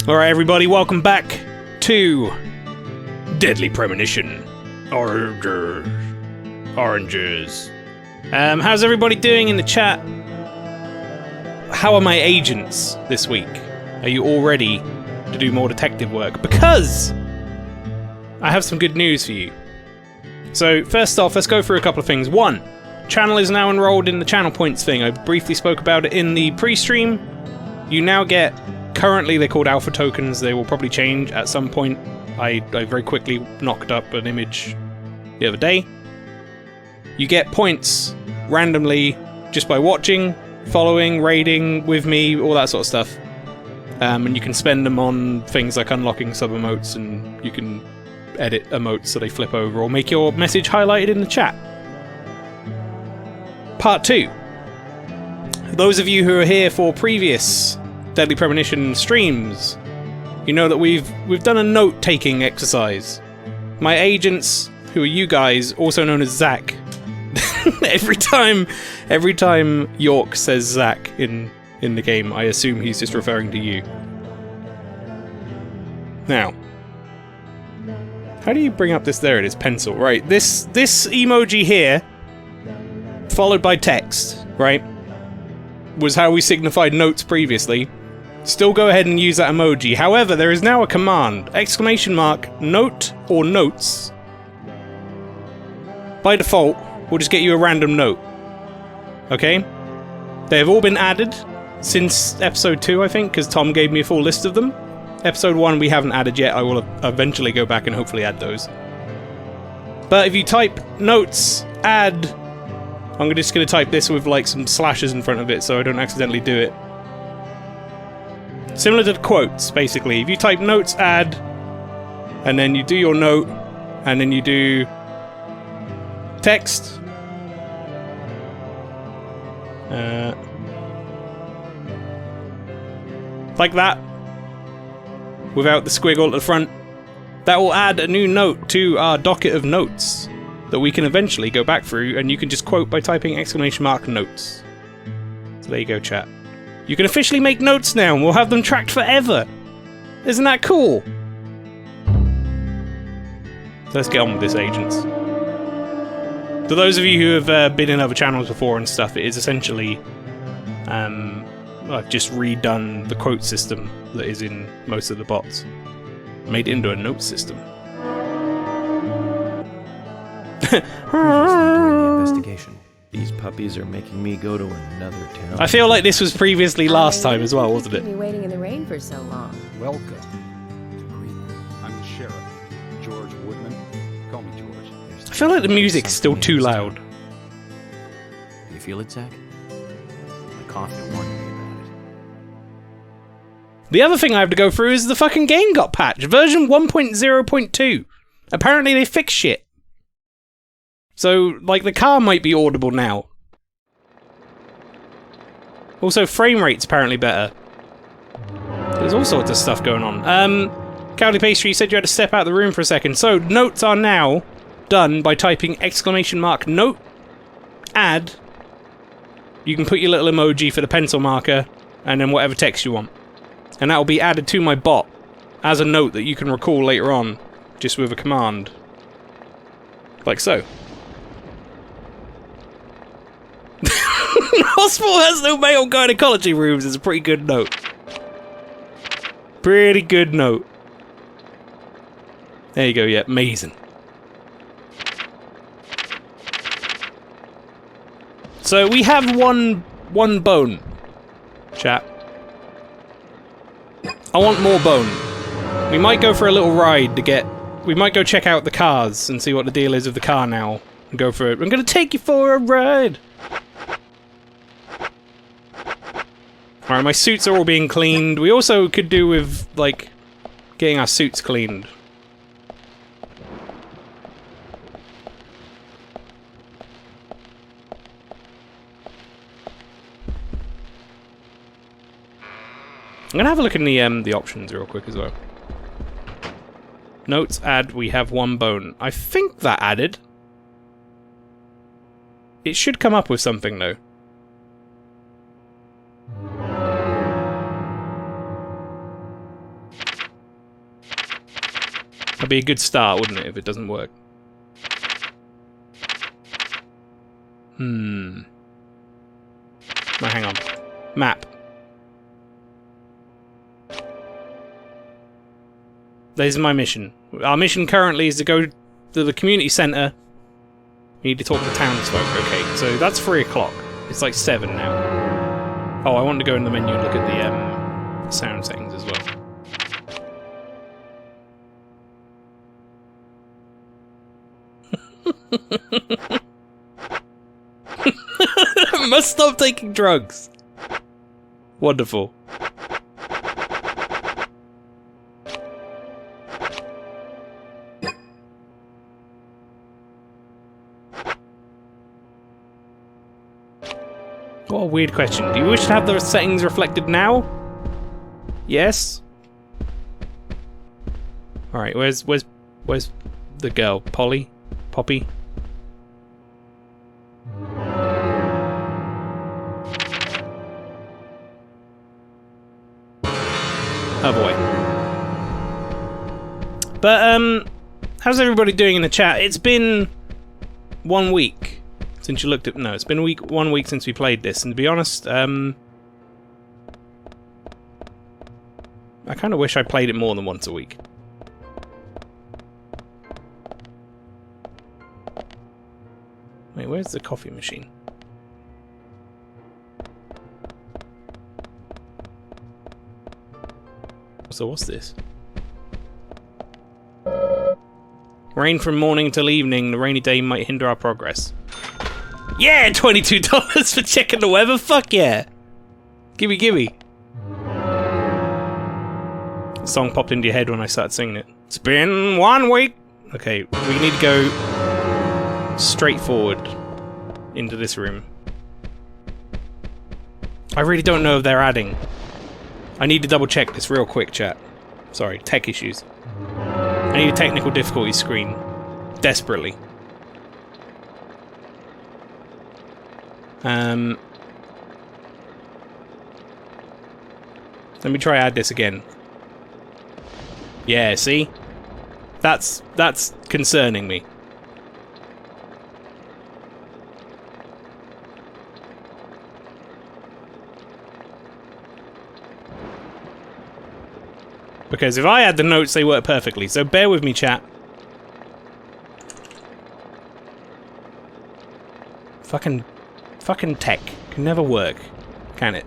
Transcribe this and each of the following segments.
Alright everybody, welcome back to Deadly Premonition. Oranges. How's everybody doing in the chat? How are my agents this week? Are you all ready to do more detective work? Because I have some good news for you. So first off, let's go through a couple of things. One, channel is now enrolled in the channel points thing. I briefly spoke about it in the pre-stream. You now get, currently they're called alpha tokens. They will probably change at some point. I very quickly knocked up an image the other day. You get points randomly just by watching, following, raiding with me, all that sort of stuff. And you can spend them on things like unlocking sub-emotes, and you can edit emotes so they flip over, or make your message highlighted in the chat. Part 2. Those of you who are here for previous Deadly Premonition streams, you know that we've done a note-taking exercise. My agents, who are you guys, also known as Zach. every time York says Zach in the game, I assume he's just referring to you. Now, how do you bring up this? There it is, pencil. Right, this emoji here, followed by text, right, was how we signified notes previously. Still go ahead and use that emoji. However, there is now a command, ! note or notes. By default, we'll just get you a random note. Okay? They have all been added since episode 2, I think, because Tom gave me a full list of them. Episode 1 we haven't added yet. I will eventually go back and hopefully add those. But if you type notes, add... I'm just going to type this with like some slashes in front of it so I don't accidentally do it. Similar to the quotes, basically. If you type notes, add, and then you do your note, and then you do text. Like that. Without the squiggle at the front. That will add a new note to our docket of notes that we can eventually go back through, and you can just quote by typing ! notes. So there you go, chat. You can officially make notes now, and we'll have them tracked forever! Isn't that cool? So let's get on with this, agents. For those of you who have been in other channels before and stuff, it is essentially... I've just redone the quote system that is in most of the bots. Made it into a note system. Investigation. These puppies are making me go to another town. I feel like this was previously last time as well, wasn't it? Keep me waiting in the rain for so long. Welcome to Greenwood. I'm the sheriff, George Woodman. Call me George. I feel like the music's still too loud. Do you feel it, Zach? My coffee warned me about it. The other thing I have to go through is the fucking game got patched. Version 1.0.2. Apparently they fixed shit. So, like, the car might be audible now. Also, frame rate's apparently better. There's all sorts of stuff going on. Cowley Pastry, you said you had to step out of the room for a second. So, notes are now done by typing ! note, add. You can put your little emoji for the pencil marker, and then whatever text you want. And that will be added to my bot as a note that you can recall later on, just with a command. Like so. Hospital has no male gynecology rooms is a pretty good note. Pretty good note. There you go, yeah, amazing. So we have one bone, chat. I want more bone. We might go for a little ride to get... We might go check out the cars and see what the deal is with the car now. And go for it. I'm gonna take you for a ride! Alright, my suits are all being cleaned. We also could do with, like, getting our suits cleaned. I'm gonna have a look in the options real quick as well. Notes, add, we have one bone. I think that added. It should come up with something, though. That'd be a good start, wouldn't it, if it doesn't work? Well, hang on. Map. This is my mission. Our mission currently is to go to the community centre. We need to talk to the townsfolk. Okay, so that's 3 o'clock. It's like 7 now. Oh, I want to go in the menu and look at the sound settings as well. Must stop taking drugs. Wonderful. What a weird question. Do you wish to have the settings reflected now? Yes. All right. Where's the girl? Polly? Poppy? Oh boy. But how's everybody doing in the chat? It's been 1 week since you looked at. No, it's been 1 week since we played this, and to be honest, I kind of wish I played it more than once a week. Wait, where's the coffee machine? So what's this? Rain from morning till evening. The rainy day might hinder our progress. Yeah, $22 for checking the weather. Fuck yeah! Gimme, gimme. The song popped into your head when I started singing it. It's been 1 week. Okay, we need to go straight forward into this room. I really don't know if they're adding. I need to double check this real quick, chat. Sorry, tech issues. I need a technical difficulty screen. Desperately. Let me try add this again. Yeah, see? That's concerning me. Because if I add the notes, they work perfectly. So bear with me, chat. Fucking tech can never work, can it?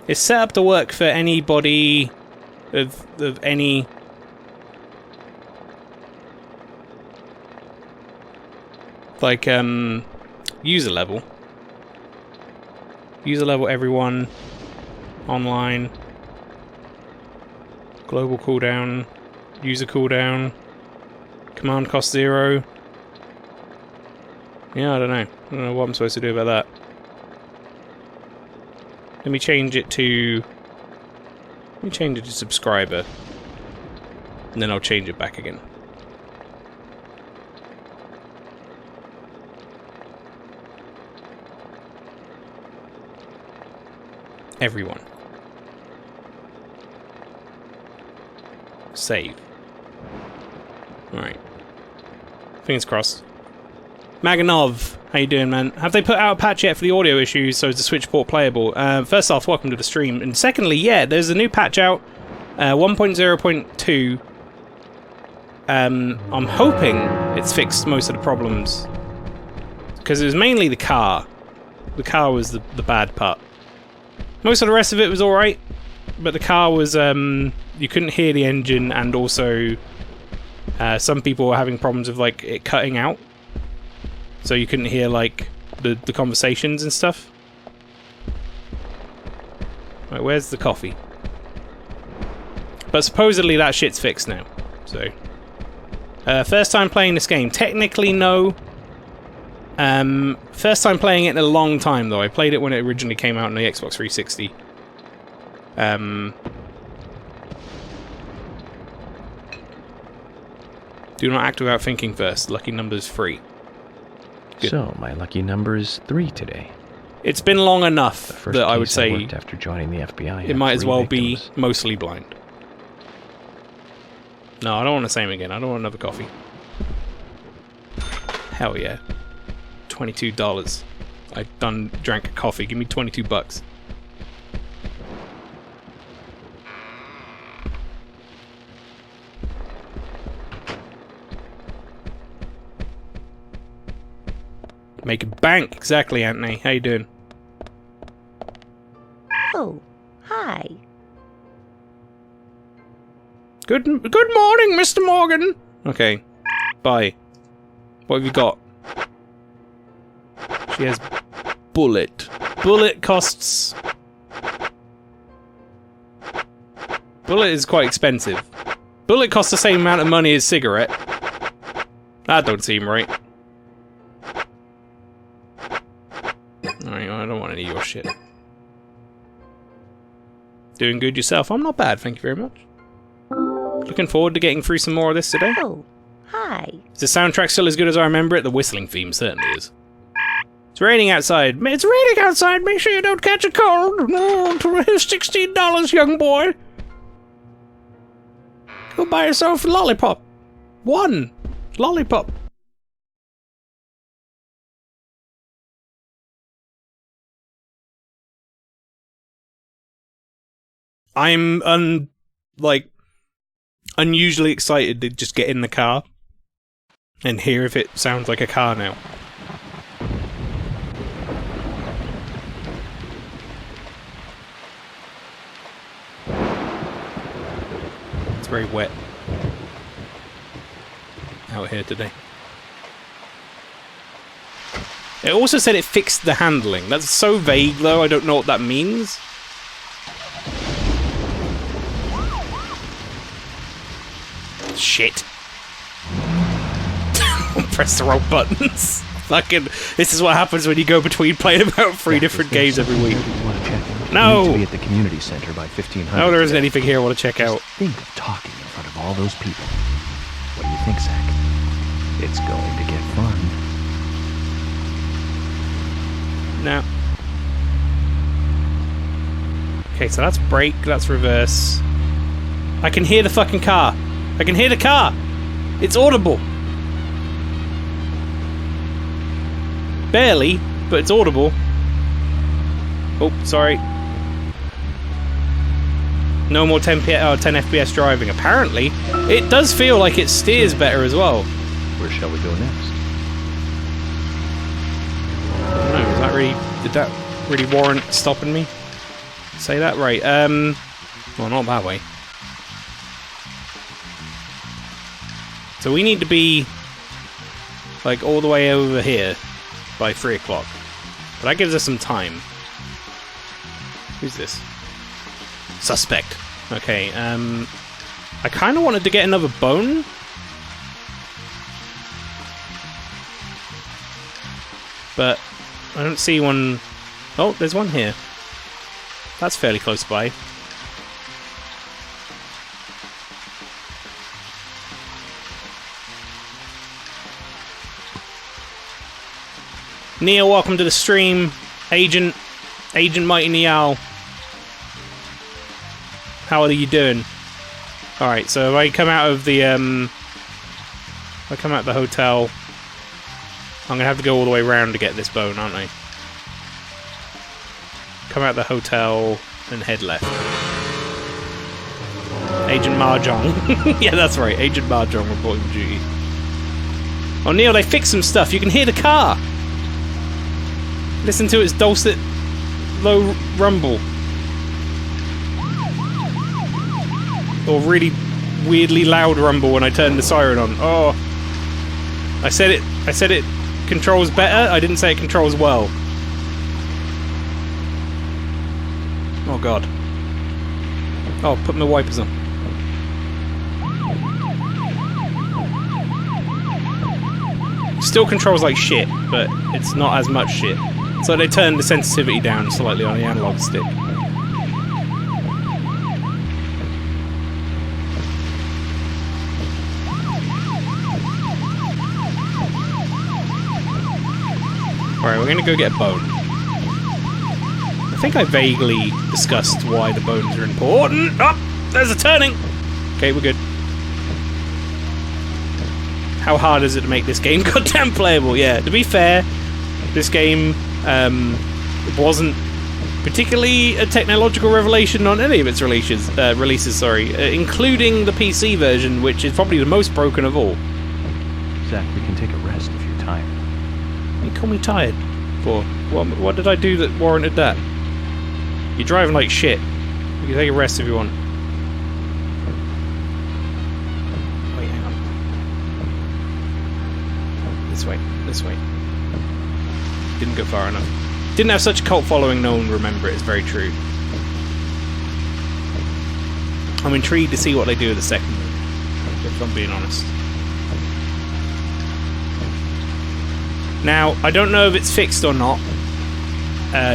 It's set up to work for anybody of any like user level. User level, everyone. Online, global cooldown, user cooldown, command cost 0. Yeah, I don't know what I'm supposed to do about that. Let me change it to subscriber, and then I'll change it back again. Everyone. Save. Alright. Fingers crossed. Maganov, how you doing, man? Have they put out a patch yet for the audio issues so is the Switch port playable? First off, welcome to the stream. And secondly, yeah, there's a new patch out. 1.0.2. I'm hoping it's fixed most of the problems. Because it was mainly the car. The car was the bad part. Most of the rest of it was alright. But the car was, you couldn't hear the engine, and also some people were having problems with like it cutting out. So you couldn't hear like the conversations and stuff. Right, where's the coffee? But supposedly that shit's fixed now. So first time playing this game. Technically no. First time playing it in a long time though. I played it when it originally came out on the Xbox 360. Do not act without thinking first. Lucky number's 3. Good. So, my lucky number is 3 today. It's been long enough that I would say after joining the FBI it might as well be mostly blind. No, I don't want the same again. I don't want another coffee. Hell yeah. $22. I drank a coffee. Give me 22 bucks. Make a bank. Exactly, Anthony. How you doing? Oh, hi. Good morning, Mr. Morgan. Okay. Bye. What have you got? She has bullet. Bullet costs... Bullet is quite expensive. Bullet costs the same amount of money as cigarette. That don't seem right. Alright, I don't want any of your shit. Doing good yourself? I'm not bad, thank you very much. Looking forward to getting through some more of this today. Oh, hi. Is the soundtrack still as good as I remember it? The whistling theme certainly is. It's raining outside. It's raining outside. Make sure you don't catch a cold. No, here's $16, young boy. Go buy yourself a lollipop. One lollipop. I'm unusually excited to just get in the car and hear if it sounds like a car now. It's very wet out here today. It also said it fixed the handling. That's so vague though, I don't know what that means. Shit. Press the wrong buttons. Fucking, this is what happens when you go between playing about 3 different games every week. No! You need to be at the community center by 1500. No, there isn't anything here I want to check out. Think of talking in front of all those people. What do you think, Zach? It's going to get fun. No. Okay, so that's brake, that's reverse. I can hear the fucking car. I can hear the car! It's audible! Barely, but it's audible. Oh, sorry. No more 10 FPS driving. Apparently, it does feel like it steers better as well. Where shall we go next? I don't know, was that really... Did that really warrant stopping me? Say that right. Well, not that way. So we need to be, like, all the way over here by 3 o'clock. But that gives us some time. Who's this? Suspect. Okay, I kind of wanted to get another bone. But I don't see one... Oh, there's one here. That's fairly close by. Neil, welcome to the stream. Agent Mighty Niall. How are you doing? Alright, so if I come out of the hotel, I'm gonna have to go all the way around to get this bone, aren't I? Come out of the hotel and head left. Agent Marjan. Yeah, that's right. Agent Marjan reporting duty. Oh, Neil, they fixed some stuff. You can hear the car. Listen to its dulcet, low rumble. Or really weirdly loud rumble when I turn the siren on. Oh. I said it controls better. I didn't say it controls well. Oh god. Oh, put my wipers on. Still controls like shit, but it's not as much shit. So they turned the sensitivity down slightly on the analog stick. Alright, we're gonna go get a bone. I think I vaguely discussed why the bones are important. Oh! There's a turning! Okay, we're good. how hard is it to make this game goddamn playable? Yeah, to be fair, this game wasn't particularly a technological revelation on any of its releases, including the PC version, which is probably the most broken of all. Zach, we can take a rest if you're tired. You call me tired for? What did I do that warranted that? You're driving like shit. You can take a rest if you want. Wait, hang on. This way. This way. Didn't go far enough. Didn't have such a cult following, no one will remember it. It's very true. I'm intrigued to see what they do with the second one, if I'm being honest. Now, I don't know if it's fixed or not,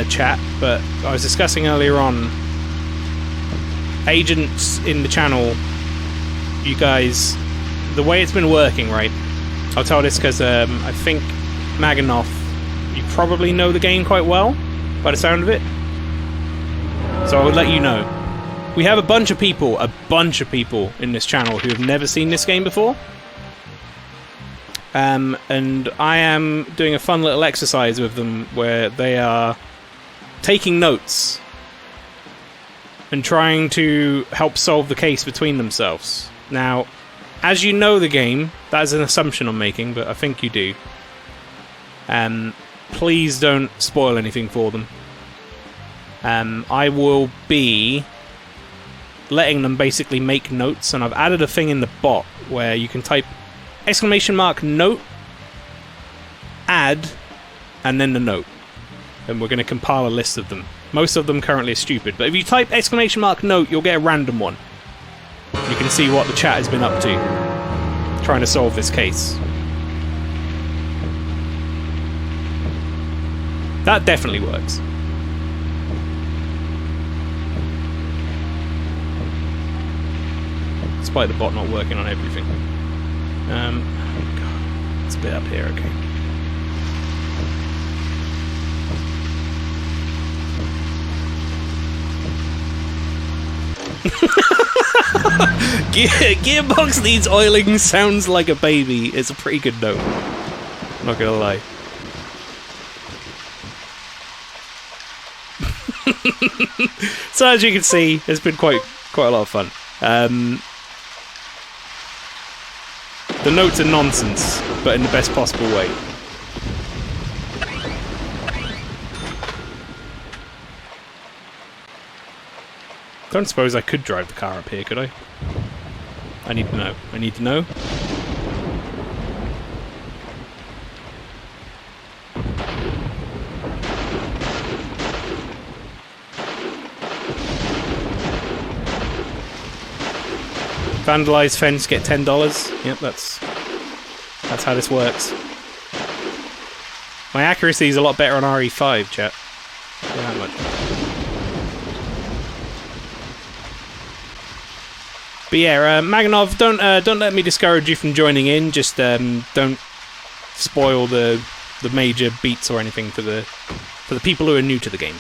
chat, but I was discussing earlier on, agents in the channel, you guys, the way it's been working, right? I'll tell this because I think Maganoff, you probably know the game quite well, by the sound of it. So I would let you know. We have a bunch of people in this channel who have never seen this game before. And I am doing a fun little exercise with them where they are taking notes and trying to help solve the case between themselves. Now, as you know the game, that is an assumption I'm making, but I think you do. Please don't spoil anything for them. I will be letting them basically make notes, and I've added a thing in the bot where you can type !note, add, and then the note. And we're going to compile a list of them. Most of them currently are stupid, but if you type !note, you'll get a random one. You can see what the chat has been up to, trying to solve this case. That definitely works. Despite the bot not working on everything. God, it's a bit up here, okay. Gearbox needs oiling, sounds like a baby. It's a pretty good note. I'm not gonna lie. So as you can see, it's been quite a lot of fun. The notes are nonsense, but in the best possible way. Don't suppose I could drive the car up here, could I? I need to know. I need to know. Vandalize fence, get $10. Yep, that's how this works. My accuracy is a lot better on RE5, chat. Not that much. But yeah, Maganov, don't let me discourage you from joining in. Just don't spoil the major beats or anything for the people who are new to the game.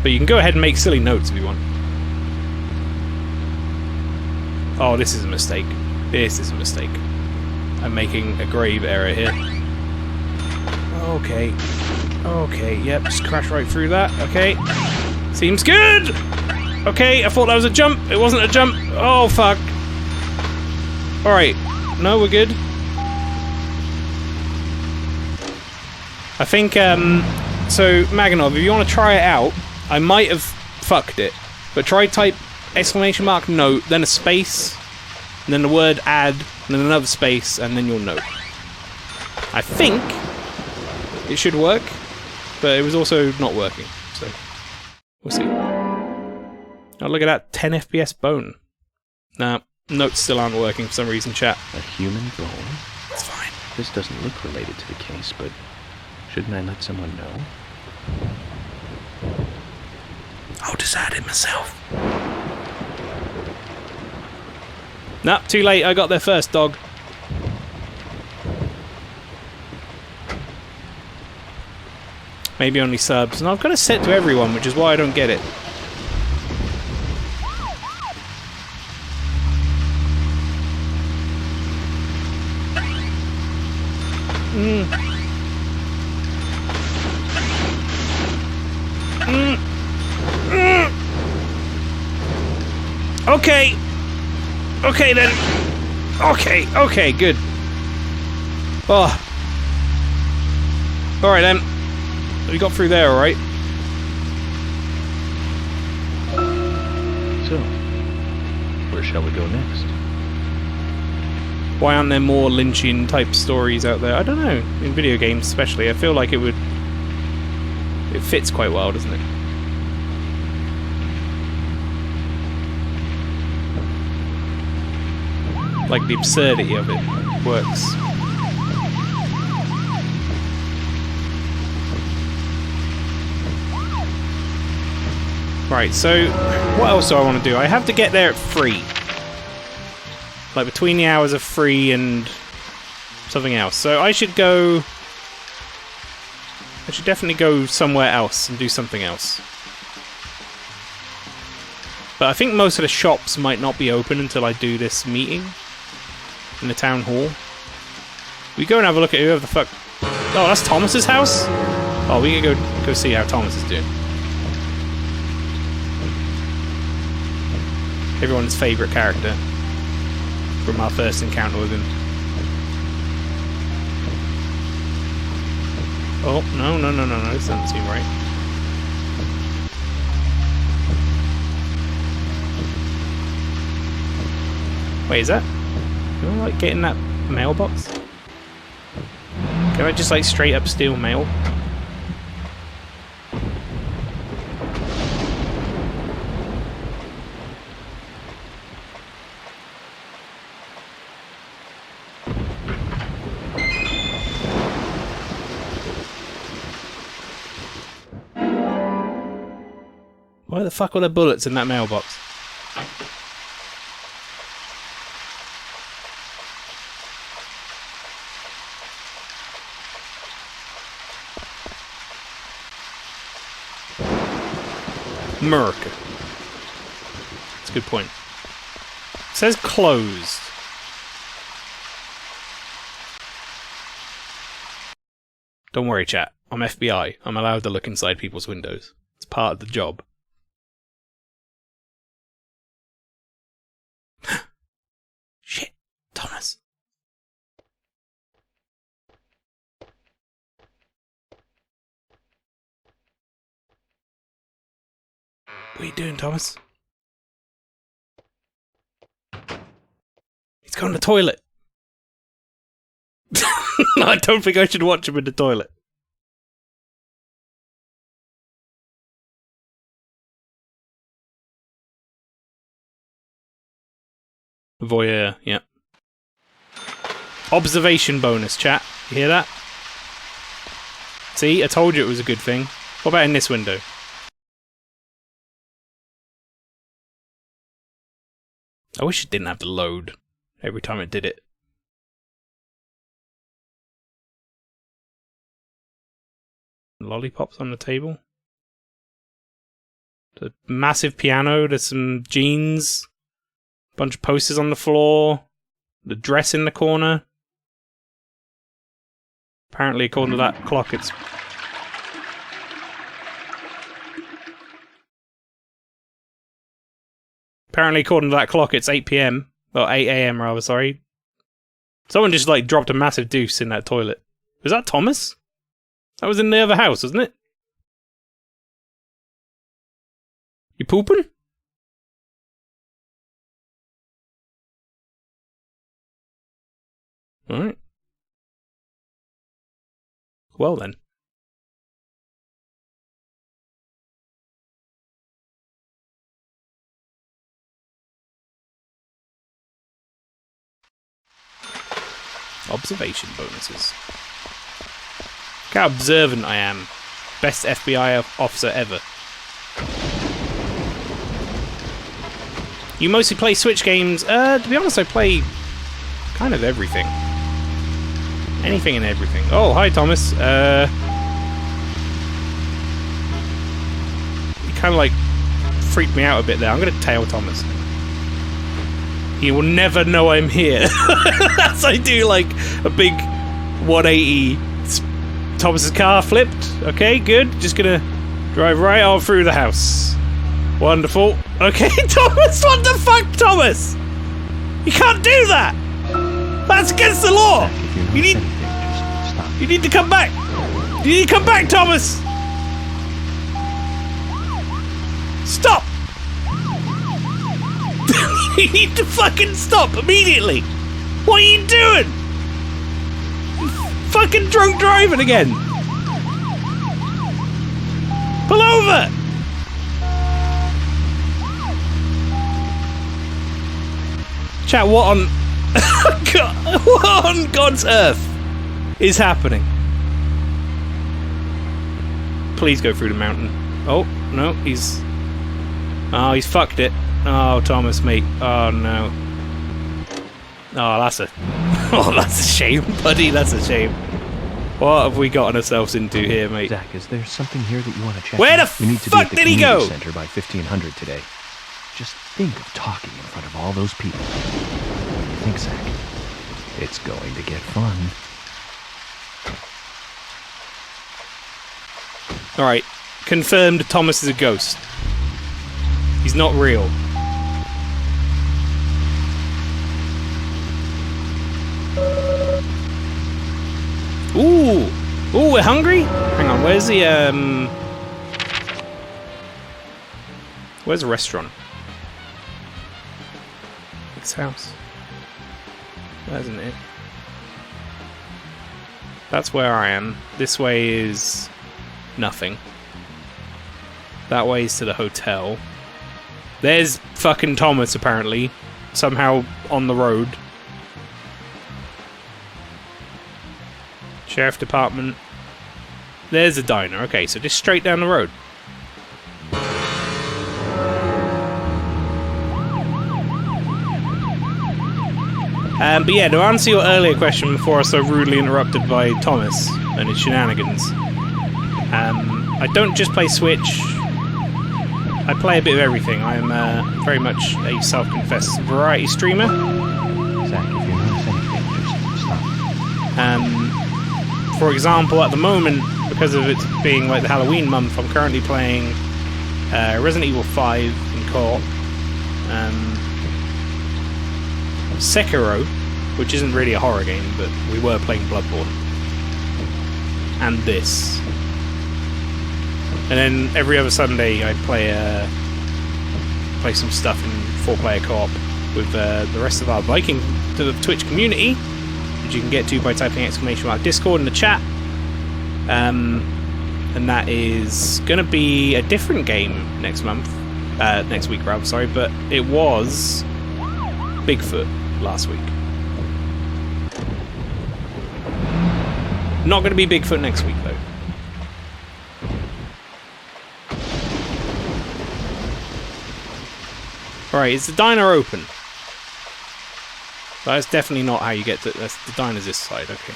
But you can go ahead and make silly notes if you want. Oh, this is a mistake. This is a mistake. I'm making a grave error here. Okay. Okay, yep, just crash right through that. Okay. Seems good! Okay, I thought that was a jump. It wasn't a jump. Oh, fuck. Alright. No, we're good. I think, so, Maganov, if you want to try it out, I might have fucked it, but try type !note, then a space, and then the word add, and then another space, and then you'll note. I think it should work, but it was also not working, so we'll see. Oh, look at that 10 FPS bone. Nah, notes still aren't working for some reason, chat. A human bone? It's fine. This doesn't look related to the case, but shouldn't I let someone know? I'll decide it myself. Nah, too late. I got there first, dog. Maybe only subs. And I've got it set to everyone, which is why I don't get it. Okay. Okay then. Okay, good. Oh. Alright then. We got through there, alright? So, where shall we go next? Why aren't there more Lynchian type stories out there? I don't know. In video games especially. I feel like it fits quite well, doesn't it? Like the absurdity of it works. Right, so what else do I want to do? I have to get there at 3. Like between the hours of 3 and something else. So I should definitely go somewhere else and do something else. But I think most of the shops might not be open until I do this meeting in the town hall. We go and have a look at whoever the fuck... Oh, that's Thomas's house? Oh, we can go see how Thomas is doing. Everyone's favourite character from our first encounter with him. Oh, no, this doesn't seem right. Wait, is that... Can I, like, get in that mailbox? Can I just, like, straight up steal mail? Why the fuck were there bullets in that mailbox? America. That's a good point. It says closed. Don't worry, chat. I'm FBI. I'm allowed to look inside people's windows. It's part of the job. Shit, Thomas. What are you doing, Thomas? He's gone to the toilet. I don't think I should watch him in the toilet. Voyeur, yeah. Observation bonus, chat. You hear that? See, I told you it was a good thing. What about in this window? I wish it didn't have to load every time it did it. Lollipops on the table. The massive piano, there's some jeans. Bunch of posters on the floor. The dress in the corner. Apparently, according to that clock, it's... Apparently, according to that clock, it's 8 PM. Or 8 AM, rather, sorry. Someone just, like, dropped a massive deuce in that toilet. Was that Thomas? That was in the other house, wasn't it? You pooping? Alright. Well then. Observation bonuses. Look how observant I am. Best FBI officer ever. You mostly play Switch games? To be honest, I play kind of everything. Anything and everything. Oh, hi Thomas. You kind of like freaked me out a bit there. I'm gonna tail Thomas. He will never know I'm here. As I do like a big 180. Thomas's car flipped. Okay, good. Just gonna drive right on through the house. Wonderful. Okay, Thomas, what the fuck, Thomas? You can't do that! That's against the law! Zach, if you You notice need, anything, just stop. you need to come back! You need to come back, Thomas! Stop! You need to fucking stop immediately! What are you doing? Fucking drunk driving again! Pull over! Chat, what on... God, what on God's earth is happening? Please go through the mountain. Oh, no, he's... Oh, he's fucked it. Oh, Thomas, mate. Oh, no. Oh, that's a... Oh, that's a shame, buddy. That's a shame. What have we gotten ourselves into here, mate? Zach, is there something here that you want to check? Where out? the We need to be fuck at the did he community go? center by 1500 today. Just think of talking in front of all those people. What do you think, Zach? It's going to get fun. Alright. Confirmed Thomas is a ghost. He's not real. Ooh! Ooh, we're hungry? Hang on, where's the, Where's the restaurant? This house. That isn't it. That's where I am. This way is... nothing. That way is to the hotel. There's fucking Thomas, apparently. Somehow on the road. Sheriff Department. There's a diner. Okay, so just straight down the road. But yeah, to answer your earlier question before I was so rudely interrupted by Thomas and his shenanigans, I don't just play Switch. I play a bit of everything. I am very much a self-confessed variety streamer. Zach, if you notice anything, just stop. For example, at the moment, because of it being like the Halloween month, I'm currently playing Resident Evil 5 in co-op. Sekiro, which isn't really a horror game, but we were playing Bloodborne. And this. And then every other Sunday I play some stuff in 4-player co-op with the rest of our Viking to the Twitch community, which you can get to by typing !Discord in the chat. And that is going to be a different game next week rather, sorry, but it was Bigfoot last week. Not going to be Bigfoot next week though. Alright, is the diner open? That's definitely not how you get to... the diner's this side, okay.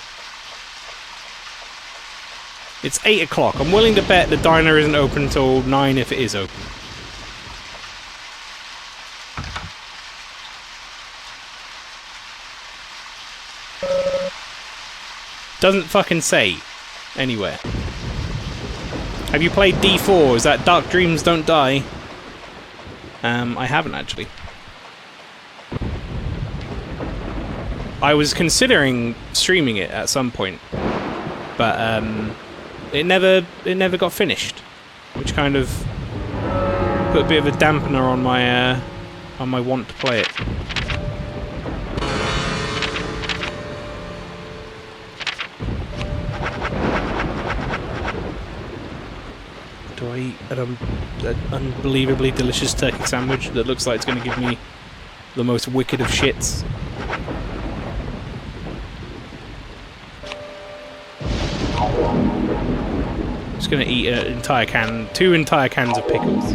It's 8 o'clock. I'm willing to bet the diner isn't open until 9 if it is open. Doesn't fucking say anywhere. Have you played D4? Is that Dark Dreams Don't Die? I haven't actually. I was considering streaming it at some point, but it never got finished, which kind of put a bit of a dampener on my want to play it. Do I eat an unbelievably delicious turkey sandwich that looks like it's going to give me the most wicked of shits? Just going to eat an entire can, 2 entire cans of pickles.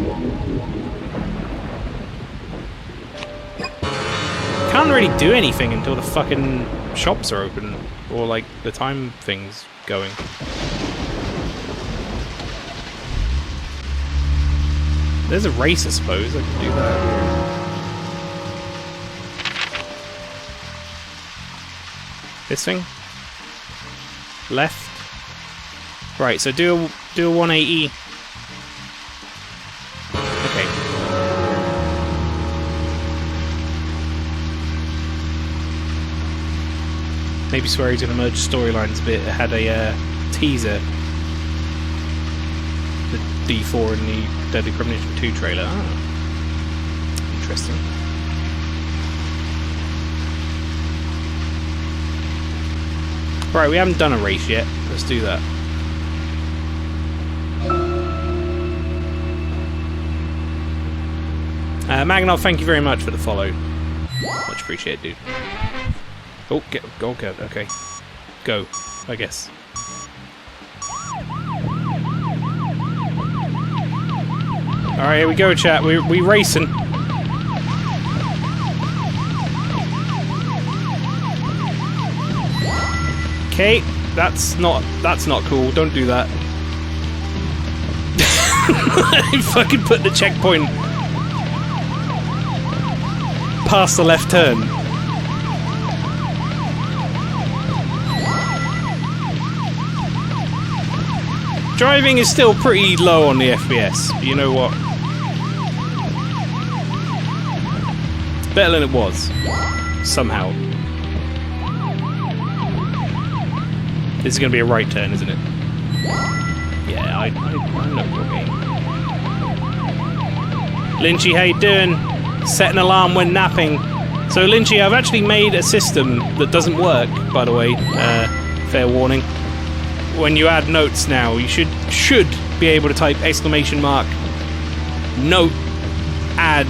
Can't really do anything until the fucking shops are open, or like the time thing's going. There's a race, I suppose. I could do that. This thing? Left? Right, so do a 180. Okay. Maybe Sweary's going to merge storylines a bit. It had a teaser. The D4 in the Deadly Premonition 2 trailer. Ah. Interesting. Right, we haven't done a race yet. Let's do that. Magnol, thank you very much for the follow. Much appreciated, dude. Oh, go, okay. Go, I guess. Alright, here we go, chat. We racing. Okay, that's not cool. Don't do that. I fucking put the checkpoint past the left turn. Driving is still pretty low on the FPS, but you know what? It's better than it was. Somehow. This is going to be a right turn, isn't it? Yeah, I know your game. Lynchy, how you doing? Set an alarm when napping. So, Lynchy, I've actually made a system that doesn't work, by the way. Fair warning. When you add notes now, you should be able to type exclamation mark, note, add,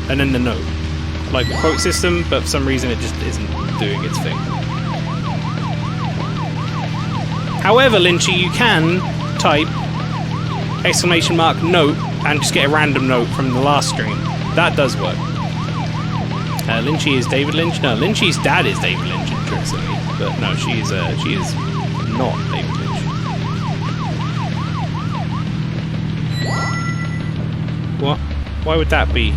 and then the note. Like the quote system, but for some reason it just isn't doing its thing. However, Lynchy, you can type exclamation mark note and just get a random note from the last stream. That does work. Lynchy is David Lynch? No, Lynchy's dad is David Lynch, interestingly. But no, she is not David Lynch. What? Why would that be?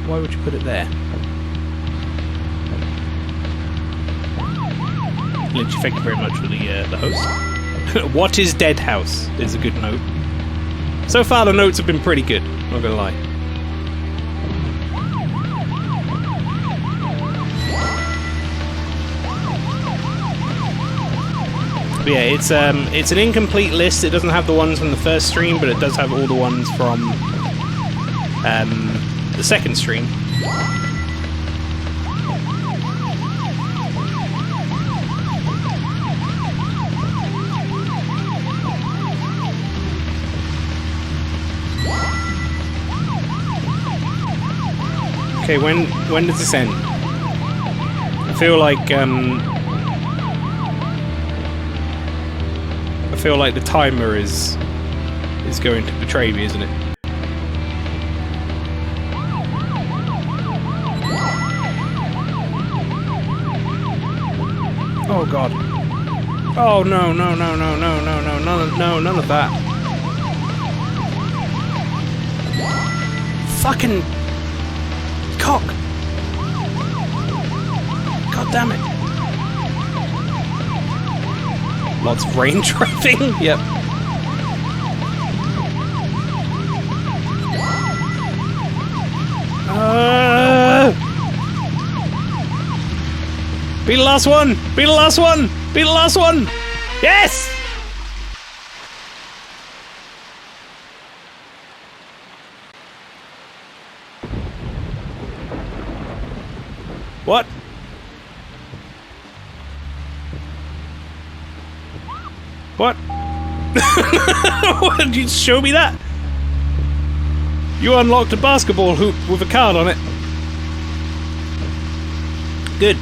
Why would you put it there? Lynchy, thank you very much for the host. What is Dead House is a good note. So far the notes have been pretty good, not gonna lie. But yeah, it's an incomplete list. It doesn't have the ones from the first stream, but it does have all the ones from the second stream. Okay, when does this end? I feel like the timer is going to betray me, isn't it? Oh god. Oh no, none of that. Fucking cock. God damn it. Lots of rain driving? Yep. Be the last one! Be the last one! Be the last one! Yes! What? What? What? Did you show me that? You unlocked a basketball hoop with a card on it. Good.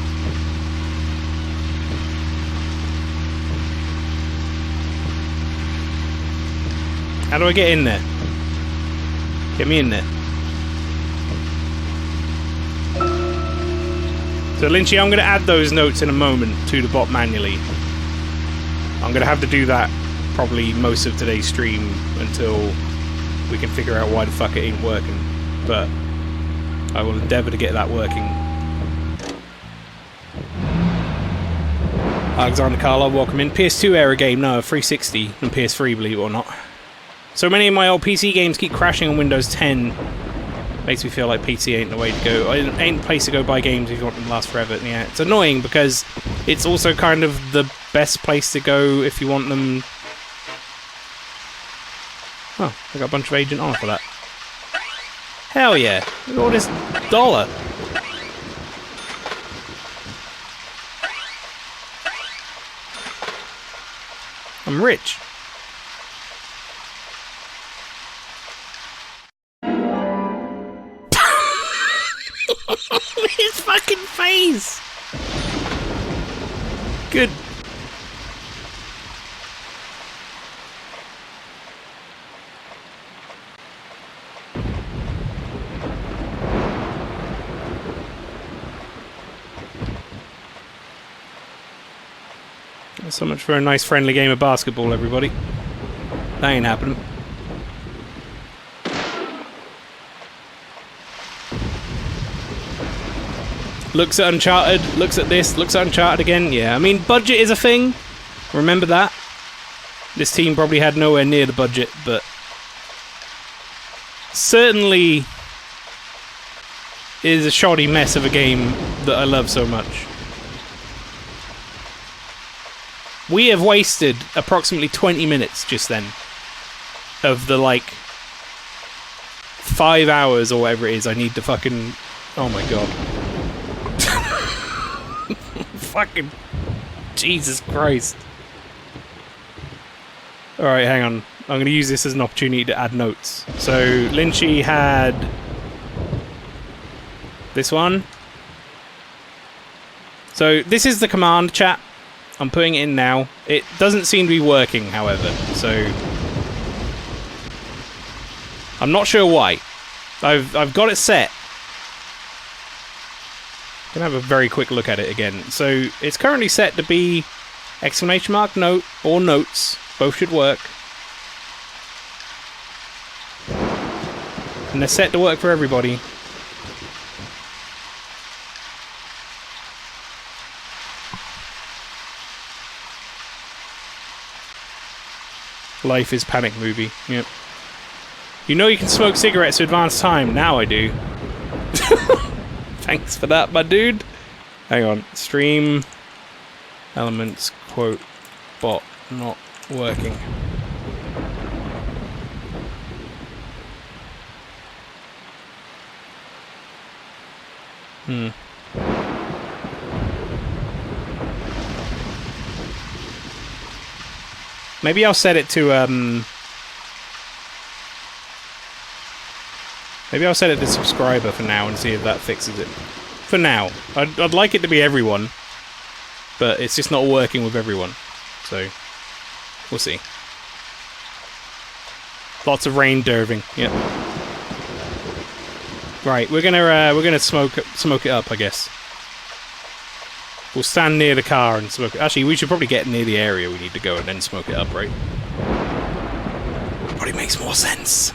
How do I get in there? Get me in there. So Lynchy, I'm going to add those notes in a moment to the bot manually. I'm going to have to do that probably most of today's stream until we can figure out why the fuck it ain't working. But I will endeavour to get that working. Alexander Carlo, welcome in. PS2 era game, no, 360 and PS3, believe it or not. So many of my old PC games keep crashing on Windows 10. Makes me feel like PC ain't the way to go. Ain't the place to go buy games if you want them to last forever. Yeah, it's annoying because it's also kind of the best place to go if you want them... Oh, I got a bunch of agent honor for that. Hell yeah! Look at all this dollar! I'm rich. His fucking face! Good. So much for a nice friendly game of basketball, everybody. That ain't happening. Looks at Uncharted, looks at this, looks at Uncharted again. Yeah, I mean, budget is a thing. Remember that. This team probably had nowhere near the budget, but... certainly is a shoddy mess of a game that I love so much. We have wasted approximately 20 minutes just then of the, like, 5 hours or whatever it is I need to fucking... Oh my god. Fucking... Jesus Christ. Alright, hang on. I'm going to use this as an opportunity to add notes. So, Lynchy had... this one. So, this is the command, chat. I'm putting it in now. It doesn't seem to be working, however, so... I'm not sure why. I've got it set. I'm gonna have a very quick look at it again. So, it's currently set to be... exclamation mark note, or notes. Both should work. And they're set to work for everybody. Life is panic movie. Yep. You know you can smoke cigarettes to advance time. Now I do. Thanks for that, my dude. Hang on. Stream elements quote bot not working. Maybe I'll set it to, maybe I'll set it to subscriber for now and see if that fixes it. For now. I'd like it to be everyone, but it's just not working with everyone. So, we'll see. Lots of rain derving, yep. Right, we're gonna smoke it up, I guess. We'll stand near the car and smoke it. Actually, we should probably get near the area we need to go and then smoke it up, right? Probably makes more sense.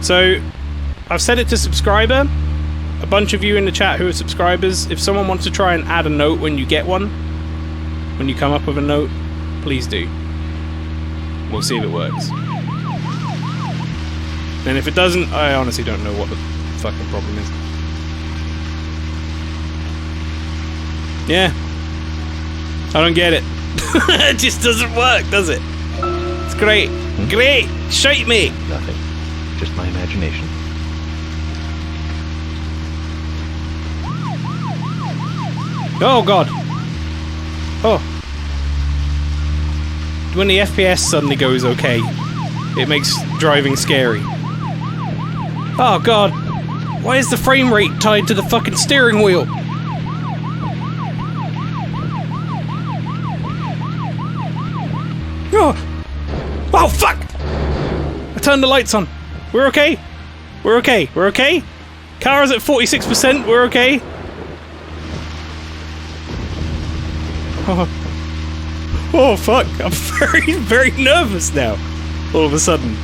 So, I've set it to subscriber. A bunch of you in the chat who are subscribers, if someone wants to try and add a note when you get one, when you come up with a note, please do. We'll see if it works. And if it doesn't, I honestly don't know what the fucking problem is. Yeah. I don't get it. It just doesn't work, does it? It's great. Great! Shite me! Nothing. Just my imagination. Oh god. Oh. When the FPS suddenly goes okay, it makes driving scary. Oh god. Why is the frame rate tied to the fucking steering wheel? Oh! Oh fuck! I turned the lights on. We're okay. We're okay. We're okay. Car's at 46%. We're okay. Oh fuck! I'm very, very nervous now. All of a sudden.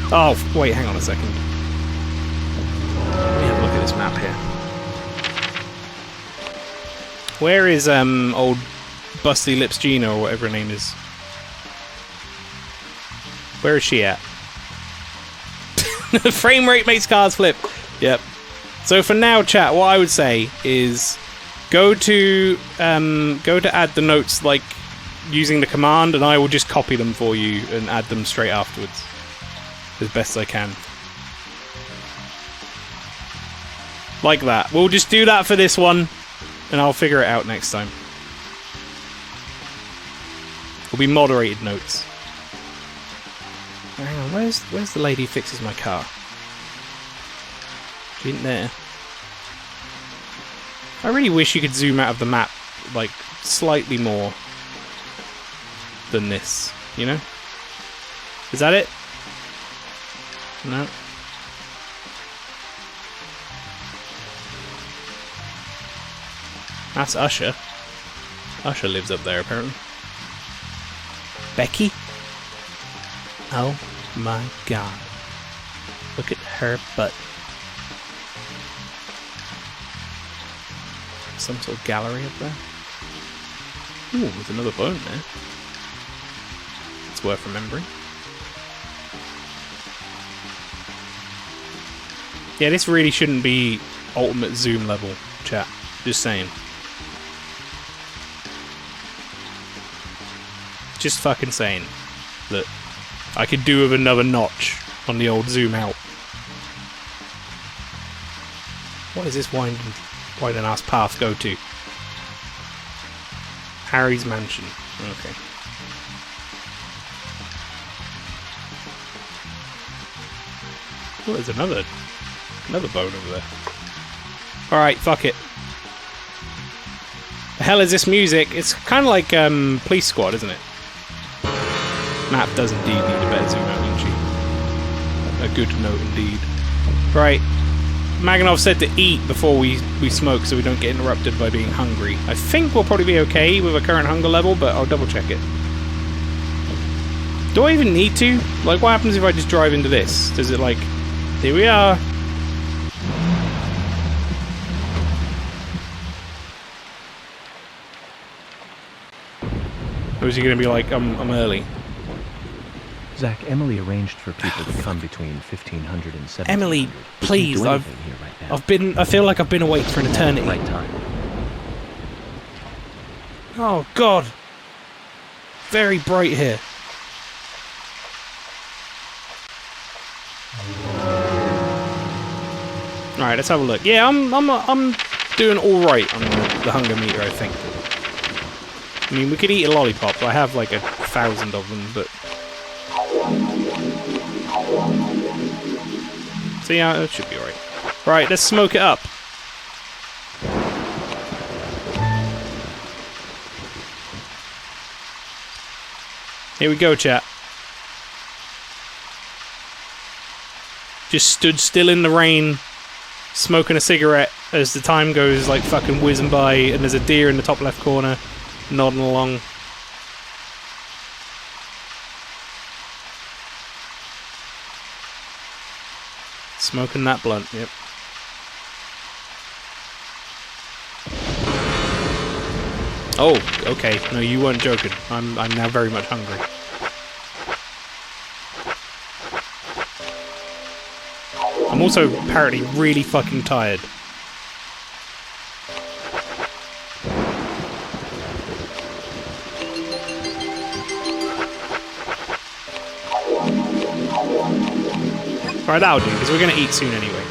Oh wait, hang on a second. Let me have a look at this map here. Where is old Busty Lips Gina or whatever her name is? Where is she at? Frame rate makes cars flip. Yep. So for now, chat, what I would say is go to add the notes like using the command, and I will just copy them for you and add them straight afterwards as best I can. Like that. We'll just do that for this one, and I'll figure it out next time. Will be moderated notes. Hang on, where's the lady who fixes my car? She isn't there. I really wish you could zoom out of the map, like, slightly more than this, you know? Is that it? No. That's Usher. Usher lives up there, apparently. Becky? Oh my god. Look at her butt. Some sort of gallery up there. Ooh, there's another bone there. It's worth remembering. Yeah, this really shouldn't be ultimate zoom level, chat. Just saying. Just fucking saying that I could do with another notch on the old zoom out. What does this winding ass path go to? Harry's mansion. Okay. Oh, there's another bone over there. Alright, fuck it. The hell is this music? It's kind of like Police Squad, isn't it? Map does indeed need a better zoom out, doesn't she? A good note indeed. Right. Maganov said to eat before we smoke so we don't get interrupted by being hungry. I think we'll probably be okay with our current hunger level, but I'll double check it. Do I even need to? Like, what happens if I just drive into this? Does it, like... Here we are. Or is he going to be like, I'm early? Zach, Emily arranged for people to come between 1500 and 1700. Emily, please, I feel like I've been awake for an eternity. Right time. Oh god. Very bright here. Alright, let's have a look. Yeah, I'm doing alright on the hunger meter, I think. I mean, we could eat a lollipop. I have like 1,000 of them, but... So yeah, it should be alright. Right, let's smoke it up. Here we go, chat. Just stood still in the rain, smoking a cigarette as the time goes like fucking whizzing by, and there's a deer in the top left corner, nodding along. Smoking that blunt, yep. Oh, okay. No, you weren't joking. I'm now very much hungry. I'm also apparently really fucking tired. Alright, that'll do, because we're going to eat soon anyway.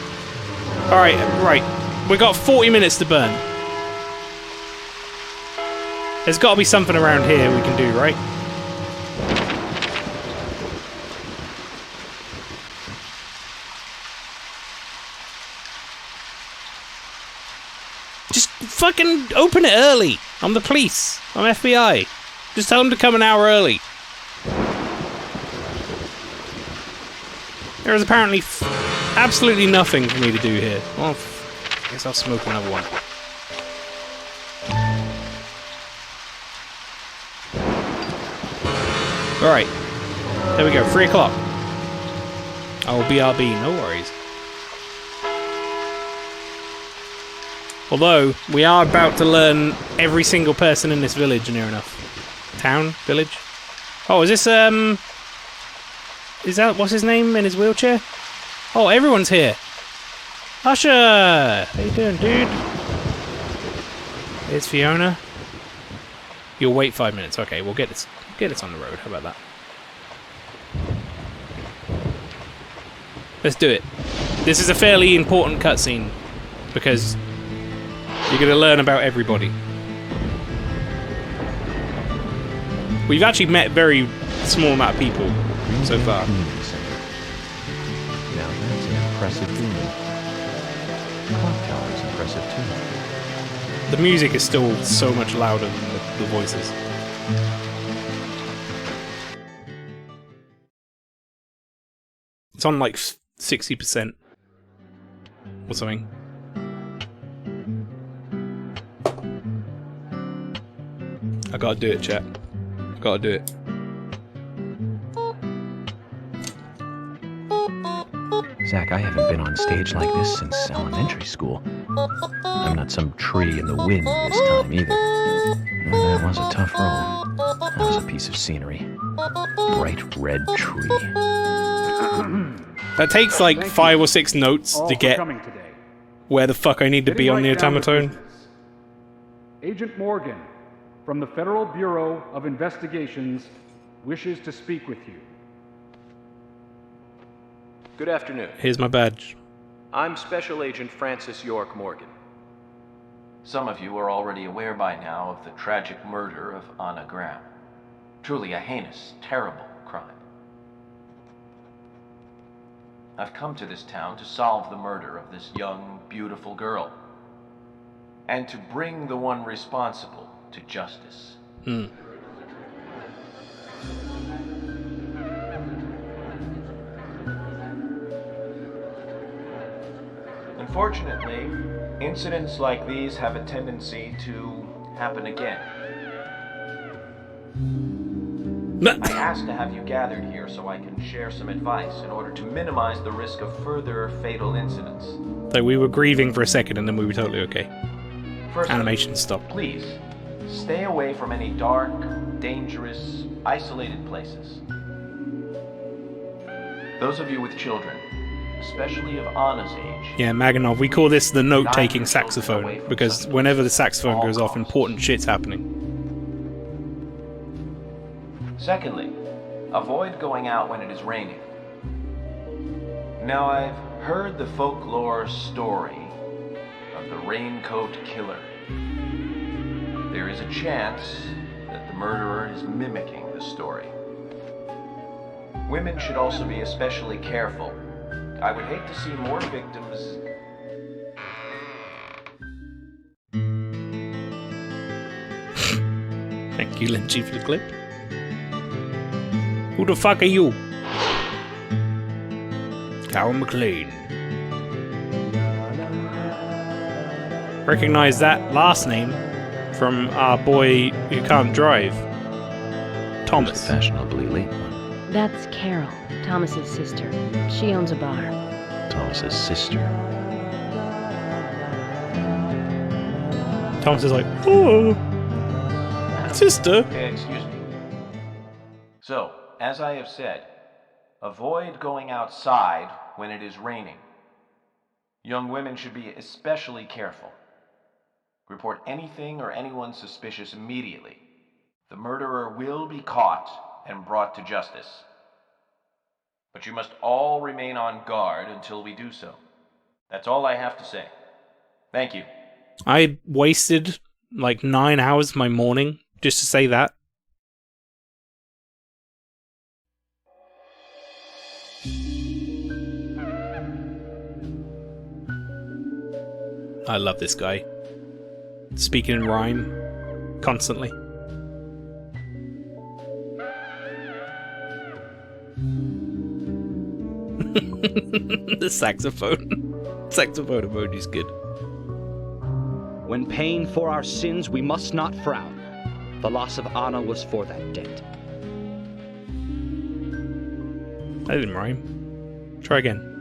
Alright, right. We've got 40 minutes to burn. There's got to be something around here we can do, right? Just fucking open it early. I'm the police. I'm FBI. Just tell them to come an hour early. There is apparently absolutely nothing for me to do here. Well, I guess I'll smoke another one. Alright. There we go, 3 o'clock. Oh, BRB, no worries. Although, we are about to learn every single person in this village near enough. Town? Village? Oh, is this, is that, what's his name in his wheelchair? Oh, everyone's here. Usher! How you doing, dude? It's Fiona. You'll wait 5 minutes. Okay, we'll get this on the road. How about that? Let's do it. This is a fairly important cutscene because you're going to learn about everybody. We've actually met a very small amount of people so far. Community center. Now that's an impressive building. Clock tower is impressive too. The music is still so much louder than the voices. It's on like 60% or something. I gotta do it, chat. I gotta do it. Zach, I haven't been on stage like this since elementary school. I'm not some tree in the wind this time either. That was a tough role. That was a piece of scenery. Bright red tree. That takes like 5 or 6 notes All to for get coming today. where the fuck I need to be on the Getting right down to automaton. business. Agent Morgan from the Federal Bureau of Investigations wishes to speak with you. Good afternoon. Here's my badge. I'm Special Agent Francis York Morgan. Some of you are already aware by now of the tragic murder of Anna Graham. Truly a heinous, terrible crime. I've come to this town to solve the murder of this young, beautiful girl. And to bring the one responsible to justice. Unfortunately, incidents like these have a tendency to happen again. I asked to have you gathered here so I can share some advice in order to minimize the risk of further fatal incidents. So we were grieving for a second and then we were totally okay. First, Animation stopped. please, stay away from any dark, dangerous, isolated places. Those of you with children, especially of Anna's age, Yeah, Maganov, we call this the note-taking saxophone, because whenever the saxophone goes off, important shit's happening. Secondly, avoid going out when it is raining. Now, I've heard the folklore story of the Raincoat Killer. There is a chance that the murderer is mimicking the story. Women should also be especially careful. I would hate to see more victims. Thank you, Lynchy, for the clip. Who the fuck are you? Carol McLean. Recognize that last name from our boy who can't drive. Thomas. Fashionably late one. That's Carol, Thomas's sister. She owns a bar. Thomas's sister. Thomas is like, oh, sister. Okay, excuse me. So, as I have said, avoid going outside when it is raining. Young women should be especially careful. Report anything or anyone suspicious immediately. The murderer will be caught and brought to justice. But you must all remain on guard until we do so. That's all I have to say. Thank you. I wasted like 9 hours of my morning just to say that. I love this guy. Speaking in rhyme constantly. The saxophone. Saxophone emoji's good. When paying for our sins, we must not frown. The loss of Anna was for that debt. That didn't rhyme. Try again.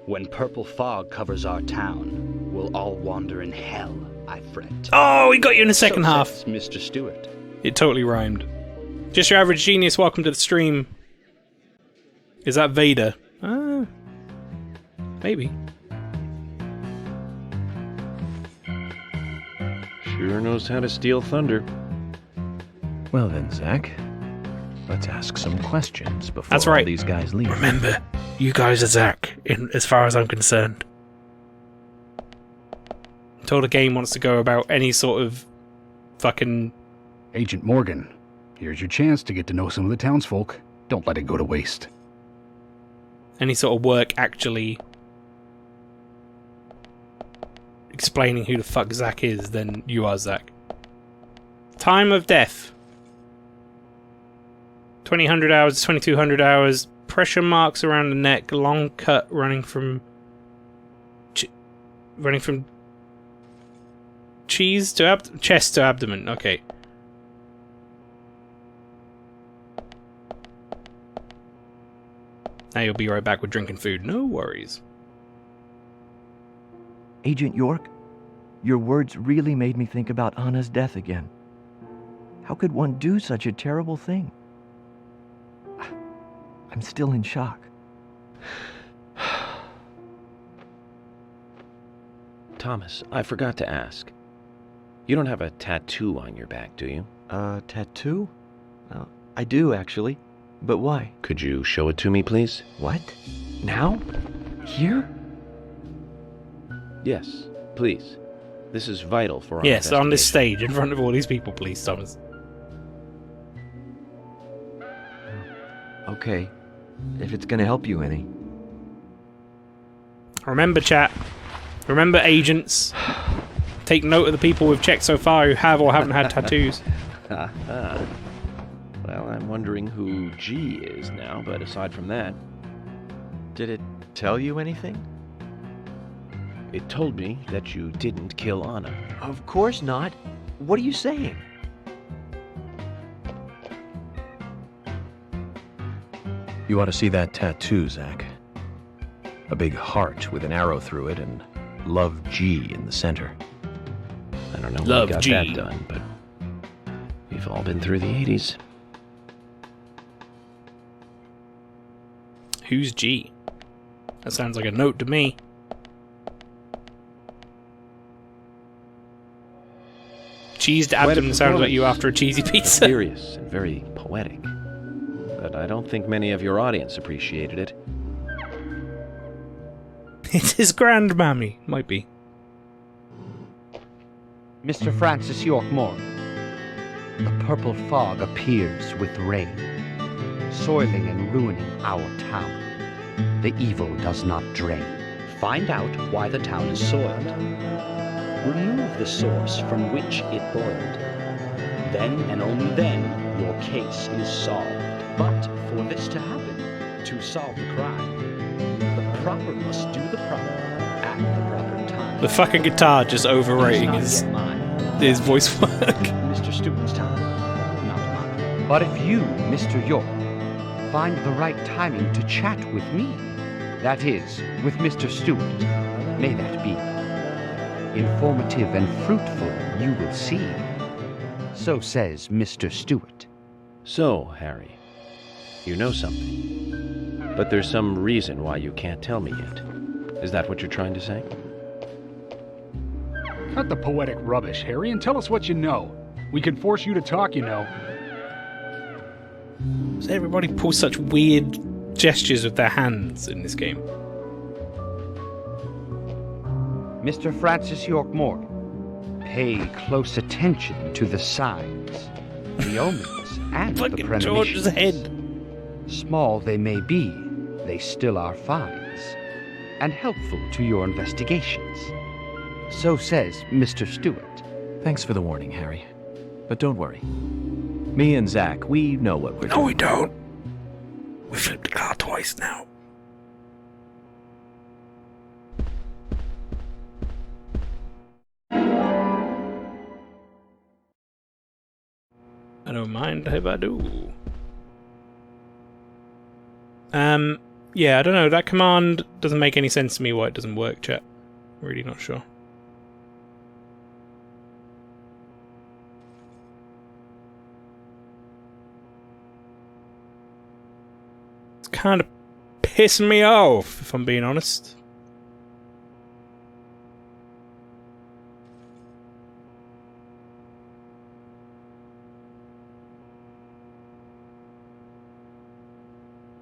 When purple fog covers our town, we'll all wander in hell. I fret. Oh, he got you in the second So half. says Mr. Stewart. It totally rhymed. Just your average genius, welcome to the stream. Is that Vader? Maybe. Sure knows how to steal thunder. Well then, Zach, let's ask some questions before That's all right. these guys leave. Remember, you guys are Zach, as far as I'm concerned. Until the game wants to go about any sort of fucking... Agent Morgan, here's your chance to get to know some of the townsfolk. Don't let it go to waste. any sort of work actually explaining who the fuck Zach is, then you are Zach. Time of death. 2000 hours, 2200 hours, pressure marks around the neck, long cut running from cheese to chest to abdomen. Okay. Now you'll be right back with drinking food. No worries. Agent York, your words really made me think about Anna's death again. How could one do such a terrible thing? I'm still in shock. Thomas, I forgot to ask. You don't have a tattoo on your back, do you? Tattoo? I do, actually. But why? Could you show it to me, please? What? Now? Here? Yes, please. This is vital for our Yes, on this investigation. stage, in front of all these people, please, Thomas. Okay. If it's gonna help you any. Remember, chat. Remember, agents. Take note of the people we've checked so far who have or haven't had tattoos. Well, I'm wondering who G is now, but aside from that, Did it tell you anything? it told me that you didn't kill Anna. Of course not. What are you saying? You ought to see that tattoo, Zach. A big heart with an arrow through it and Love G in the center. I don't know Love who got G. that done, but we've all been through the 80s. Who's G? That sounds like a note to me. Cheesed abdomen sounds like you after a cheesy pizza. Serious and very poetic. But I don't think many of your audience appreciated it. It's his grandmammy. Might be. Mr. Francis York Morgan, the purple fog appears with rain, soiling and ruining our town. The evil does not drain. Find out why the town is soiled. Remove the source from which it boiled. Then and only then your case is solved. But for this to happen, to solve the crime, the proper must do the proper at the proper time. The fucking guitar just overrating his voice work. Mr. Stewart's time, not mine. But if you, Mr. York, find the right timing to chat with me, that is, with Mr. Stewart, may that be. Informative and fruitful, you will see. So says Mr. Stewart. So, Harry, you know something. But there's some reason why you can't tell me yet. Is that what you're trying to say? Cut the poetic rubbish, Harry, and tell us what you know. We can force you to talk, you know. Does everybody pull such weird gestures with their hands in this game? Mr. Francis York Morgan, pay close attention to the signs, the omens, and the Fucking premonitions. George's head. Small they may be, they still are finds, and helpful to your investigations. So says Mr. Stewart. Thanks for the warning, Harry. But don't worry. Me and Zach, we know what we're doing. No, we don't. We flipped the car twice now. I don't mind if I do. Yeah, I don't know. That command doesn't make any sense to me why it doesn't work, chat. Really not sure. kind of pissing me off, if I'm being honest.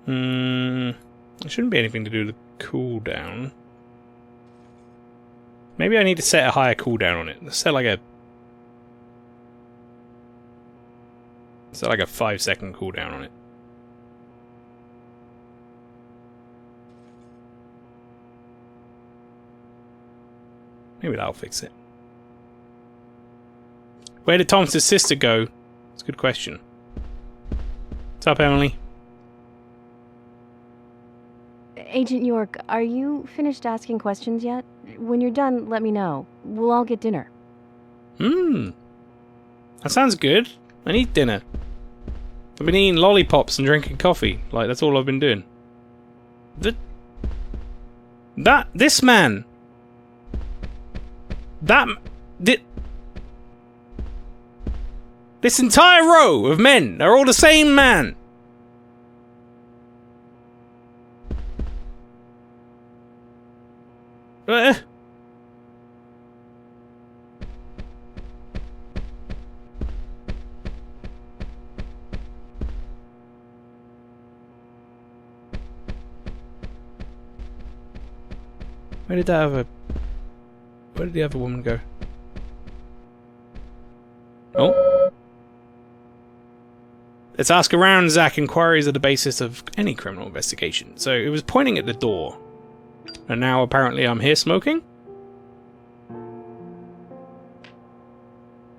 There shouldn't be anything to do with the cooldown. Maybe I need to set a higher cooldown on it. Let's set like a 5-second cooldown on it. Maybe that'll fix it. Where did Thomas's sister go? It's a good question. What's up, Emily? Agent York, are you finished asking questions yet? When you're done, let me know. We'll all get dinner. That sounds good. I need dinner. I've been eating lollipops and drinking coffee. Like, that's all I've been doing. This man. This entire row of men are all the same man. Where did the other woman go? Oh. Let's ask around, Zach. Inquiries are the basis of any criminal investigation. So it was pointing at the door. And now apparently I'm here smoking?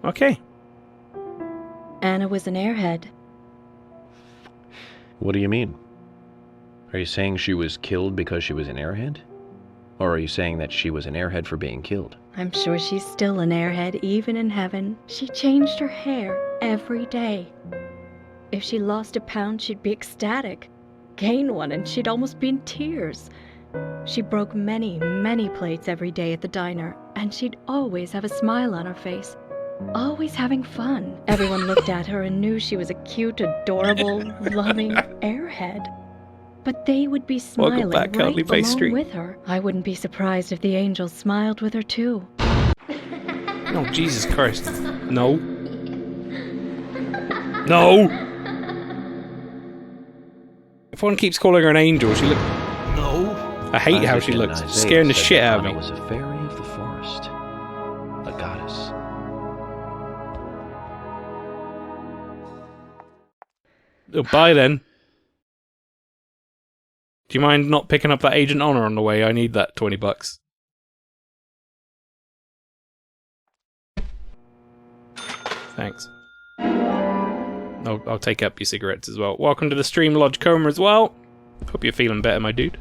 Okay. Anna was an airhead. What do you mean? Are you saying she was killed because she was an airhead? Or are you saying that she was an airhead for being killed? I'm sure she's still an airhead, even in heaven. She changed her hair every day. If she lost a pound, she'd be ecstatic. Gain one, and she'd almost be in tears. She broke many, many plates every day at the diner, and she'd always have a smile on her face. Always having fun. Everyone looked at her and knew she was a cute, adorable, loving airhead. But they would be smiling right along with her. I wouldn't be surprised if the angels smiled with her too. Oh, Jesus Christ. No. No! If one keeps calling her an angel, she looks... No. I hate how she looks. It's scaring the shit out of me. Anna was a fairy of the forest. A goddess. Oh, bye then. Do you mind not picking up that Agent Honor on the way? I need that $20. Thanks. I'll take up your cigarettes as well. Welcome to the stream, Lodge Coma as well. Hope you're feeling better, my dude.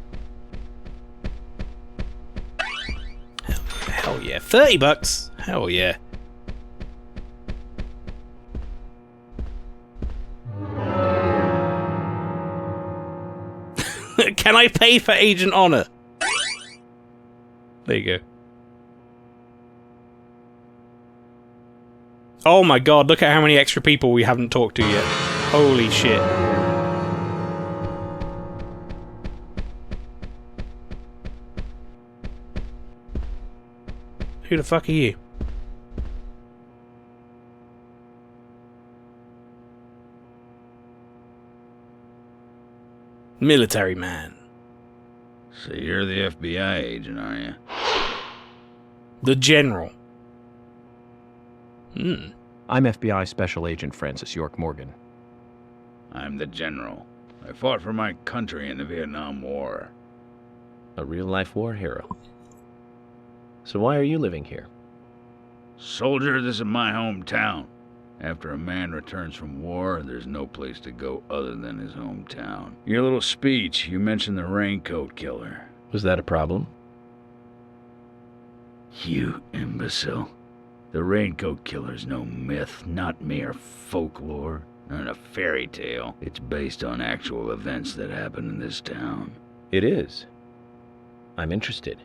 Hell yeah. $30? Hell yeah. Can I pay for Agent Honor? There you go. Oh my god, look at how many extra people we haven't talked to yet. Holy shit. Who the fuck are you? Military man. So you're the FBI agent, are you? The General. I'm FBI Special Agent Francis York Morgan. I'm the General. I fought for my country in the Vietnam War. A real-life war hero. So why are you living here? Soldier, this is my hometown. After a man returns from war, there's no place to go other than his hometown. Your little speech, you mentioned the raincoat killer. Was that a problem? You imbecile. The raincoat killer's no myth, not mere folklore, not a fairy tale. It's based on actual events that happen in this town. It is. I'm interested.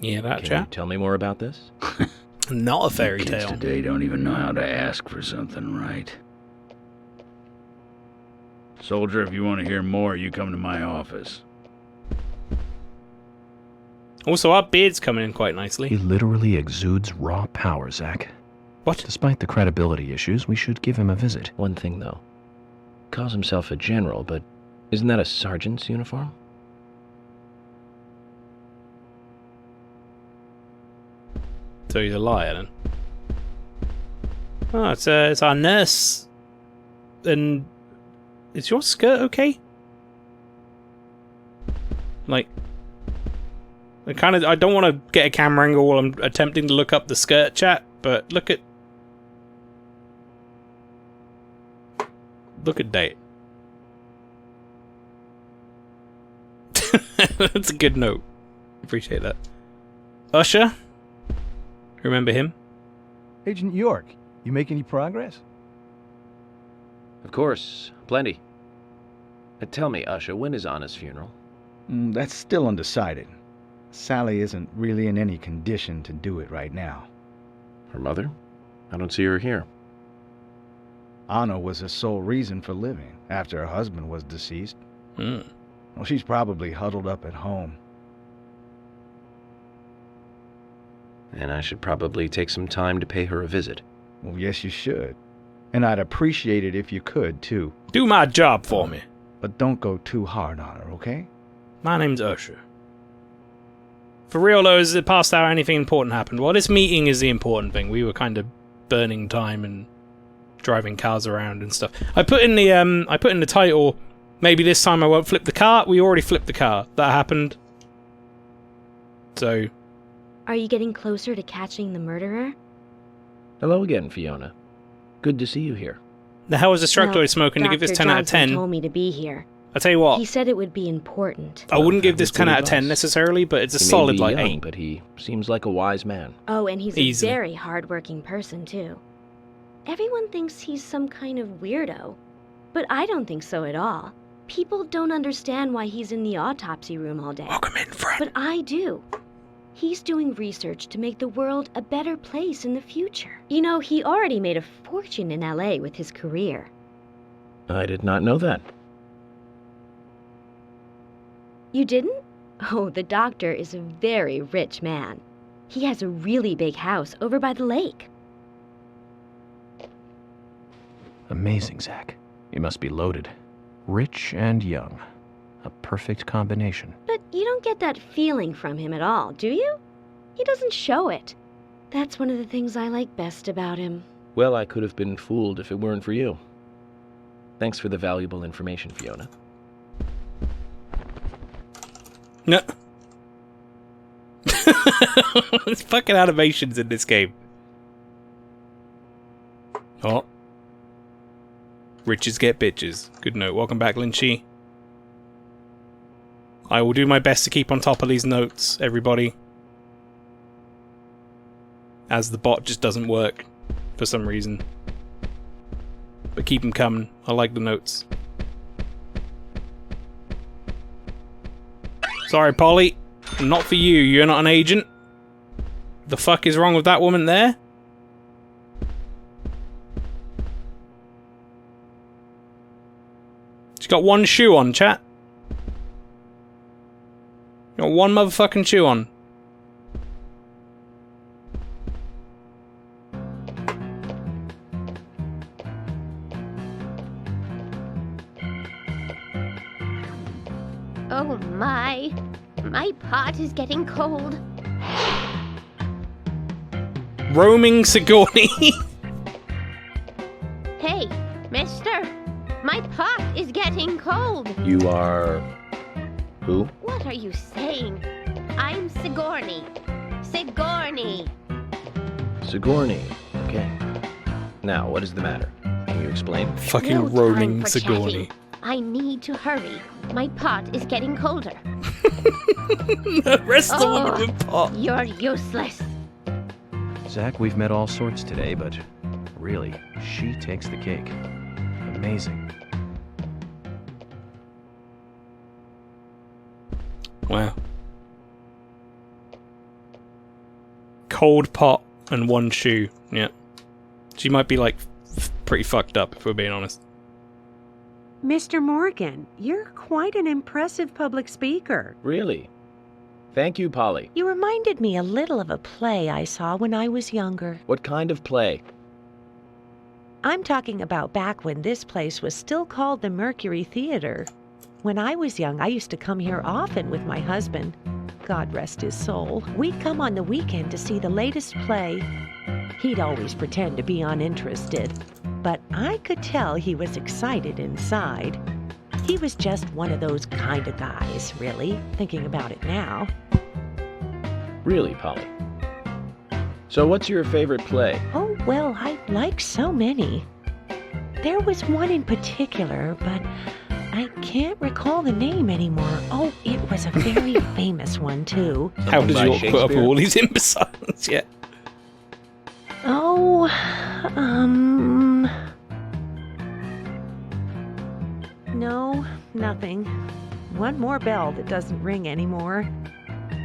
Yeah, that Can chap. you tell me more about this? Not a fairy Kids tale. today don't even know how to ask for something right. Soldier, if you want to hear more, you come to my office. Also, our beard's coming in quite He nicely. literally exudes raw power, Zach. What? Despite the credibility issues, we should give him a visit. One thing, though. Calls himself a general, but isn't that a sergeant's uniform? So he's a liar then. Oh, it's our nurse. And is your skirt okay? Like, I don't want to get a camera angle while I'm attempting to look up the skirt, chat, but look at date. That's a good note. Appreciate that. Usher? Remember him? Agent York, you make any progress? Of course, plenty. Tell me, Usher, when is Anna's funeral? That's still undecided. Sally isn't really in any condition to do it right now. Her mother? I don't see her here. Anna was her sole reason for living after her husband was deceased. Well, she's probably huddled up at home. And I should probably take some time to pay her a visit. Well, yes, you should. And I'd appreciate it if you could, too. Do my job for me. But don't go too hard on her, okay? My name's Usher. For real though, is it past hour anything important happened? Well, this meeting is the important thing. We were kind of burning time and driving cars around and stuff. I put in the title, maybe this time I won't flip the car. We already flipped the car. That happened. So... Are you getting closer to catching the murderer? Hello again, Fiona. Good to see you here. The hell is the Structoid smoking to give this 10 out of 10? Dr. told me to be here. I tell you what. He said it would be important. I wouldn't give this 10 out of 10 necessarily, but it's a solid like 8. But he seems like a wise man. Oh, and he's a very hard-working person, too. Everyone thinks he's some kind of weirdo, but I don't think so at all. People don't understand why he's in the autopsy room all day. Welcome in, Fred. But I do. He's doing research to make the world a better place in the future. You know, he already made a fortune in LA with his career. I did not know that. You didn't? Oh, the doctor is a very rich man. He has a really big house over by the lake. Amazing, Zach. You must be loaded. Rich and young. A perfect combination. But you don't get that feeling from him at all, do you? He doesn't show it. That's one of the things I like best about him. Well, I could have been fooled if it weren't for you. Thanks for the valuable information, Fiona. No. There's fucking animations in this game. Oh. Riches get bitches. Good note. Welcome back, Lynchy. I will do my best to keep on top of these notes, everybody. As the bot just doesn't work for some reason. But keep them coming. I like the notes. Sorry, Polly. Not for you. You're not an agent. The fuck is wrong with that woman there? She's got one shoe on, chat. Got one motherfucking shoe on. Oh my pot is getting cold. Roaming Sigourney. Hey, mister, my pot is getting cold. You are... who? What are you saying? I'm Sigourney. Sigourney. Sigourney. Okay. Now, what is the matter? Can you explain? Fucking No roaming time for Sigourney. chatting. I need to hurry. My pot is getting colder. Rest the woman with pot. You're useless. Zach, we've met all sorts today, but really, she takes the cake. Amazing. Wow. Cold pot and one shoe. Yeah. She might be like pretty fucked up if we're being honest. Mr. Morgan, you're quite an impressive public speaker. Really? Thank you, Polly. You reminded me a little of a play I saw when I was younger. What kind of play? I'm talking about back when this place was still called the Mercury Theater. When I was young, I used to come here often with my husband. God rest his soul. We'd come on the weekend to see the latest play. He'd always pretend to be uninterested, but I could tell he was excited inside. He was just one of those kind of guys, really, thinking about it now. Really, Polly? So what's your favorite play? Oh, well, I like so many. There was one in particular, but I can't recall the name anymore. Oh, it was a very famous one, too. How did you put up with all these imbeciles? Yeah. Oh, no, nothing. One more bell that doesn't ring anymore.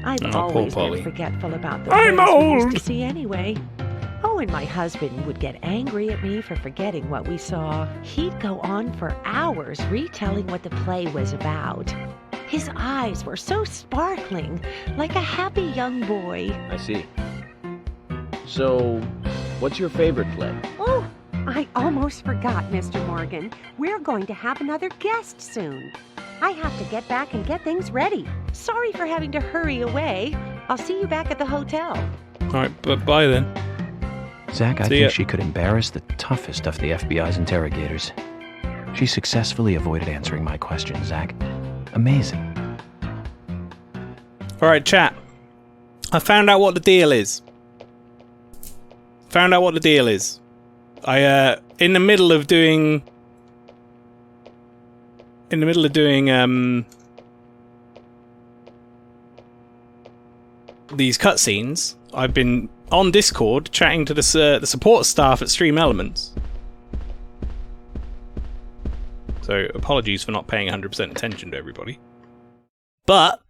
I've always been forgetful about the plays we used to see anyway. Oh, and my husband would get angry at me for forgetting what we saw. He'd go on for hours retelling what the play was about. His eyes were so sparkling, like a happy young boy. I see. So, what's your favorite play? Oh, I almost forgot, Mr. Morgan. We're going to have another guest soon. I have to get back and get things ready. Sorry for having to hurry away. I'll see you back at the hotel. Alright, but bye then. Zach, I think she could embarrass the toughest of the FBI's interrogators. She successfully avoided answering my question, Zach. Amazing. Alright, chat. I found out what the deal is. I, in the middle of doing these cutscenes, I've been on Discord chatting to the support staff at Stream Elements. So apologies for not paying 100% attention to everybody. But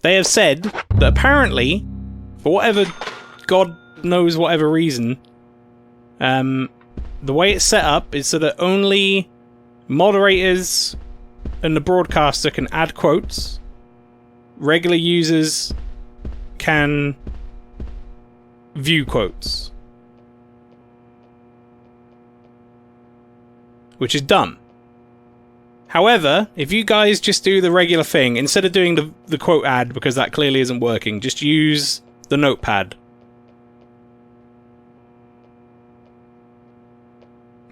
they have said that apparently, for whatever God knows whatever reason, the way it's set up is so that only moderators and the broadcaster can add quotes. Regular users can view quotes. Which is dumb. However, if you guys just do the regular thing, instead of doing the quote ad, because that clearly isn't working, just use the notepad.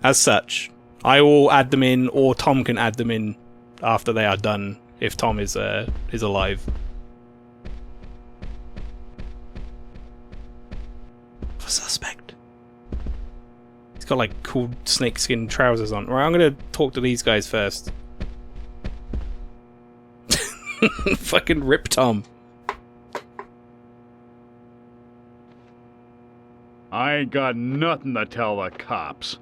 As such, I will add them in, or Tom can add them in after they are done, if Tom is alive. For suspect. He's got like cool snakeskin trousers on. Right, I'm gonna talk to these guys first. Fucking rip Tom. I ain't got nothing to tell the cops.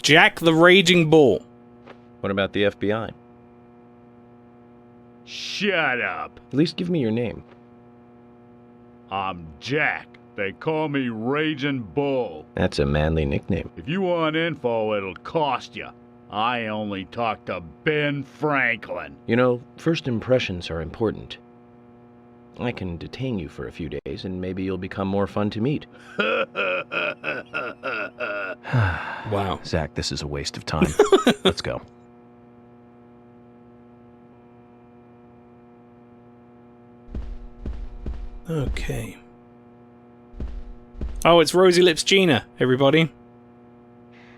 Jack the Raging Bull. What about the FBI? Shut up. At least give me your name. I'm Jack. They call me Raging Bull. That's a manly nickname. If you want info, it'll cost you. I only talk to Ben Franklin. You know, first impressions are important. I can detain you for a few days, and maybe you'll become more fun to meet. Wow. Zach, this is a waste of time. Let's go. Okay. Oh, it's Rosy Lips Gina, everybody.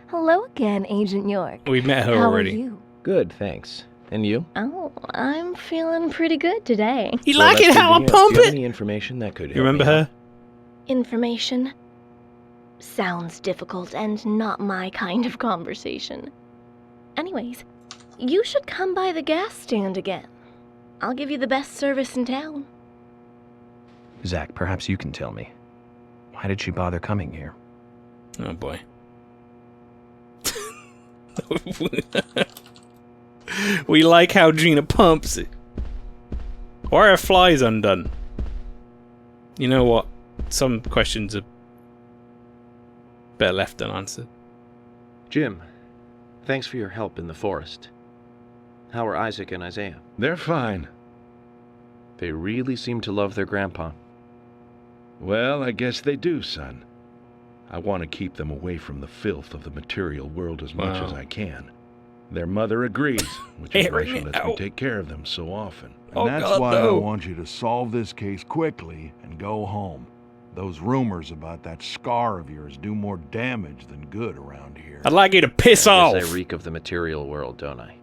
Hello again, Agent York. We've met her How already. Are you? Good, thanks. And you? Oh, I'm feeling pretty good today. You like it how I pump Do you have it? any information that could help You remember me out? her? Information? Sounds difficult and not my kind of conversation. Anyways, you should come by the gas stand again. I'll give you the best service in town. Zach, perhaps you can tell me. Why did she bother coming here? Oh boy. We like how Gina pumps it. Why are flies undone? You know what? Some questions are better left unanswered. Jim, thanks for your help in the forest. How are Isaac and Isaiah? They're fine. They really seem to love their grandpa. Well, I guess they do, son. I want to keep them away from the filth of the material world as much as I can. Their mother agrees, which is why she lets me take care of them so often. And that's why I want you to solve this case quickly and go home. Those rumors about that scar of yours do more damage than good around here. I'd like you to piss off! I guess I reek of the material world, don't I?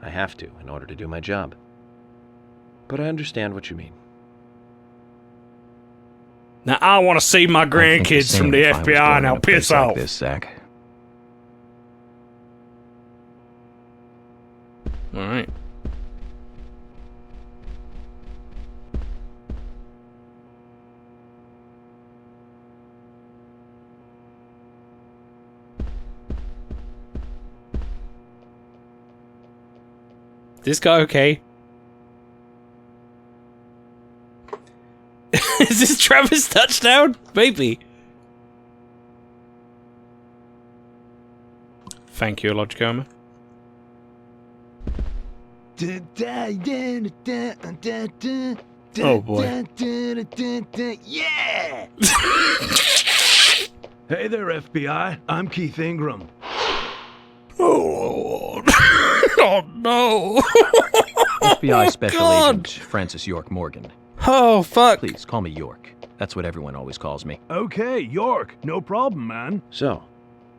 I have to, in order to do my job. But I understand what you mean. Now I want to see my grandkids from the FBI, now piss off! Like this, Zach. Alright. This guy okay? Is this Travis' touchdown? Maybe. Thank you, Logicoma. Oh boy. Yeah! Hey there, FBI. I'm Keith Ingram. Oh, oh no! FBI Special God. Agent Francis York Morgan. Oh, fuck. Please, call me York. That's what everyone always calls me. Okay, York. No problem, man. So,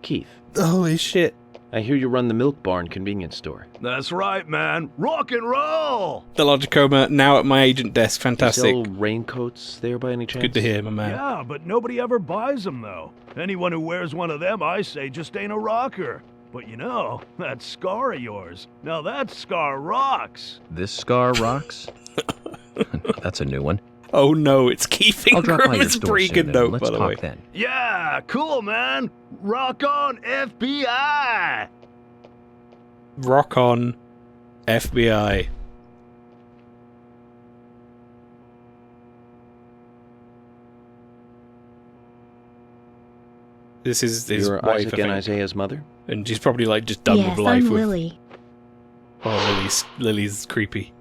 Keith. Holy shit. I hear you run the Milk Barn convenience store. That's right, man. Rock and roll! The Logicoma now at my agent desk. Fantastic. You sell raincoats there by any chance? Good to hear, my man. Yeah, but nobody ever buys them, though. Anyone who wears one of them, I say, just ain't a rocker. But you know, that scar of yours, now that scar rocks. This scar rocks? That's a new one. Oh no, it's Keith I'll drop by Ingram. your It's a store pretty soon, good then. note, Let's by the way. talk then. Yeah, cool, man. Rock on, FBI! Rock on, FBI. This is his You're wife, Isaac I think. and Isaiah's mother? And she's probably like just done Yes, with life. I'm with... Lily. Oh, Lily's creepy.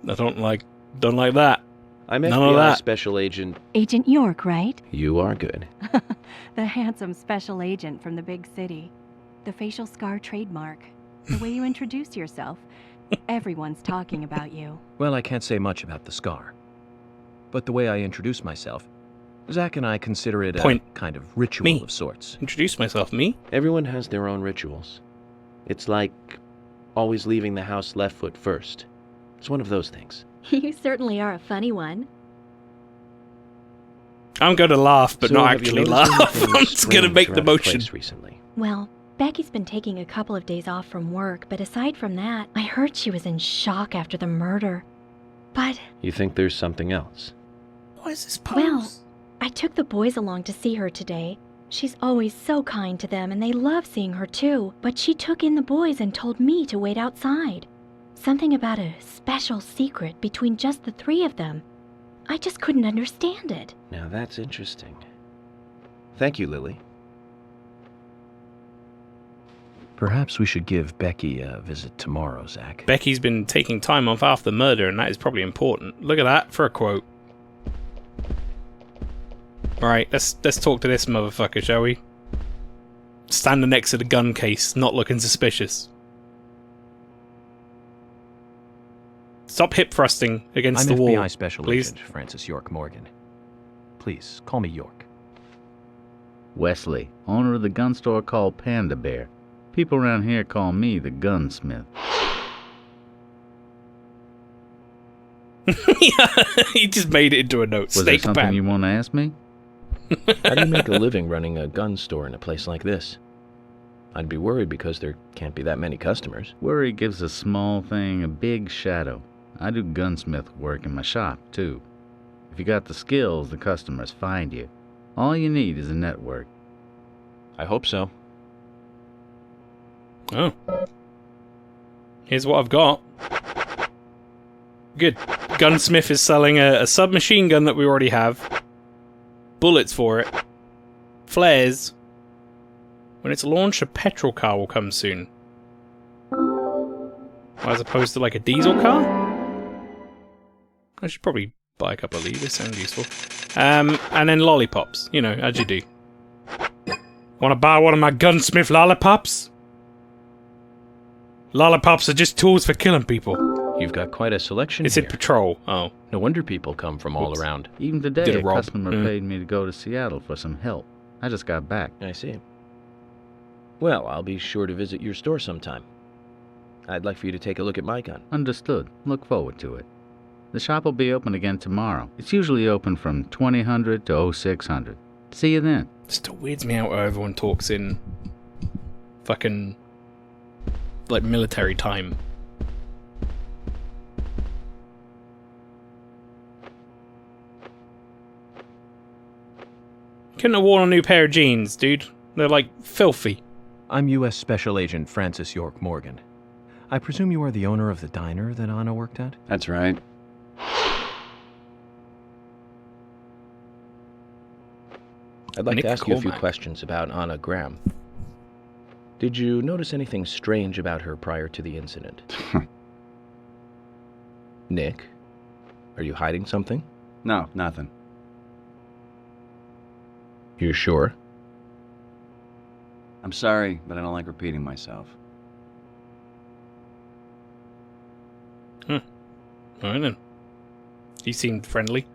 I don't like that. I'm None FBI of that. Special Agent. Agent York, right? You are good. The handsome special agent from the big city. The facial scar trademark. The way you introduce yourself. Everyone's talking about you. Well, I can't say much about the scar. But the way I introduce myself, Zach and I consider it a kind of ritual of sorts. Introduce myself, me? Everyone has their own rituals. It's like always leaving the house left foot first. It's one of those things. You certainly are a funny one. I'm going to laugh, but So not have you actually noticed laugh. anything I'm just going to strange make the around the motion. place recently? Well, Becky's been taking a couple of days off from work, but aside from that, I heard she was in shock after the murder. But, You think there's something else? What is this pose? well, I took the boys along to see her today. She's always so kind to them, and they love seeing her too. But she took in the boys and told me to wait outside. Something about a special secret between just the three of them. I just couldn't understand it. Now that's interesting. Thank you, Lily. Perhaps we should give Becky a visit tomorrow, Zach. Becky's been taking time off after the murder, and that is probably important. Look at that for a quote. Alright, let's talk to this motherfucker, shall we? Standing next to the gun case, not looking suspicious. Stop hip thrusting against I'm the wall, FBI Special please. Agent Francis York Morgan. Please, call me York. Wesley, owner of the gun store called Panda Bear. People around here call me the gunsmith. Yeah, he just made it into a note. Was there Steak something pan. you want to ask me? How do you make a living running a gun store in a place like this? I'd be worried because there can't be that many customers. Worry gives a small thing a big shadow. I do gunsmith work in my shop, too. If you got the skills, the customers find you. All you need is a network. I hope so. Oh. Here's what I've got. Good. Gunsmith is selling a submachine gun that we already have. Bullets for it. flares. When it's launched, a petrol car will come soon. As opposed to like a diesel car? I should probably buy a couple of these, they sound useful. And then lollipops, you know, as you do. Wanna buy one of my gunsmith lollipops? Lollipops are just tools for killing people. You've got quite a selection It's here. in patrol. Oh. No wonder people come from all around. Even today, Did a a rob. customer paid me to go to Seattle for some help. I just got back. I see. Well, I'll be sure to visit your store sometime. I'd like for you to take a look at my gun. Understood. Look forward to it. The shop will be open again tomorrow. It's usually open from 2000 to 0600. See you then. Still weirds me out where everyone talks in fucking like military time. Couldn't have worn a new pair of jeans, dude. They're like filthy. I'm U.S. Special Agent Francis York Morgan. I presume you are the owner of the diner that Anna worked at? That's right. I'd like Nick to ask you a few Cormack. questions about Anna Graham. Did you notice anything strange about her prior to the incident? Nick, are you hiding something? No, nothing. You're sure? I'm sorry, but I don't like repeating myself. Alright then. You seemed friendly.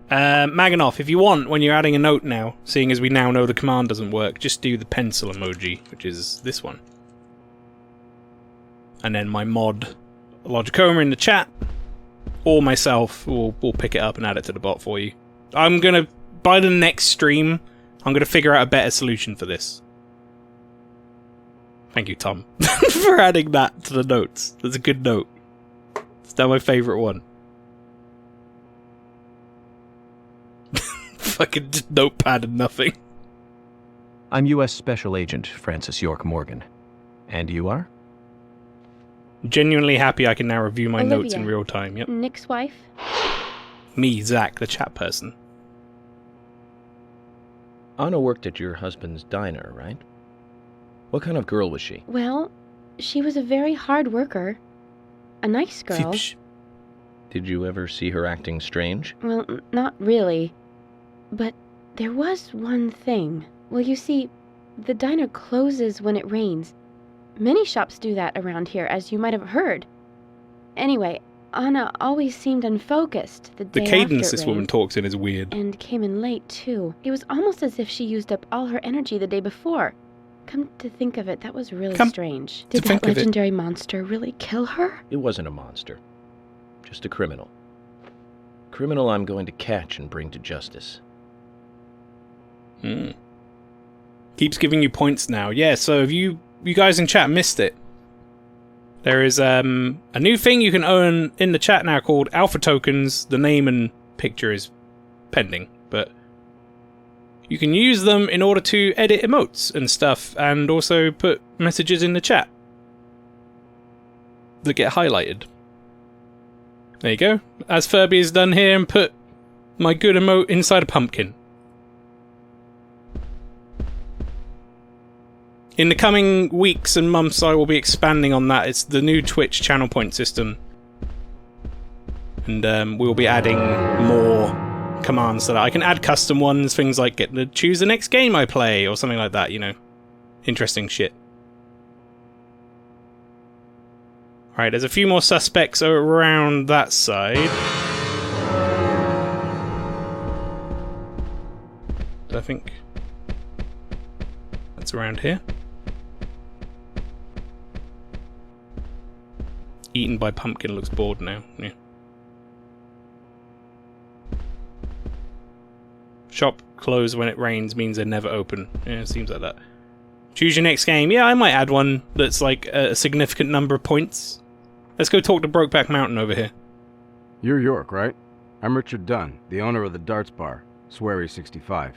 Maganoff, if you want, when you're adding a note now, seeing as we now know the command doesn't work, just do the pencil emoji, which is this one. And then my mod, Logicoma, in the chat, or myself will pick it up and add it to the bot for you. I'm gonna, by the next stream, I'm gonna figure out a better solution for this. Thank you, Tom, for adding that to the notes. That's a good note. It's now my favourite one. Fucking just notepad and nothing. I'm U.S. Special Agent Francis York Morgan. And you are? Genuinely happy I can now review my notes in Olivia. real time. Yep. Nick's wife? Me, Zach, the chat person. Anna worked at your husband's diner, right? What kind of girl was she? Well, she was a very hard worker. A nice girl. Did you ever see her acting strange? Well, not really. But there was one thing. Well, you see, the diner closes when it rains. Many shops do that around here, as you might have heard. Anyway, Anna always seemed unfocused the The day cadence after it this woman rained, talks in is weird. and came in late, too. It was almost as if she used up all her energy the day before. Come to think of it, that was really strange. Did that legendary monster really kill her? It wasn't a monster. Just a criminal. Criminal I'm going to catch and bring to justice. Keeps giving you points now. Yeah, so if you guys in chat missed it, there is a new thing you can own in the chat now called Alpha Tokens. The name and picture is pending, but you can use them in order to edit emotes and stuff, and also put messages in the chat that get highlighted. There you go. As Furby has done here and put my good emote inside a pumpkin. In the coming weeks and months, I will be expanding on that. It's the new Twitch channel point system. And we'll be adding more commands to that. I can add custom ones, things like get to choose the next game I play, or something like that, you know. Interesting shit. Alright, there's a few more suspects around that side. I think that's around here. Eaten by pumpkin looks bored now. Yeah. Shop closed when it rains means they're never open. Yeah, it seems like that. Choose your next game. Yeah, I might add one that's like a significant number of points. Let's go talk to Brokeback Mountain over here. You're York, right? I'm Richard Dunn, the owner of the darts bar, Swery 65.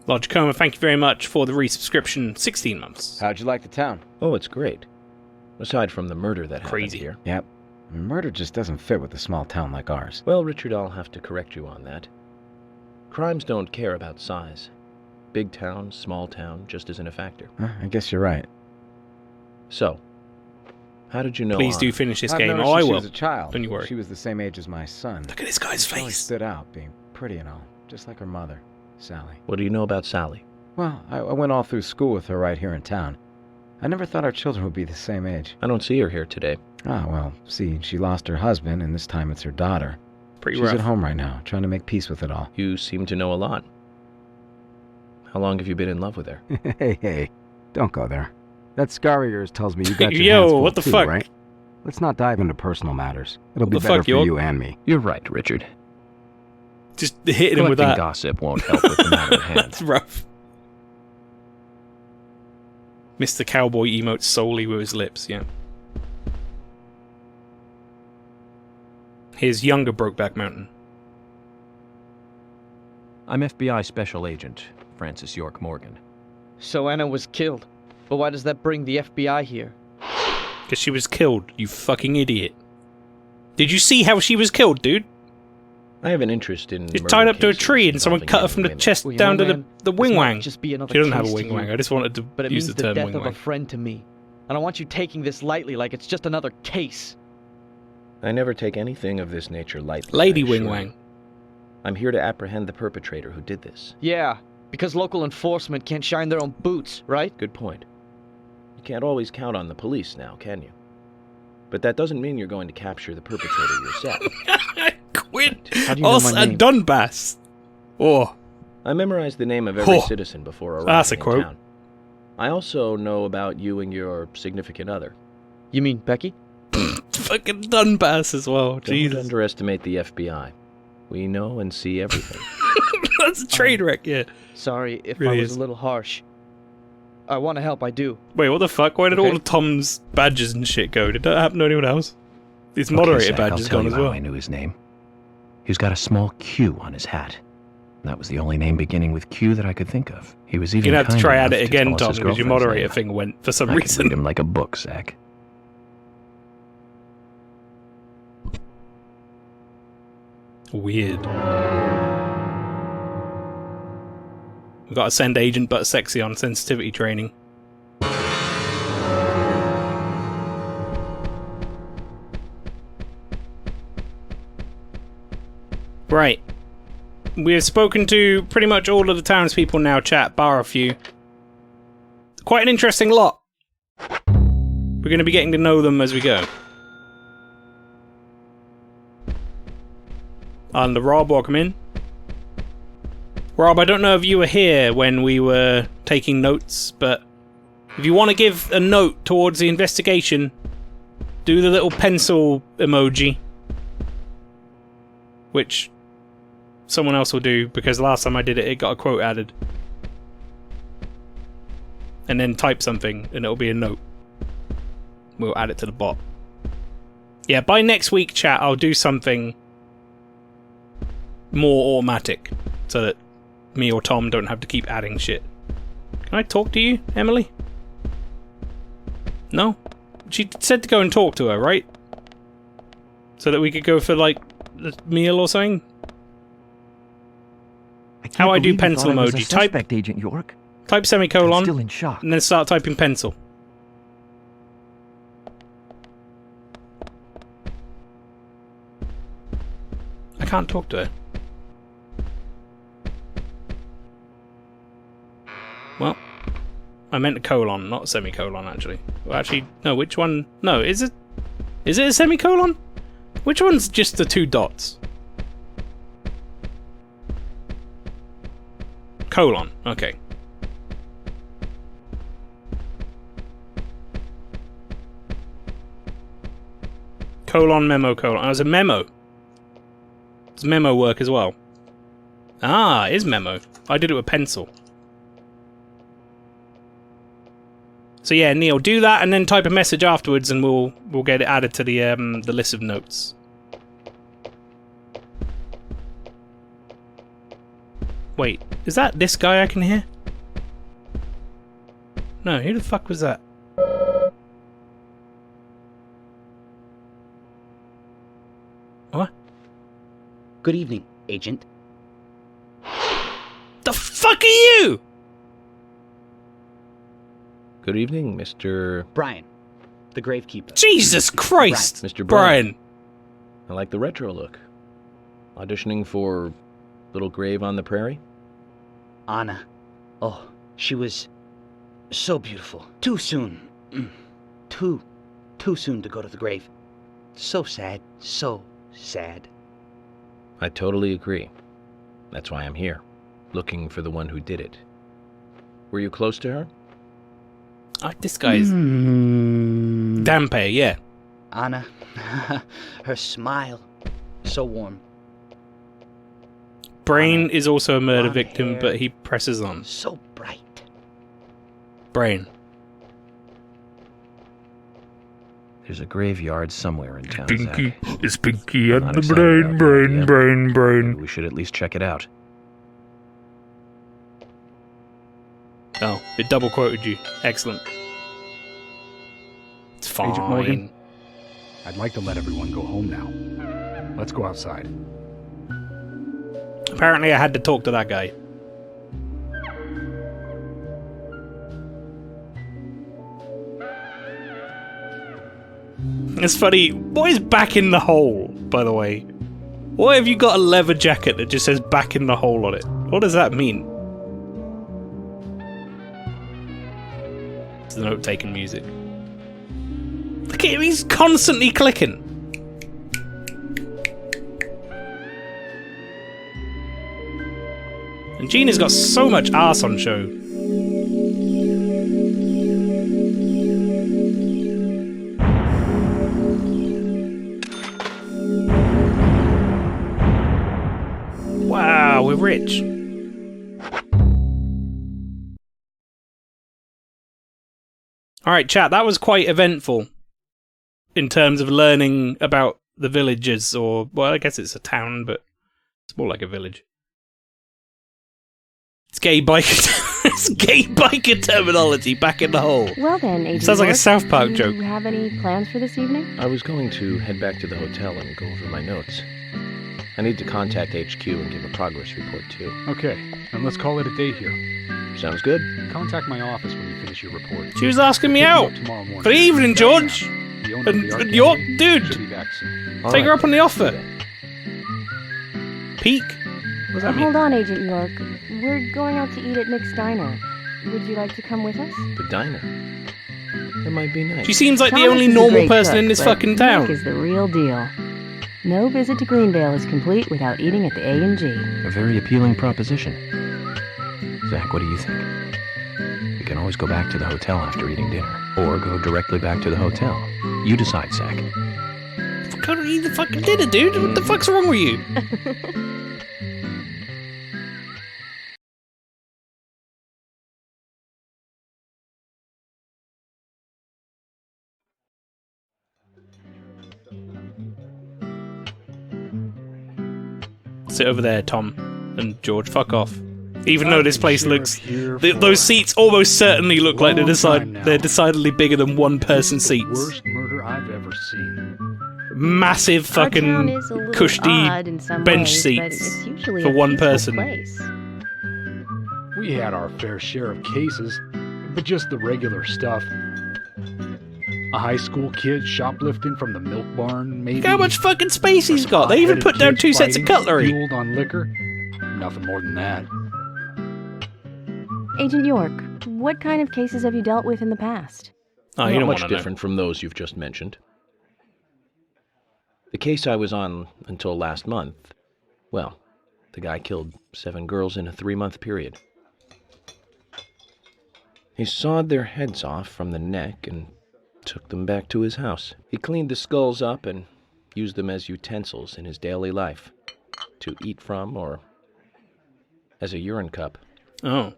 Logicoma, thank you very much for the resubscription. 16 months. How'd you like the town? Oh, it's great. Aside from the murder that happened here. Yep. Murder just doesn't fit with a small town like ours. Well, Richard, I'll have to correct you on that. Crimes don't care about size. Big town, small town, just isn't a factor. I guess you're right. So, how did you know Please do Anna? finish this I've game. known Oh, her I since will. She was a child. Don't you worry. She was the same age as my son. Look at this guy's She always face. stood out, being pretty and all, just like her mother, Sally. What do you know about Sally? Well, I went all through school with her right here in town. I never thought our children would be the same age. I don't see her here today. Ah, well, see, she lost her husband, and this time it's her daughter. Pretty She's rough. at home right now, trying to make peace with it all. You seem to know a lot. How long have you been in love with her? Hey, don't go there. That scar of yours tells me you got your Yo, hands full what the too, fuck? right? Let's not dive into personal matters. It'll What be the better fuck, for York? you and me. You're right, Richard. Just hitting him with Collecting that. gossip won't help with the matter at hand. That's rough. Mr. Cowboy emotes solely with his lips, yeah. Here's younger Brokeback Mountain. I'm FBI Special Agent Francis York Morgan. So Anna was killed. But why does that bring the FBI here? Because she was killed, you fucking idiot. Did you see how she was killed, dude? I have an interest in She's tied up to a tree and someone cut her from the chest Well, you down know, to man, the this wing might wang. just be another She doesn't have a case to wing wang, you, I just wanted to but it use means the the term death wing of wang. a friend to me. I don't want you taking this lightly like it's just another case. I never take anything of this nature lightly. Lady I wing assure wang. you. I'm here to apprehend the perpetrator who did this. Yeah, because local enforcement can't shine their own boots, right? Good point. You can't always count on the police now, can you? But that doesn't mean you're going to capture the perpetrator yourself. Quit! How do you know my name? Donbass! Oh. I memorized the name of every Oh. citizen before arriving That's a in quote. town. I also know about you and your significant other. You mean Becky? Fucking Donbass as well, Don't Jesus. underestimate the FBI. We know and see everything. That's a train wreck, yeah. Sorry if Really I was is. a little harsh. I want to help, I do. Wait, what the fuck? Why did all Okay. the Tom's badges and shit go? Did that happen to anyone else? His Okay, moderator Zach, badge I'll is tell gone you as how well. I knew his name. He's got a small Q on his hat. That was the only name beginning with Q that I could think of. He was even You're gonna have to kind try enough at it to again, tell us Tom, his because your girlfriend's moderator name. thing went for some I could reason. read him like a book, Zach. Weird. We've got to send Agent But Sexy on sensitivity training. Right. We have spoken to pretty much all of the townspeople now, chat, bar a few. Quite an interesting lot. We're going to be getting to know them as we go. And Rob, welcome in. Rob, I don't know if you were here when we were taking notes, but if you want to give a note towards the investigation, do the little pencil emoji. Which someone else will do, because last time I did it, it got a quote added. And then type something, and it'll be a note. We'll add it to the bot. Yeah, by next week, chat, I'll do something more automatic, so that me or Tom don't have to keep adding shit. Can I talk to you, Emily? No? She said to go and talk to her, right? So that we could go for, like, a meal or something? How I do pencil emoji. Type Agent York. Type semicolon. I'm still in shock. And then start typing pencil. I can't talk to her. Well, I meant a colon, not a semicolon, actually. Well, actually, no, which one? No, is it a semicolon? Which one's just the two dots? Colon, okay. Colon, memo, colon. Oh, it's a memo. Does memo work as well? Ah, it is memo. I did it with pencil. So yeah, Neil, do that and then type a message afterwards, and we'll get it added to the list of notes. Wait, is that this guy I can hear? No, who the fuck was that? What? Good evening, Agent. fuck are you? Good evening, Mr. Brian, the gravekeeper. Jesus Christ! Mr. Brian. I like the retro look. Auditioning for Little Grave on the Prairie? Anna. Oh, she was so beautiful. Too soon. Too soon to go to the grave. So sad. So sad. I totally agree. That's why I'm here, looking for the one who did it. Were you close to her? This guy's... Dampe, yeah. Anna, her smile, so warm. Brain is also a murder victim, but he presses on. So bright. Brain. There's a graveyard somewhere in town, Pinky, Zach. it's Pinky and Not the excited about the idea. brain. We should at least check it out. Oh, it double quoted you. Excellent. It's fine. Agent Morgan, I'd like to let everyone go home now. Let's go outside. Apparently I had to talk to that guy. It's funny. What is back in the hole, by the way? Why have you got a leather jacket that just says back in the hole on it? What does that mean? It's the note-taking music. Look at him, he's constantly clicking. And Gina's got so much arse on show. Wow, we're rich. Alright, chat, that was quite eventful in terms of learning about the villages, or, well, I guess it's a town, but it's more like a village. It's gay biker. It's gay biker terminology back in the hole. Well then, Agent Sounds like a York, South Park do joke. you have any plans for this evening? I was going to head back to the hotel and go over my notes. I need to contact HQ and give a progress report, too. Okay, and let's call it a day here. Sounds good. Contact my office when you finish your report. She was asking me out. Tomorrow morning. Good evening, George. The owner of the And arcade York, should dude. be back soon. Take her up on the offer. Peak? What does that mean? Hold on, Agent York. We're going out to eat at Nick's Diner. Would you like to come with us? The diner. That might be nice. She seems like the Thomas only is a normal great person cook, in this but fucking town. Nick is the real deal. No visit to Greenvale is complete without eating at the A&G. A very appealing proposition. Zach, what do you think? We can always go back to the hotel after eating dinner, or go directly back to the hotel. You decide, Zach. Can't eat the fucking dinner, dude. What the fuck's wrong with you? Sit over there, Tom and George. Fuck off. Even though this place looks... those seats almost certainly look like they're decidedly bigger than one-person seats. Worst murder I've ever seen. Massive fucking cushy bench seats for one person. We had our fair share of cases, but just the regular stuff. A high school kid shoplifting from the milk barn, maybe. Look how much fucking space he's got. They even put down 2 sets of cutlery. Fueled on liquor. Nothing more than that. Agent York, what kind of cases have you dealt with in the past? Oh, you Not don't much want to different from those you've just mentioned. The case I was on until last month, well, the guy killed 7 girls in a 3-month period. He sawed their heads off from the neck and took them back to his house. He cleaned the skulls up and used them as utensils in his daily life, to eat from or as a urine cup. Oh.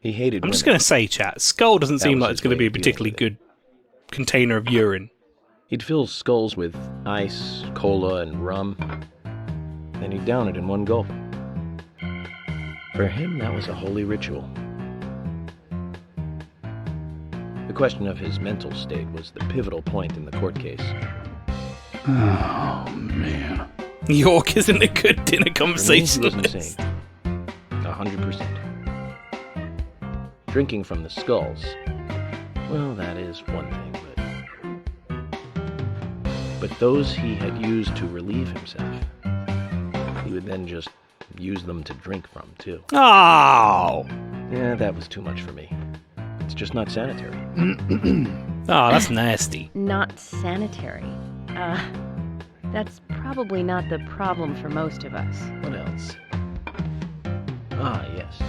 He hated I'm just women. going to say, chat, skull doesn't That seem was like his it's going to way be a of dealing particularly with good container of urine. He'd fill skulls with ice, cola, and rum, then he'd down it in one gulp. For him, that was a holy ritual. The question of his mental state was the pivotal point in the court case. Oh, man. York isn't a good dinner For me, conversation. he wasn't saying, 100%. Drinking from the skulls, well, that is one thing, but those he had used to relieve himself, he would then just use them to drink from, too. Oh! Yeah, that was too much for me. It's just not sanitary. Oh, that's nasty. Not sanitary. That's probably not the problem for most of us. What else? Ah, yes.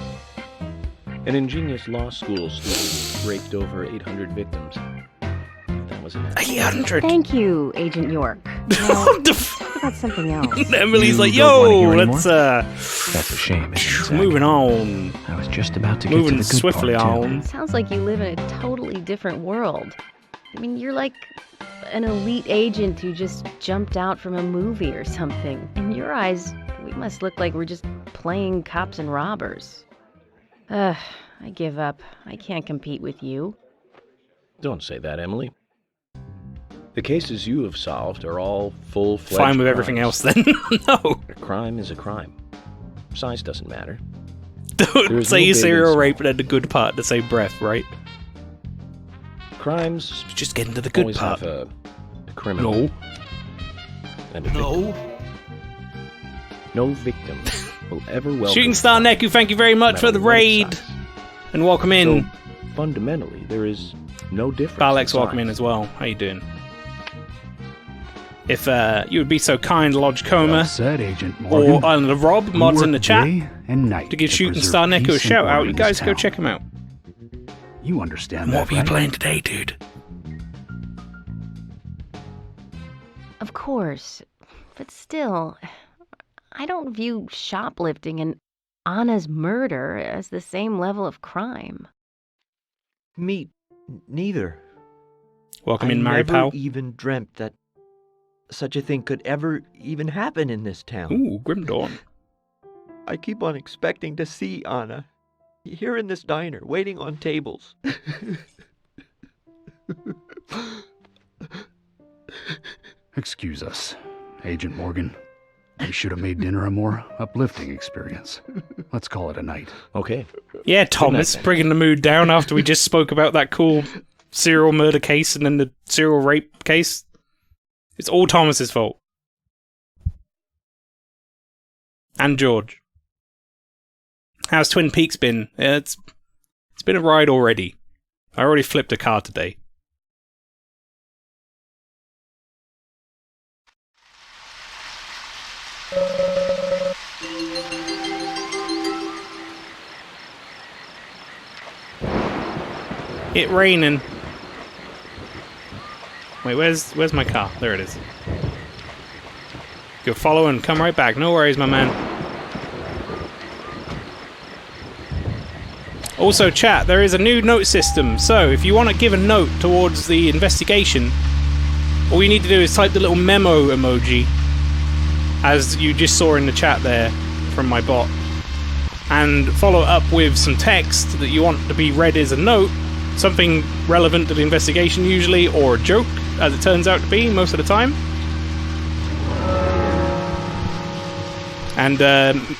An ingenious law school student raped over 800 victims. That was an 800? Thank you, Agent York. Now, talk about something else. Emily's like, yo, let's, That's a shame, isn't it, Zach? moving on. I was just about to get Moving to the good swiftly part, too. on. Sounds like you live in a totally different world. I mean, you're like an elite agent who just jumped out from a movie or something. In your eyes, we must look like we're just playing cops and robbers. I give up. I can't compete with you. Don't say that, Emily. The cases you have solved are all full-fledged Fine with everything else, then. No. A crime is a crime. Size doesn't matter. Don't say you serial rape and then the good part in the same breath, right? Crimes just get into the good always part. Have a criminal. No. And a victim. No victim will ever welcome. Shooting Star Neku, thank you very much for the raid. And welcome in. So, fundamentally, there is no difference. Alex, welcome in as well. How you doing? If you would be so kind, Lodge Coma, Well said, Agent Morgan. or Island of Rob, We mods work in the chat, day and night to give to Shooting preserve Star Neku a peace and shout out, order you in guys this go town. check him out. You understand What that, were you right? playing today, dude? Of course. But still, I don't view shoplifting and Anna's murder as the same level of crime. Me neither. Welcome in, I Mary never Powell. even dreamt that such a thing could ever even happen in this town. Ooh, Grim Dawn. I keep on expecting to see Anna here in this diner, waiting on tables. Excuse us, Agent Morgan. We should have made dinner a more uplifting experience. Let's call it a night. Okay. Yeah, Thomas, bringing the mood down after we just spoke about that cool serial murder case and then the serial rape case. It's all Thomas's fault. And George. How's Twin Peaks been? It's been a ride already. I already flipped a car today. It raining. Wait, where's my car? There it is. Go follow and come right back. No worries, my man. Also, chat, there is a new note system. So, if you want to give a note towards the investigation, all you need to do is type the little memo emoji, as you just saw in the chat there from my bot, and follow up with some text that you want to be read as a note, something relevant to the investigation usually, or a joke, as it turns out to be most of the time. And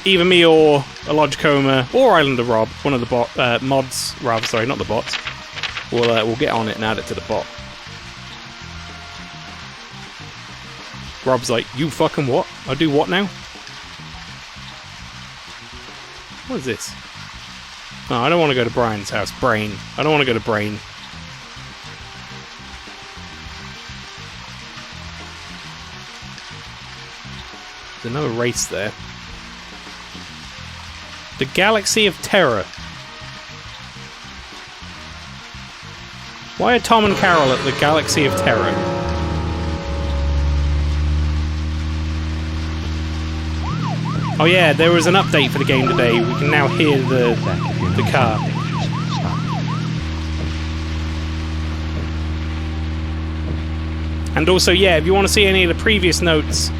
either me or a Lodge Coma or Island of Rob, one of the mods, rather, sorry, not the bots, we'll get on it and add it to the bot. Rob's like, you fucking what? I do what now? What is this? No, I don't want to go to Brian's house. Brain. I don't want to go to Brain. There's another race there. The Galaxy of Terror. Why are Tom and Carol at the Galaxy of Terror? Oh yeah, there was an update for the game today. We can now hear the car. And also, yeah, if you want to see any of the previous notes,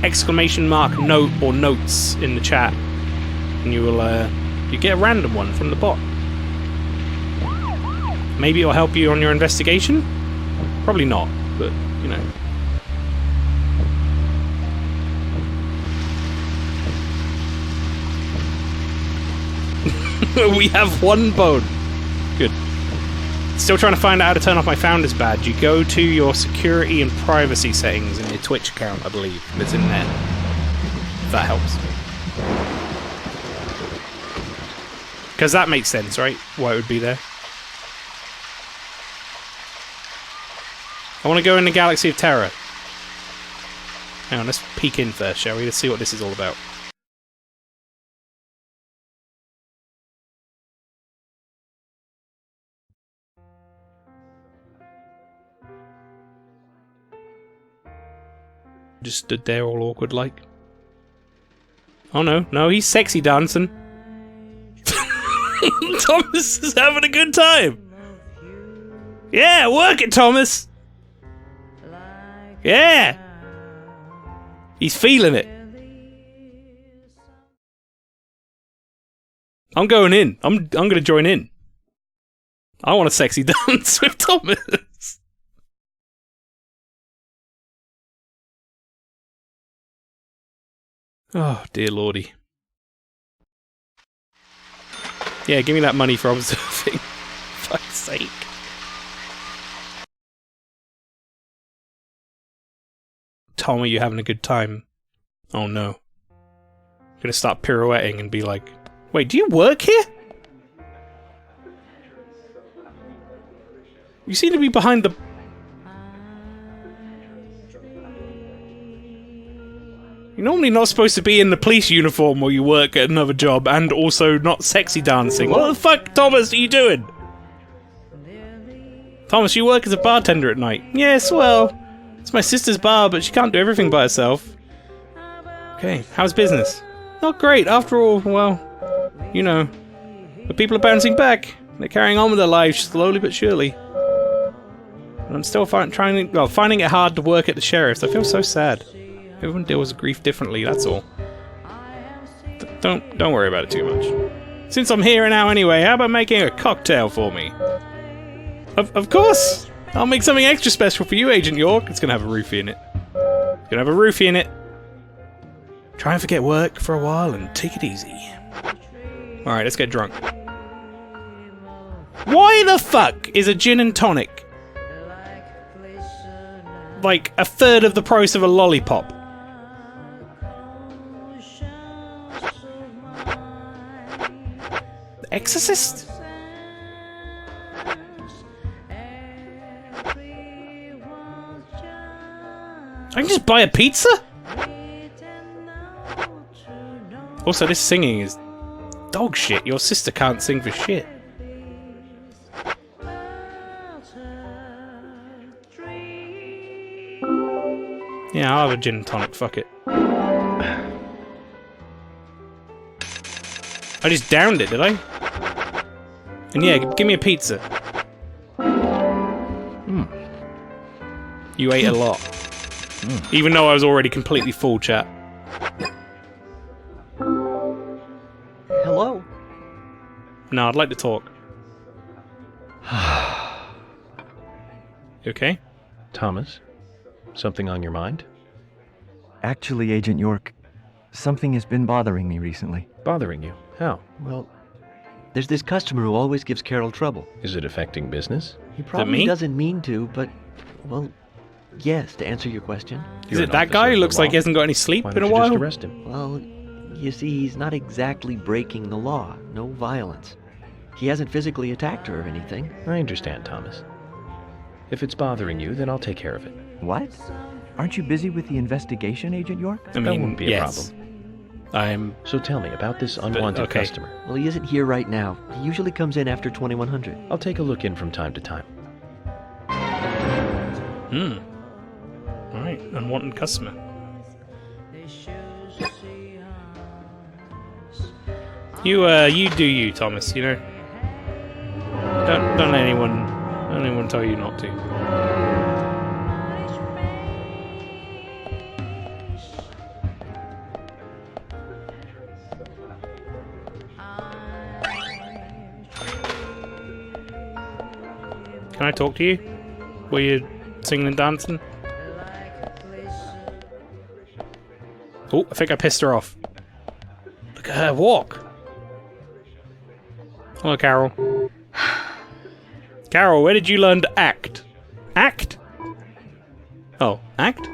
exclamation mark note or notes in the chat, and you will you get a random one from the bot. Maybe it'll help you on your investigation? Probably not, but you know. We have one bone. Good. Still trying to find out how to turn off my founder's badge. You go to your security and privacy settings in your Twitch account, I believe. It's in there. If that helps. Because that makes sense, right? Why it would be there. I want to go in the Galaxy of Terror. Hang on, let's peek in first, shall we? Let's see what this is all about. Just stood there all awkward like. Oh no, no, he's sexy dancing. Thomas is having a good time. Yeah, work it, Thomas. Yeah. He's feeling it. I'm going in. I'm going to join in. I want a sexy dance with Thomas. Oh, dear lordy. Yeah, give me that money for observing. Fuck's sake. Tom, are you having a good time? Oh no. I'm gonna start pirouetting and be like, wait, do you work here? You seem to be behind the... You're normally not supposed to be in the police uniform while you work at another job, and also not sexy dancing. What the fuck, Thomas, are you doing? Thomas, you work as a bartender at night. Yes, well, it's my sister's bar, but she can't do everything by herself. Okay, how's business? Not great, after all, well, you know. But people are bouncing back. They're carrying on with their lives, slowly but surely. And I'm still finding it hard to work at the sheriff's. I feel so sad. Everyone deals with grief differently, that's all. Don't worry about it too much. Since I'm here now anyway, how about making a cocktail for me? Of course! I'll make something extra special for you, Agent York. It's gonna have a roofie in it. It's gonna have a roofie in it. Try and forget work for a while and take it easy. Alright, let's get drunk. Why the fuck is a gin and tonic like a third of the price of a lollipop? The Exorcist? I can just buy a pizza? Also, this singing is dog shit. Your sister can't sing for shit. Yeah, I'll have a gin and tonic, fuck it. I just downed it, did I? And yeah, give me a pizza. You ate a lot. Even though I was already completely full, chat. Hello? No, I'd like to talk. You okay? Thomas, something on your mind? Actually, Agent York, something has been bothering me recently. Bothering you? How? Well, there's this customer who always gives Carol trouble. Is it affecting business? He probably doesn't mean to, but, well, yes, to answer your question. Is it that guy who looks like he hasn't got any sleep in a while? Just arrest him? Well, you see, he's not exactly breaking the law. No violence. He hasn't physically attacked her or anything. I understand, Thomas. If it's bothering you, then I'll take care of it. What? Aren't you busy with the investigation, Agent York? I mean, that won't be a yes. problem. So tell me about this unwanted customer. Well, he isn't here right now. He usually comes in after 2100. I'll take a look in from time to time. Alright, unwanted customer. You do you, Thomas, you know? Don't let anyone tell you not to. Can I talk to you? Were you singing and dancing? Oh, I think I pissed her off. Look at her walk. Hello, Carol. Carol, where did you learn to act? Act? Oh, act?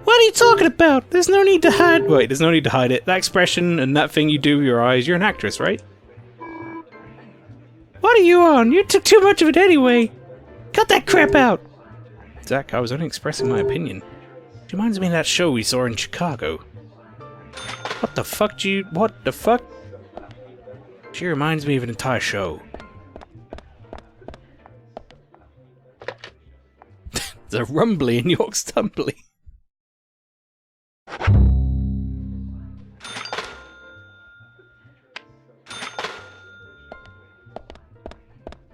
What are you talking about? There's no need to hide. Wait, there's no need to hide it. That expression and that thing you do with your eyes, you're an actress, right? What are you on? You took too much of it anyway. Cut that crap out. Zach, I was only expressing my opinion. She reminds me of that show we saw in Chicago. What the fuck do you... What the fuck? She reminds me of an entire show. There's a rumbly in York's tumbly.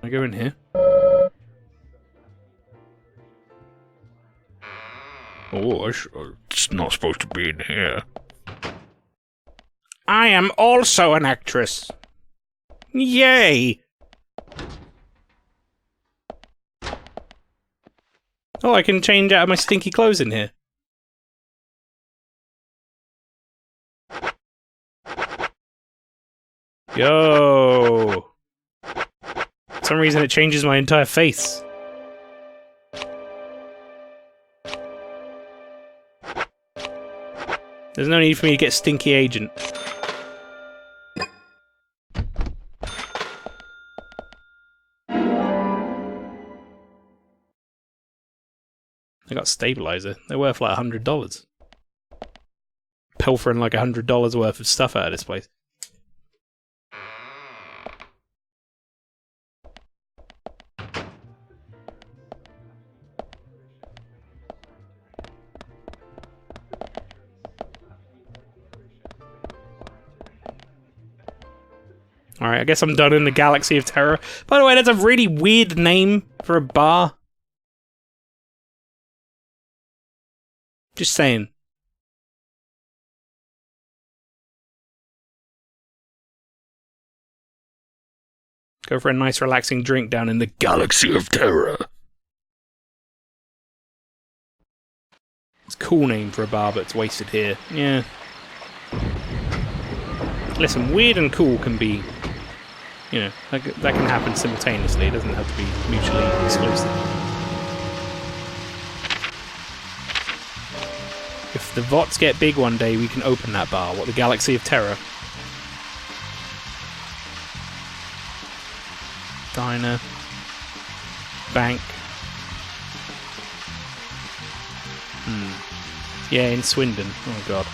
I go in here. Oh, it's not supposed to be in here. I am also an actress. Yay! Oh, I can change out of my stinky clothes in here. Yo! For some reason it changes my entire face. There's no need for me to get Stinky Agent. I got Stabilizer. They're worth like $100. Pilfering like $100 worth of stuff out of this place. Alright, I guess I'm done in the Galaxy of Terror. By the way, that's a really weird name for a bar. Just saying. Go for a nice relaxing drink down in the Galaxy of Terror. It's a cool name for a bar, but it's wasted here. Yeah. Listen, weird and cool can be... You know, that can happen simultaneously. It doesn't have to be mutually exclusive. If the VOTs get big one day, we can open that bar. What, the Galaxy of Terror? Diner. Bank. Yeah, in Swindon. Oh god.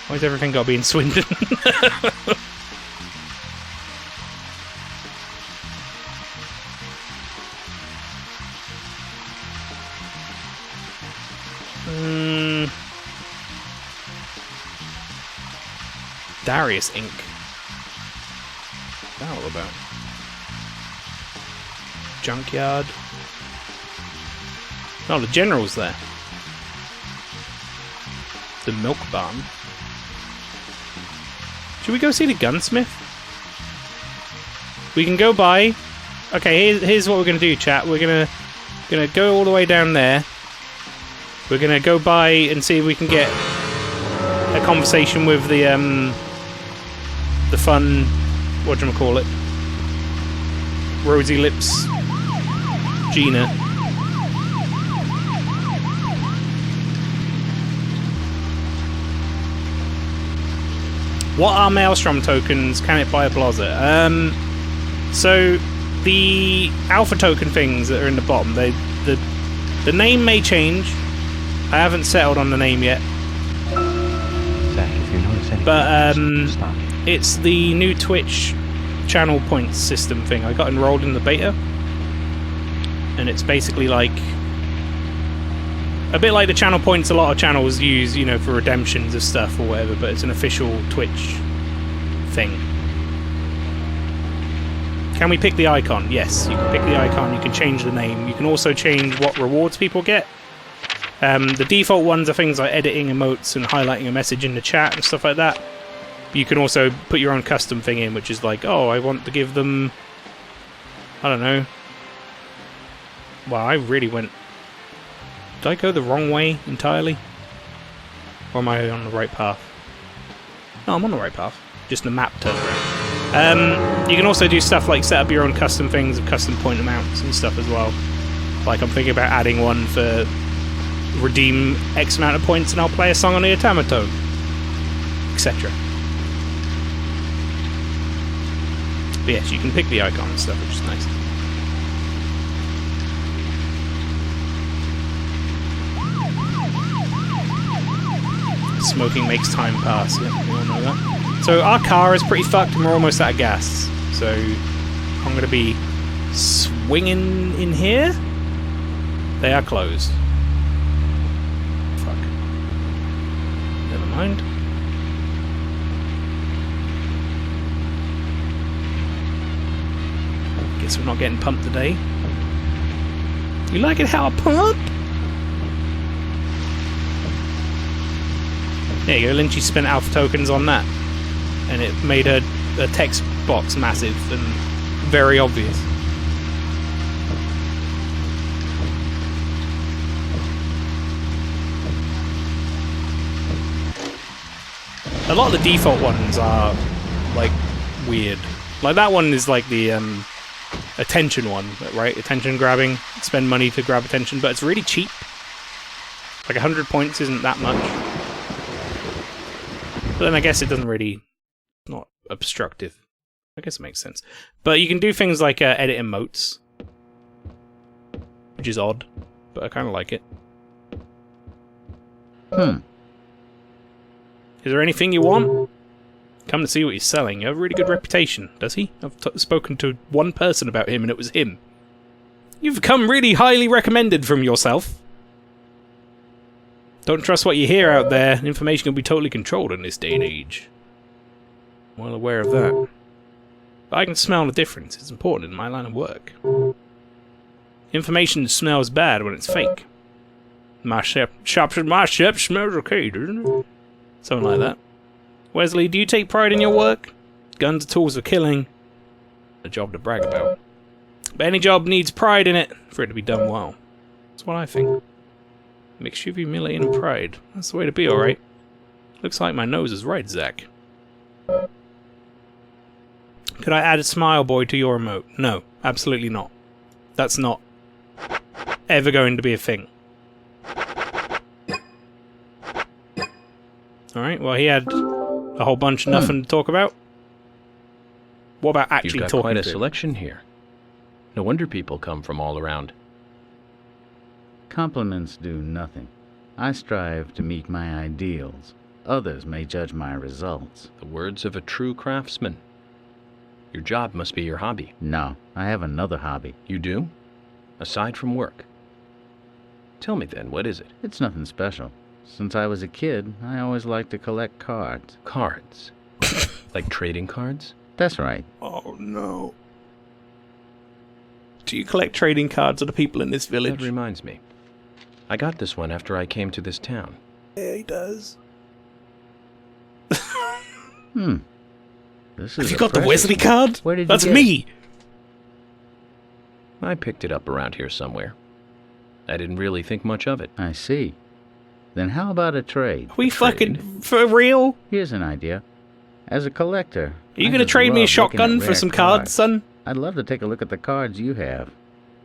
Why's everything got to be in Swindon? Darius Inc. What's that all about? Junkyard. Oh, the General's there. The Milk Barn. Should we go see the gunsmith? We can go by. Okay, here's what we're gonna do, chat. We're gonna go all the way down there. We're gonna go by and see if we can get a conversation with the fun, whatchamacallit, Rosy Lips Gina. What are Maelstrom tokens? Can it buy a Blazer? So the alpha token things that are in the bottom, the name may change. I haven't settled on the name yet. Zach, if you notice anything, but stop. It's the new Twitch channel points system thing. I got enrolled in the beta, and it's basically like a bit like the channel points a lot of channels use, you know, for redemptions of stuff or whatever, but it's an official Twitch thing. Can we pick the icon? Yes, you can pick the icon, you can change the name, you can also change what rewards people get. The default ones are things like editing emotes and highlighting a message in the chat and stuff like that. You can also put your own custom thing in, which is like, oh, I want to give them, I don't know. Well, I really went... Did I go the wrong way entirely? Or am I on the right path? No, I'm on the right path. just the map turns around. You can also do stuff like set up your own custom things of custom point amounts and stuff as well. Like I'm thinking about adding one for redeem X amount of points and I'll play a song on the automaton, etc. But yes, you can pick the icon and stuff, which is nice. Smoking makes time pass, yeah, we all know that. So our car is pretty fucked and we're almost out of gas. So I'm going to be swinging in here. They are closed. Fuck. Never mind. Guess we're not getting pumped today. You like it how I pump? There you go, Lynchy spent alpha tokens on that. And it made a text box massive and very obvious. A lot of the default ones are, like, weird. Like, that one is like the, attention one, right? Attention grabbing. Spend money to grab attention, but it's really cheap. Like, 100 points isn't that much. But then I guess it doesn't really... not obstructive. I guess it makes sense. But you can do things like edit emotes. Which is odd, but I kind of like it. Is there anything you want? Come to see what he's selling. You have a really good reputation, does he? I've spoken to one person about him and it was him. You've come really highly recommended from yourself. Don't trust what you hear out there. Information can be totally controlled in this day and age. Well aware of that. But I can smell the difference. It's important in my line of work. Information smells bad when it's fake. My ship smells okay, doesn't it? Something like that. Wesley, do you take pride in your work? Guns are tools for killing. A job to brag about. But any job needs pride in it for it to be done well. That's what I think. Mixture of humility and pride. That's the way to be, alright. Looks like my nose is right, Zach. Could I add a smile boy to your emote? No, absolutely not. That's not ever going to be a thing. Alright, well he had a whole bunch of nothing to talk about. What about actually You've got talking quite a to him? selection here. No wonder people come from all around. Compliments do nothing. I strive to meet my ideals. Others may judge my results. The words of a true craftsman. Your job must be your hobby. No, I have another hobby. You do? Aside from work. Tell me then, what is it? It's nothing special. Since I was a kid, I always liked to collect cards. Cards? Like trading cards? That's right. Oh no. Do you collect trading cards of the people in this village? That reminds me. I got this one after I came to this town. Yeah, he does. This is Have you got the Wesley card? Where did That's you get me! I picked it up around here somewhere. I didn't really think much of it. I see. Then how about a trade? Are we fucking for real? Here's an idea. As a collector... Are you going to trade me a shotgun for some cards, son? I'd love to take a look at the cards you have.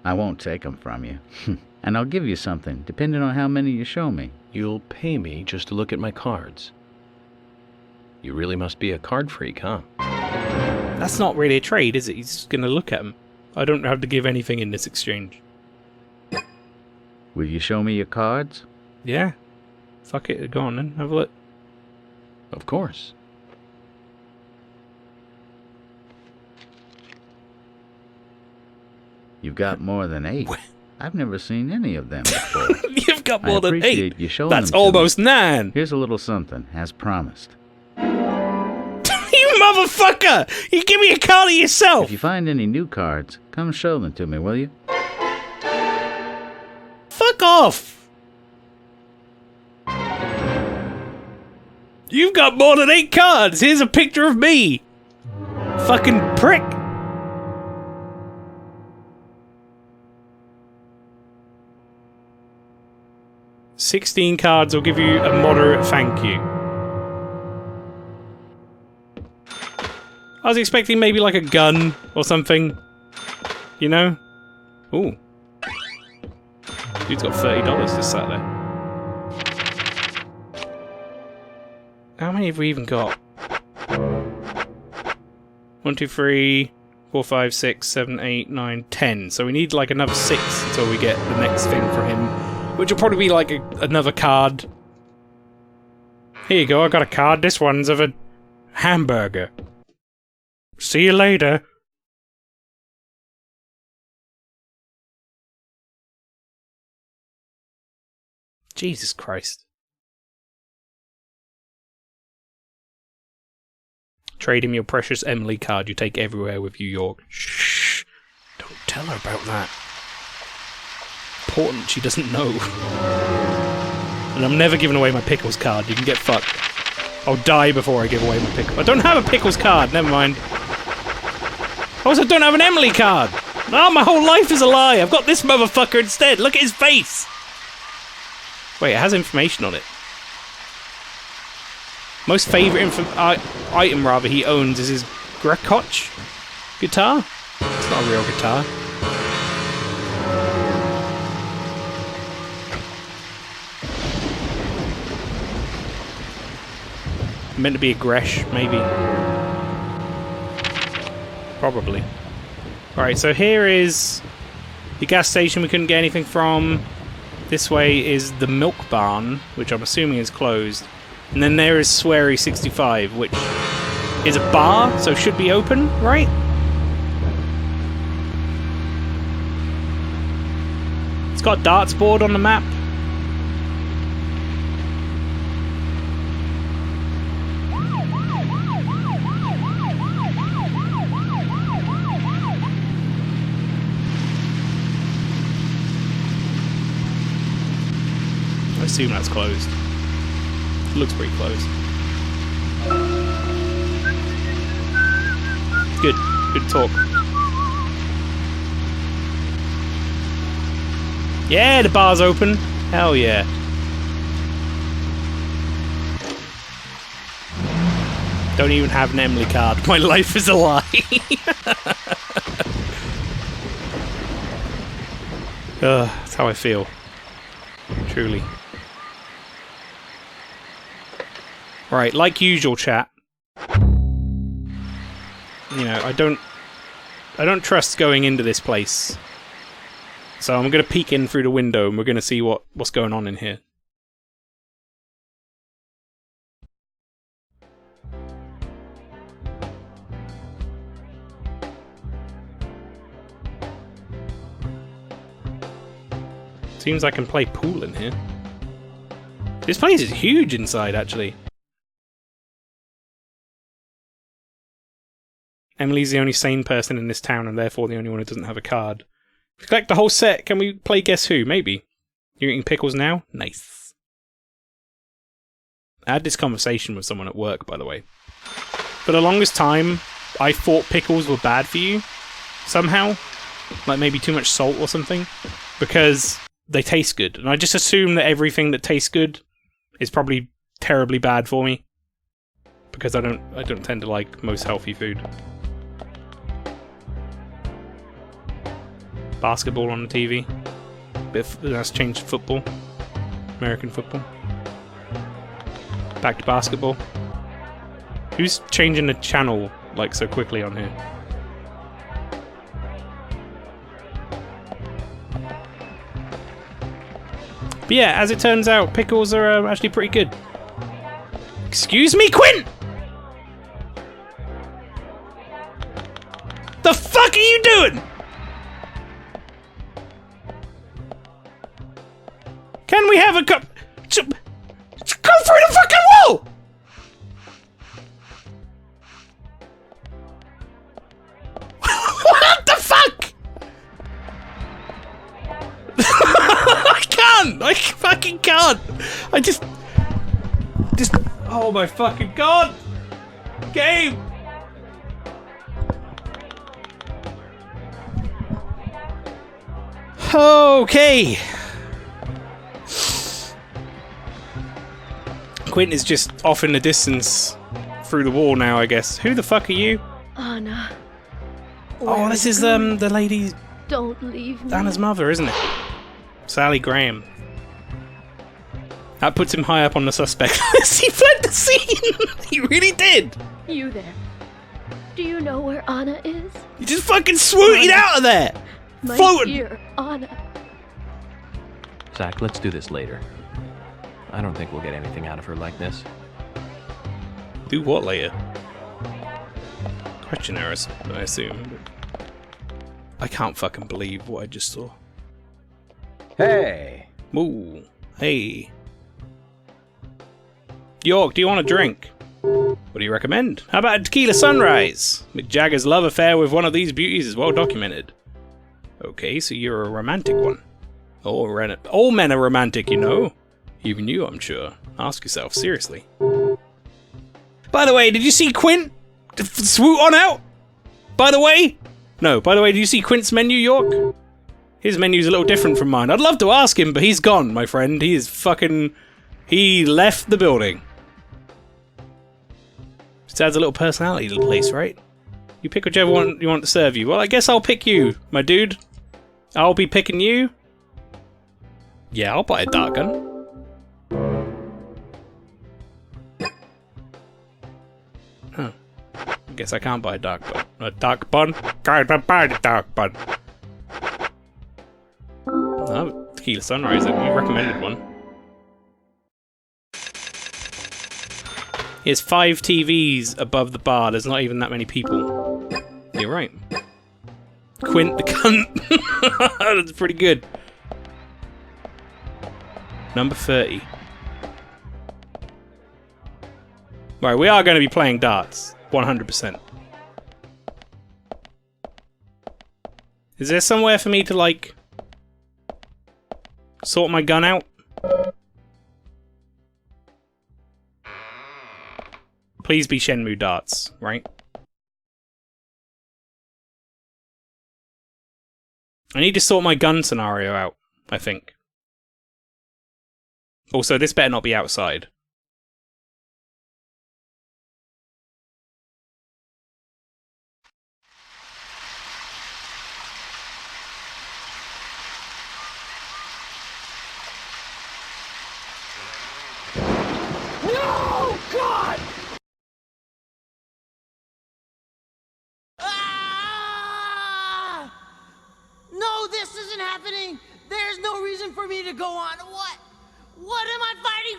I won't take them from you. And I'll give you something, depending on how many you show me. You'll pay me just to look at my cards. You really must be a card freak, huh? That's not really a trade, is it? He's just going to look at them. I don't have to give anything in this exchange. Will you show me your cards? Yeah. Fuck it, go on then, have a look. Of course. You've got more than 8. I've never seen any of them before. You've got more than 8. appreciate you showing That's them to almost me. 9. Here's a little something, as promised. You motherfucker! You give me a card of yourself! If you find any new cards, come show them to me, will you? Fuck off! You've got more than 8 cards! Here's a picture of me! Fucking prick! $16 cards will give you a moderate thank you. I was expecting maybe like a gun or something. You know? Ooh. Dude's got $30 just sat there. How many have we even got? 1, 2, 3, 4, 5, 6, 7, 8, 9, 10. So we need like another 6 until we get the next thing for him. Which will probably be like another card. Here you go, I got a card. This one's of a hamburger. See you later. Jesus Christ. Trade him your precious Emily card you take everywhere with you, York. Shh. Don't tell her about that. Important she doesn't know. And I'm never giving away my Pickles card. You can get fucked. I'll die before I give away my Pickles. I don't have a Pickles card. Never mind. I also don't have an Emily card. Oh, my whole life is a lie. I've got this motherfucker instead. Look at his face. Wait, it has information on it. Most favourite item rather he owns is his Grekotch guitar. It's not a real guitar. Meant to be a Gresh, maybe. Probably. Alright, so here is the gas station we couldn't get anything from. This way is the milk barn, which I'm assuming is closed. And then there is Sweary 65, which is a bar, so should be open, right? It's got darts board on the map. I assume that's closed. It looks pretty closed. Good. Good talk. Yeah, the bar's open. Hell yeah. Don't even have an Emily card. My life is a lie. That's how I feel. Truly. Right, like usual, chat. You know, I don't trust going into this place. So I'm gonna peek in through the window and we're gonna see what's going on in here. Seems I can play pool in here. This place is huge inside, actually. Emily's the only sane person in this town and therefore the only one who doesn't have a card. If we collect the whole set, can we play Guess Who? Maybe. You're eating pickles now? Nice. I had this conversation with someone at work, by the way. For the longest time, I thought pickles were bad for you. Somehow. Like maybe too much salt or something. Because they taste good. And I just assume that everything that tastes good is probably terribly bad for me. Because I don't tend to like most healthy food. Basketball on the TV. That's changed to football. American football. Back to basketball. Who's changing the channel like so quickly on here? But yeah, as it turns out, pickles are actually pretty good. Excuse me, Quint! The fuck are you doing? Can we have a cup? Go through the fucking wall! What the fuck? I can't! I fucking can't! I just... Oh my fucking god! Game! Okay. Quint is just off in the distance through the wall now, I guess. Who the fuck are you? Anna. Oh, this is the lady, Don't leave me. Anna's mother, isn't it? Sally Graham. That puts him high up on the suspect list. He fled the scene! He really did! You there. Do you know where Anna is? You just fucking swooted out of there! My Floating! dear Anna. Zach, let's do this later. I don't think we'll get anything out of her like this. Do what later? Questionnaires, I assume. I can't fucking believe what I just saw. Hey! Ooh. Hey. York, do you want a drink? What do you recommend? How about a tequila sunrise? Mick Jagger's love affair with one of these beauties is well documented. Okay, so you're a romantic one. All men are romantic, you know. Even you, I'm sure. Ask yourself, seriously. By the way, did you see Quint swoot on out? By the way? No, by the way, did you see Quint's menu, York? His menu's a little different from mine. I'd love to ask him, but he's gone, my friend. He is fucking... He left the building. Just adds a little personality to the place, right? You pick whichever one you want to serve you. Well, I guess I'll pick you, my dude. I'll be picking you. Yeah, I'll buy a dart gun. Huh. I guess I can't buy a dark bun. A dark bun? Can't buy a dark bun. Oh, tequila sunrise. You recommended one. He has 5 TVs above the bar. There's not even that many people. You're right. Quint the cunt. That's pretty good. Number 30. Right, we are going to be playing darts. 100%. Is there somewhere for me to, like, sort my gun out? Please be Shenmue darts, right? I need to sort my gun scenario out, I think. Also, this better not be outside. No! God! No, this isn't happening! There's no reason for me to go on. What am I fighting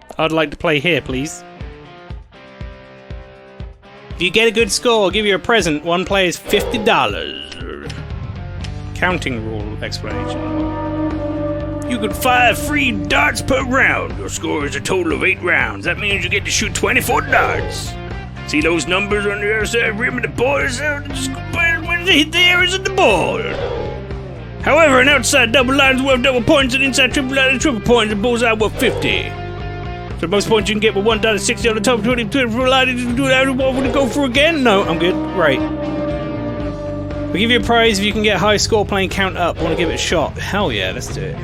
for? I'd like to play here, please. If you get a good score, I'll give you a present. One play is $50. Counting rule explanation. You can fire 3 darts per round. Your score is a total of 8 rounds. That means you get to shoot 24 darts. See those numbers on the other side rim of the board? When they hit the areas of the board. However, an outside double line is worth double points, and inside triple line is triple points, and bullseye worth 50. So the most points you can get with 1 dot is 60 on the top, 20 for a line. Did you do that? What would it go for again? No, I'm good. Right. We'll give you a prize if you can get a high score playing count up. Want to give it a shot? Hell yeah, let's do it.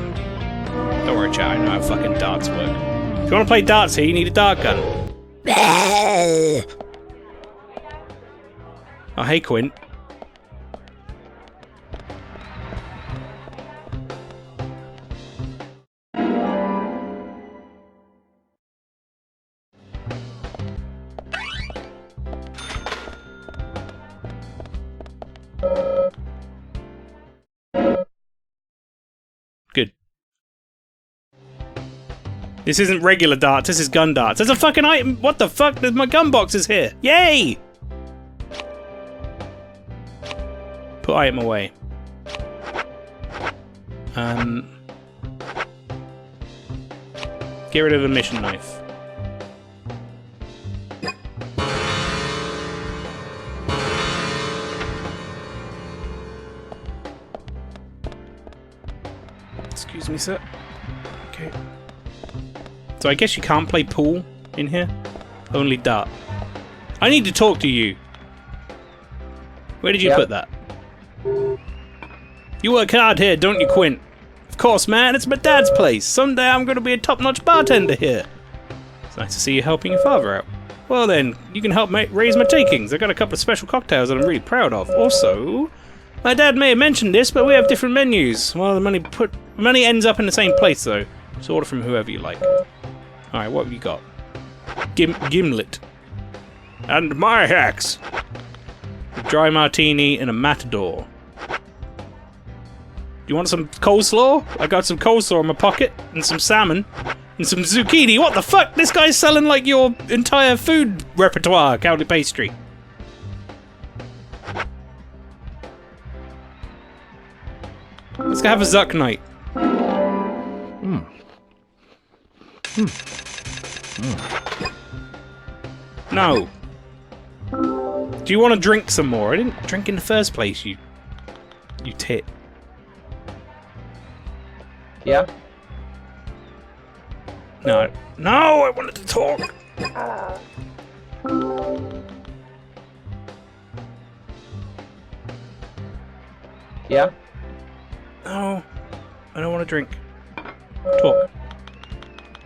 Don't worry, chat. I know how fucking darts work. If you want to play darts here, you need a dart gun. Oh, hey, Quint. Good. This isn't regular darts, this is gun darts. There's a fucking item. What the fuck? There's my gun box is here. Yay! Put item away. Get rid of the mission knife. Excuse me, sir. Okay. So I guess you can't play pool in here? Only dart. I need to talk to you. Where did you put that? You work hard here, don't you, Quint? Of course, man, it's my dad's place. Someday I'm going to be a top-notch bartender here. It's nice to see you helping your father out. Well then, you can help raise my takings. I got a couple of special cocktails that I'm really proud of. Also, my dad may have mentioned this, but we have different menus. Well, the money ends up in the same place, though. So order from whoever you like. Alright, what have you got? Gimlet. And my hacks. A dry martini and a matador. You want some coleslaw? I got some coleslaw in my pocket, and some salmon, and some zucchini. What the fuck? This guy's selling like your entire food repertoire, county pastry. Let's go have a Zuck night. No. Do you want to drink some more? I didn't drink in the first place, you tit. Yeah? No. No, I wanted to talk. Yeah? No. I don't want to drink. Talk.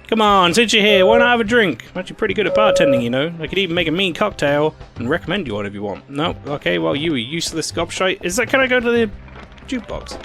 Come on, since you're here, why not have a drink? I'm actually pretty good at bartending, you know. I could even make a mean cocktail and recommend you one if you want. No? Okay, well, you useless gobshite. Can I go to the jukebox?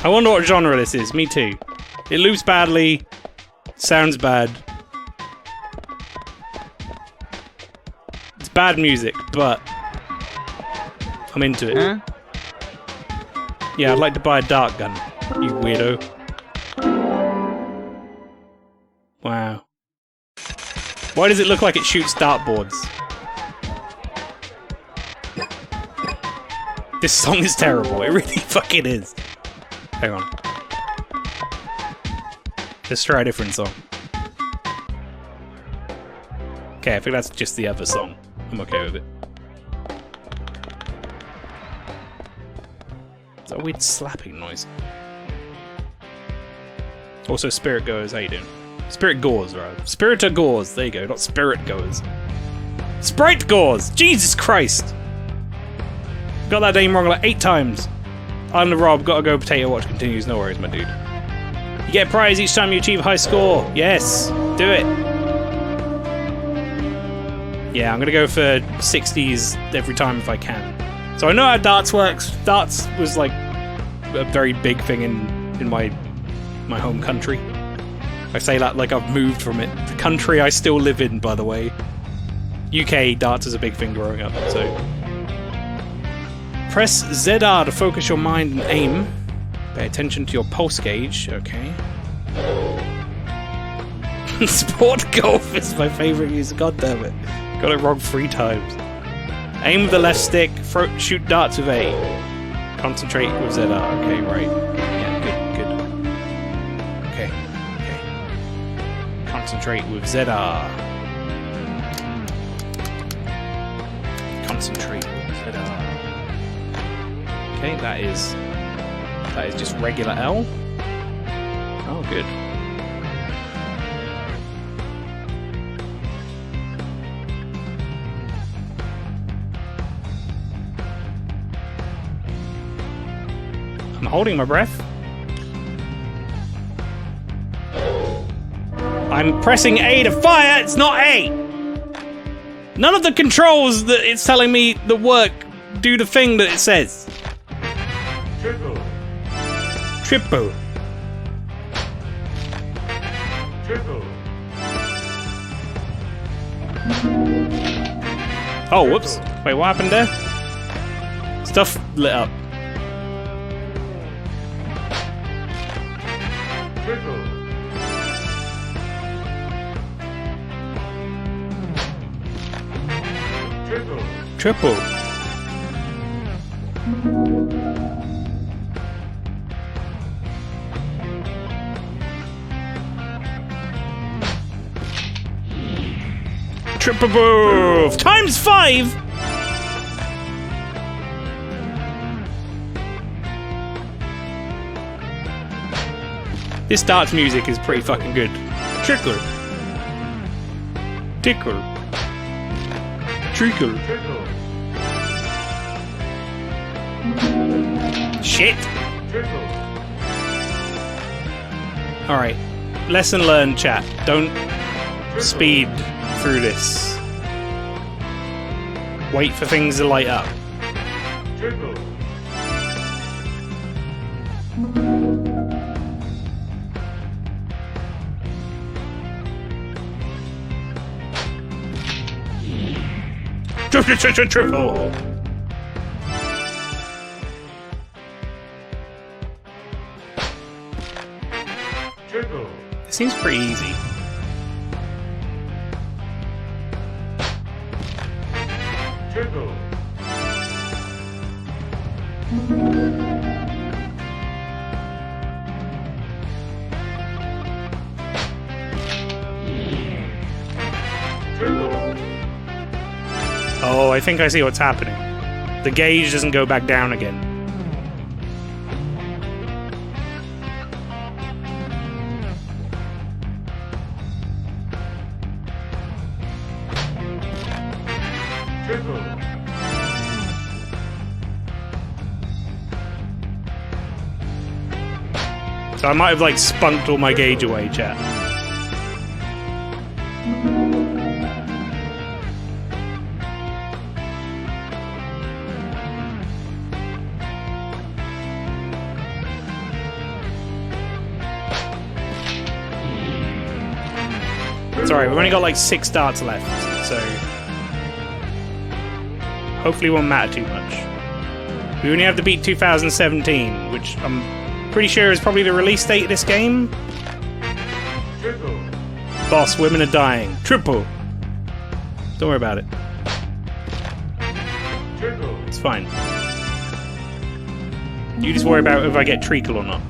I wonder what genre this is. Me too. It loops badly. Sounds bad. It's bad music, but I'm into it. Huh? Yeah, I'd like to buy a dart gun, you weirdo. Wow. Why does it look like it shoots dartboards? This song is terrible. It really fucking is. Hang on. Let's try a different song. Okay, I think that's just the other song. I'm okay with it. It's a weird slapping noise. Also, Spirit Goers, how you doing? Spirit Goers, rather. Spirita Goers, there you go, not Spirit Goers. Sprite Goers! Jesus Christ! Got that name wrong like 8 times. I'm the Rob, gotta go, Potato Watch continues, no worries, my dude. You get a prize each time you achieve a high score. Yes, do it. Yeah, I'm gonna go for 60s every time if I can. So I know how darts works. Darts was like a very big thing in my home country. I say that like I've moved from it. The country I still live in, by the way. UK darts is a big thing growing up, so... Press ZR to focus your mind and aim. Pay attention to your pulse gauge. Okay. Sport golf is my favourite music. God damn it. Got it wrong 3 times. Aim with the left stick. Shoot darts with A. Concentrate with ZR. Okay, right. Yeah, good. Okay. Concentrate with ZR. Concentrate with ZR. Okay, that is just regular L. Oh, good. I'm holding my breath. I'm pressing A to fire, it's not A! None of the controls that it's telling me that work do the thing that it says. Triple. Oh, whoops. Wait, what happened there? Stuff lit up. Triple. Triple move! Times 5! This darts music is pretty fucking good. Trickler. Tickle. Trickle. Shit! Alright. Lesson learned, chat. Don't speed through this. Wait for things to light up. Triple. It seems pretty easy. Oh, I think I see what's happening. The gauge doesn't go back down again. So I might have like spunked all my gauge away, chat. Sorry, we've only got like 6 darts left, so hopefully it won't matter too much. We only have to beat 2017, which I'm pretty sure is probably the release date of this game. Triple. Boss, women are dying. Triple. Don't worry about it. Triple. It's fine. You just worry about if I get treacle or not.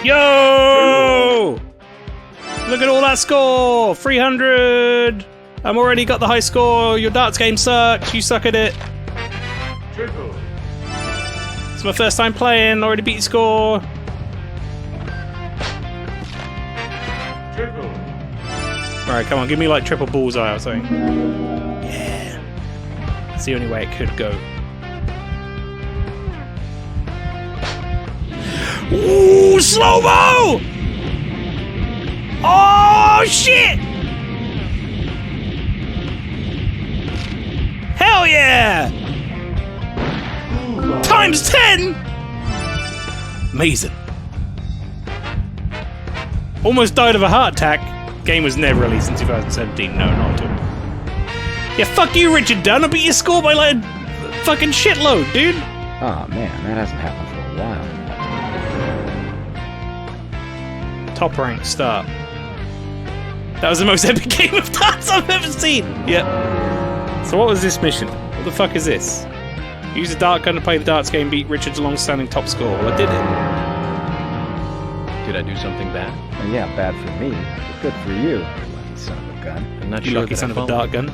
Yo! Look at all that score! 300! I'm already got the high score. Your darts game sucks. You suck at it. Triple. It's my first time playing. Already beat score. Triple. Alright, come on. Give me like triple bullseye or something. Yeah. That's the only way it could go. Ooh, slow-mo! Oh, shit! Hell yeah! Times 10! Amazing. Almost died of a heart attack. Game was never released in 2017. No, not at all. Yeah, fuck you, Richard Dunn. I beat your score by like a fucking shitload, dude. Oh, man, that hasn't happened for a while. Top rank start. That was the most epic game of darts I've ever seen. Yep. So what was this mission? What the fuck is this? Use a dart gun to play the darts game, beat Richard's long-standing top score. Well, I did it. Did I do something bad? Well, yeah, bad for me, but good for you, lucky son of a gun. I'm not You sure lucky that son I of a followed. dart gun.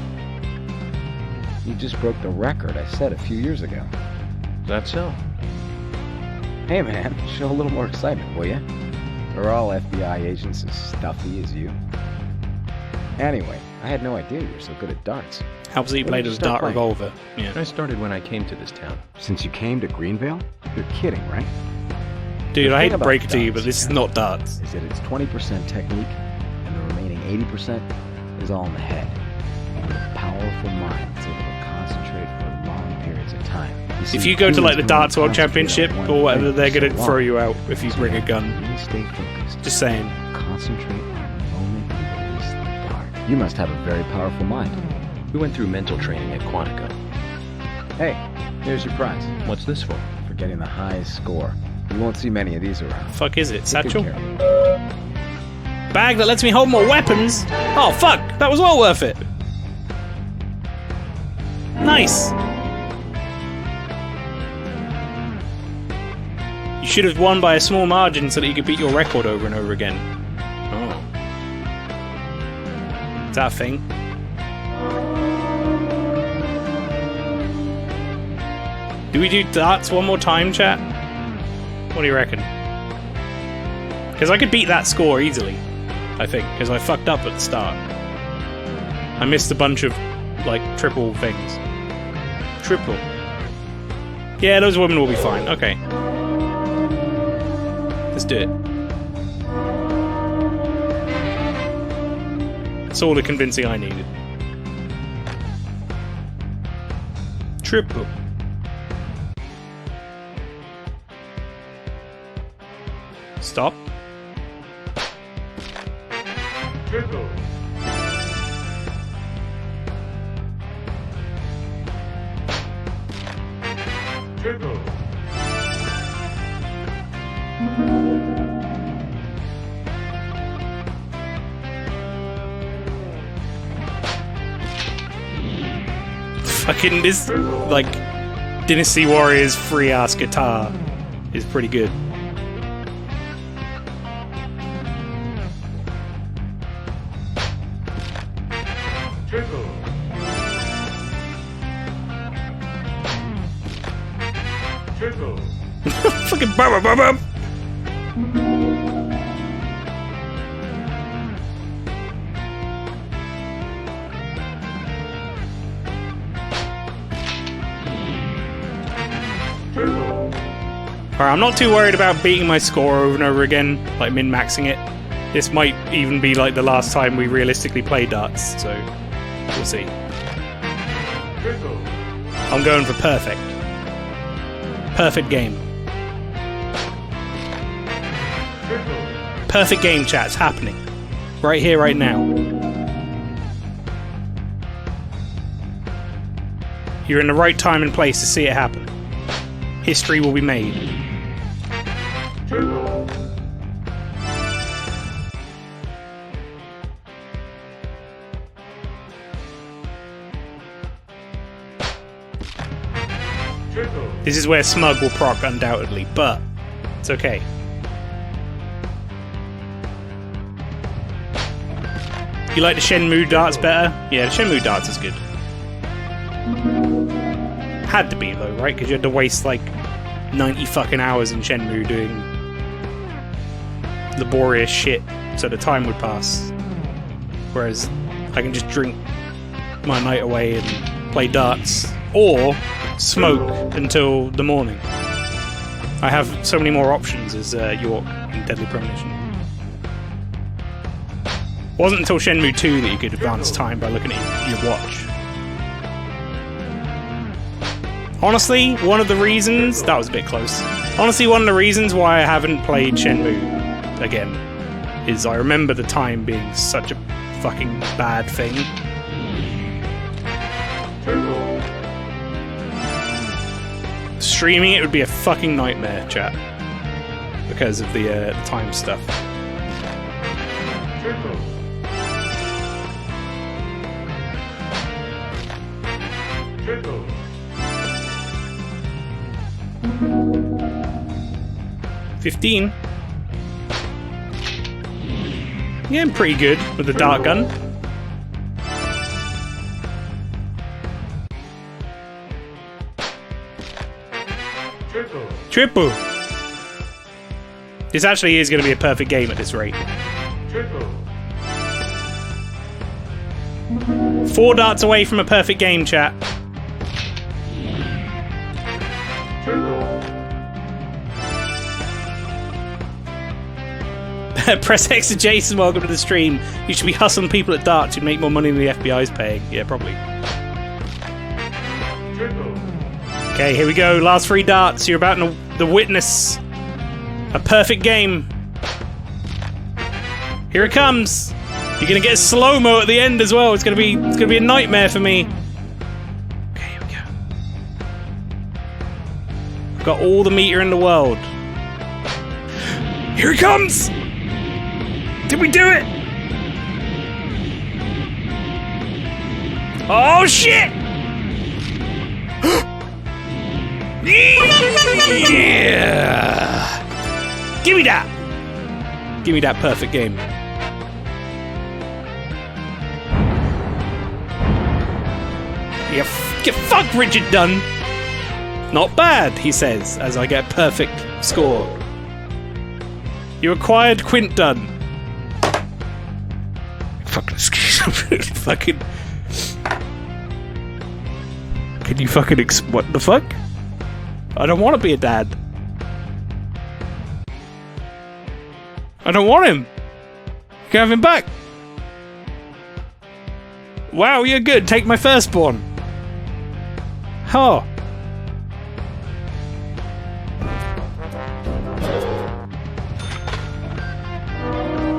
You just broke the record I set a few years ago. Is that so? Hey man, show a little more excitement, will ya? Are all FBI agents as stuffy as you? Anyway, I had no idea you were so good at darts. Helps that you When played did with a you start dart playing? revolver. Yeah. I started when I came to this town. Since you came to Greenvale? You're kidding, right? Dude, The I hate thing to about break it to you, but darts, this is not darts. Is that it's 20% technique, and the remaining 80% is all in the head. With a powerful mind that's able to concentrate for long periods of time. If you go to like the Darts World Championship one or whatever, thing they're for gonna so long. throw you out if you bring a gun. Really stay focused. Just saying. Concentrate on the moment you release the dart. You must have a very powerful mind. We went through mental training at Quantico. Hey, here's your prize. What's this for? For getting the highest score. You won't see many of these around. Fuck is it? Take good Satchel? care of it. Bag that lets me hold more weapons? Oh fuck! That was well worth it. Nice. You should have won by a small margin so that you could beat your record over and over again. Oh. Is that a thing? Do we do darts one more time, chat? What do you reckon? Because I could beat that score easily, I think, because I fucked up at the start. I missed a bunch of, like, triple things. Triple. Yeah, those women will be fine. Okay. Let's do it. That's all the convincing I needed. Triple. Stop. Triple. Triple. Fucking this, like, Dynasty Warriors free-ass guitar is pretty good. Triple. Triple. Fucking bum bum bum. Alright, I'm not too worried about beating my score over and over again, like min-maxing it. This might even be like the last time we realistically play darts, so we'll see. I'm going for perfect. Perfect game. Perfect game, chat. It's happening. Right here, right now. You're in the right time and place to see it happen. History will be made. This is where Smug will proc, undoubtedly, but it's okay. You like the Shenmue darts better? Yeah, the Shenmue darts is good. Had to be, though, right? Because you had to waste, like, 90 fucking hours in Shenmue doing laborious shit so the time would pass. Whereas I can just drink my night away and play darts. Or smoke until the morning. I have so many more options as York in Deadly Premonition. Wasn't until Shenmue 2 that you could advance time by looking at your watch. Honestly, one of the reasons... That was a bit close. Honestly, one of the reasons why I haven't played Shenmue again is I remember the time being such a fucking bad thing. Streaming it would be a fucking nightmare, chat. Because of the time stuff. Triple. 15. Yeah, I'm pretty good with the dart gun. Triple. This actually is going to be a perfect game at this rate. 4 darts away from a perfect game, chat. Press X to Jason, welcome to the stream. You should be hustling people at darts who'd make more money than the FBI's paying. Yeah, probably. Okay, here we go. Last 3 darts. You're about to witness a perfect game. Here it comes. You're gonna get a slow-mo at the end as well. It's gonna be a nightmare for me. Okay, here we go. I've got all the meter in the world. Here it comes! Did we do it? Oh shit! Yeah! Give me that! Give me that perfect game. You fuck, Richard Dunn! Not bad, he says, as I get a perfect score. You acquired Quint Dunn. Fucking excuse me. Fucking... Can you fucking what the fuck? I don't want to be a dad. I don't want him. You can have him back. Wow, you're good. Take my firstborn. Huh.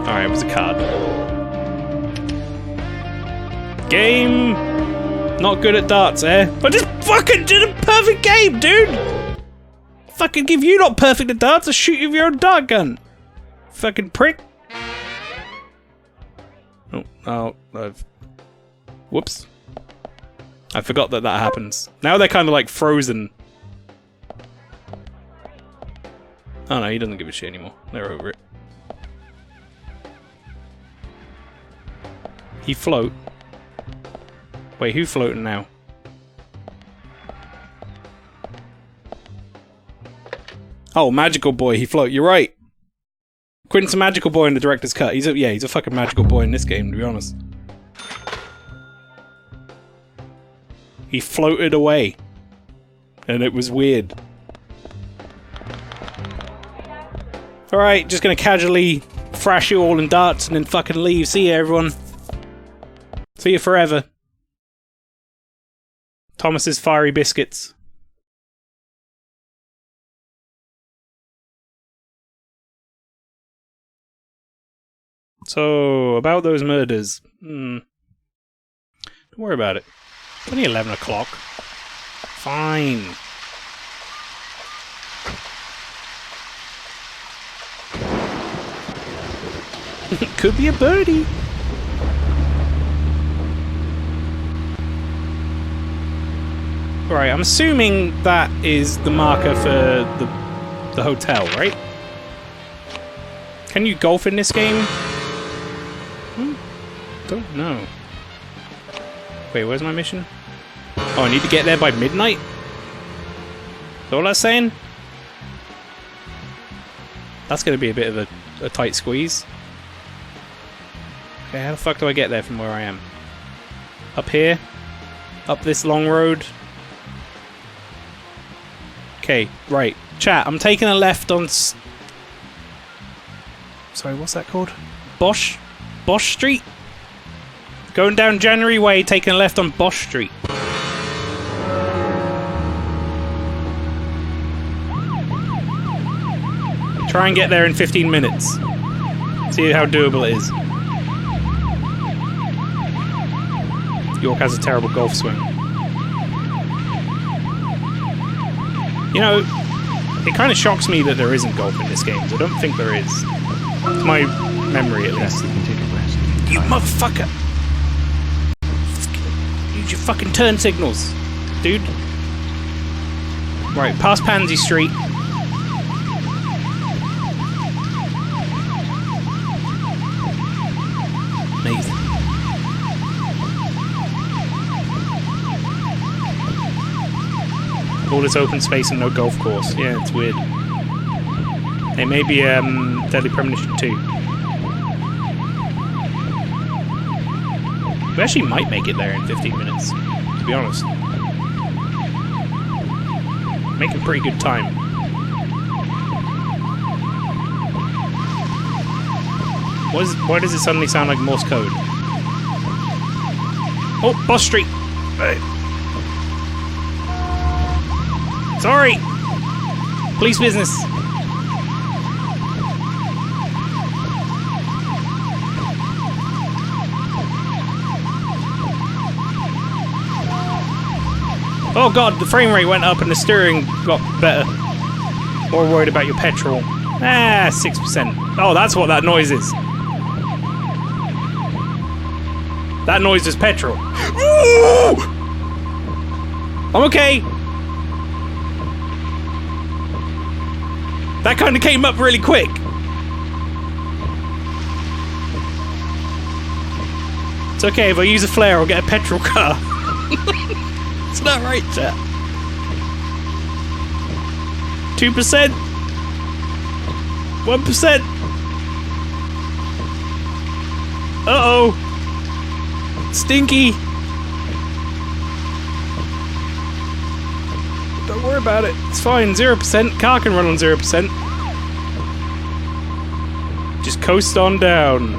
Alright, it was a card. Game. Not good at darts, eh? I just fucking did a perfect game, dude! Fucking give you not perfect at darts, I'll shoot you with your own dart gun. Fucking prick. Oh, I've... Whoops. I forgot that happens. Now they're kind of like frozen. Oh no, he doesn't give a shit anymore. They're over it. He float. Wait, who's floating now? Oh, Magical Boy, he float. You're right. Quint's a magical boy in the director's cut. He's a fucking magical boy in this game, to be honest. He floated away. And it was weird. Alright, just gonna casually thrash you all in darts and then fucking leave. See ya, everyone. See you forever. Thomas's Fiery Biscuits. So, about those murders. Don't worry about it. It's only 11 o'clock. Fine. Could be a birdie. Right, I'm assuming that is the marker for the hotel, right? Can you golf in this game? Don't know. Wait, where's my mission? Oh, I need to get there by midnight? Is that all that's saying? That's going to be a bit of a tight squeeze. Okay, how the fuck do I get there from where I am? Up here? Up this long road? Okay, right. Chat, I'm taking a left on... Sorry, what's that called? Bosch Street? Going down January Way, taking a left on Bosch Street. Try and get there in 15 minutes. See how doable it is. York has a terrible golf swing. You know, it kind of shocks me that there isn't golf in this game. I don't think there is. To my memory, at least. You motherfucker! Use your fucking turn signals, dude. Right, past Pansy Street. Amazing. All this open space and no golf course. Yeah, it's weird. It may be Deadly Premonition 2. We actually might make it there in 15 minutes, to be honest. Making pretty good time. Why does it suddenly sound like Morse code? Oh, Boss Street! Sorry! Police business! Oh god, the frame rate went up and the steering got better. More worried about your petrol. 6%. Oh, that's what that noise is. That noise is petrol. I'm okay. That kind of came up really quick. It's okay, if I use a flare, I'll get a petrol car. It's not right, chat. 2%. 1%. Uh-oh. Stinky. Don't worry about it. It's fine. 0%. Car can run on 0%. Just coast on down.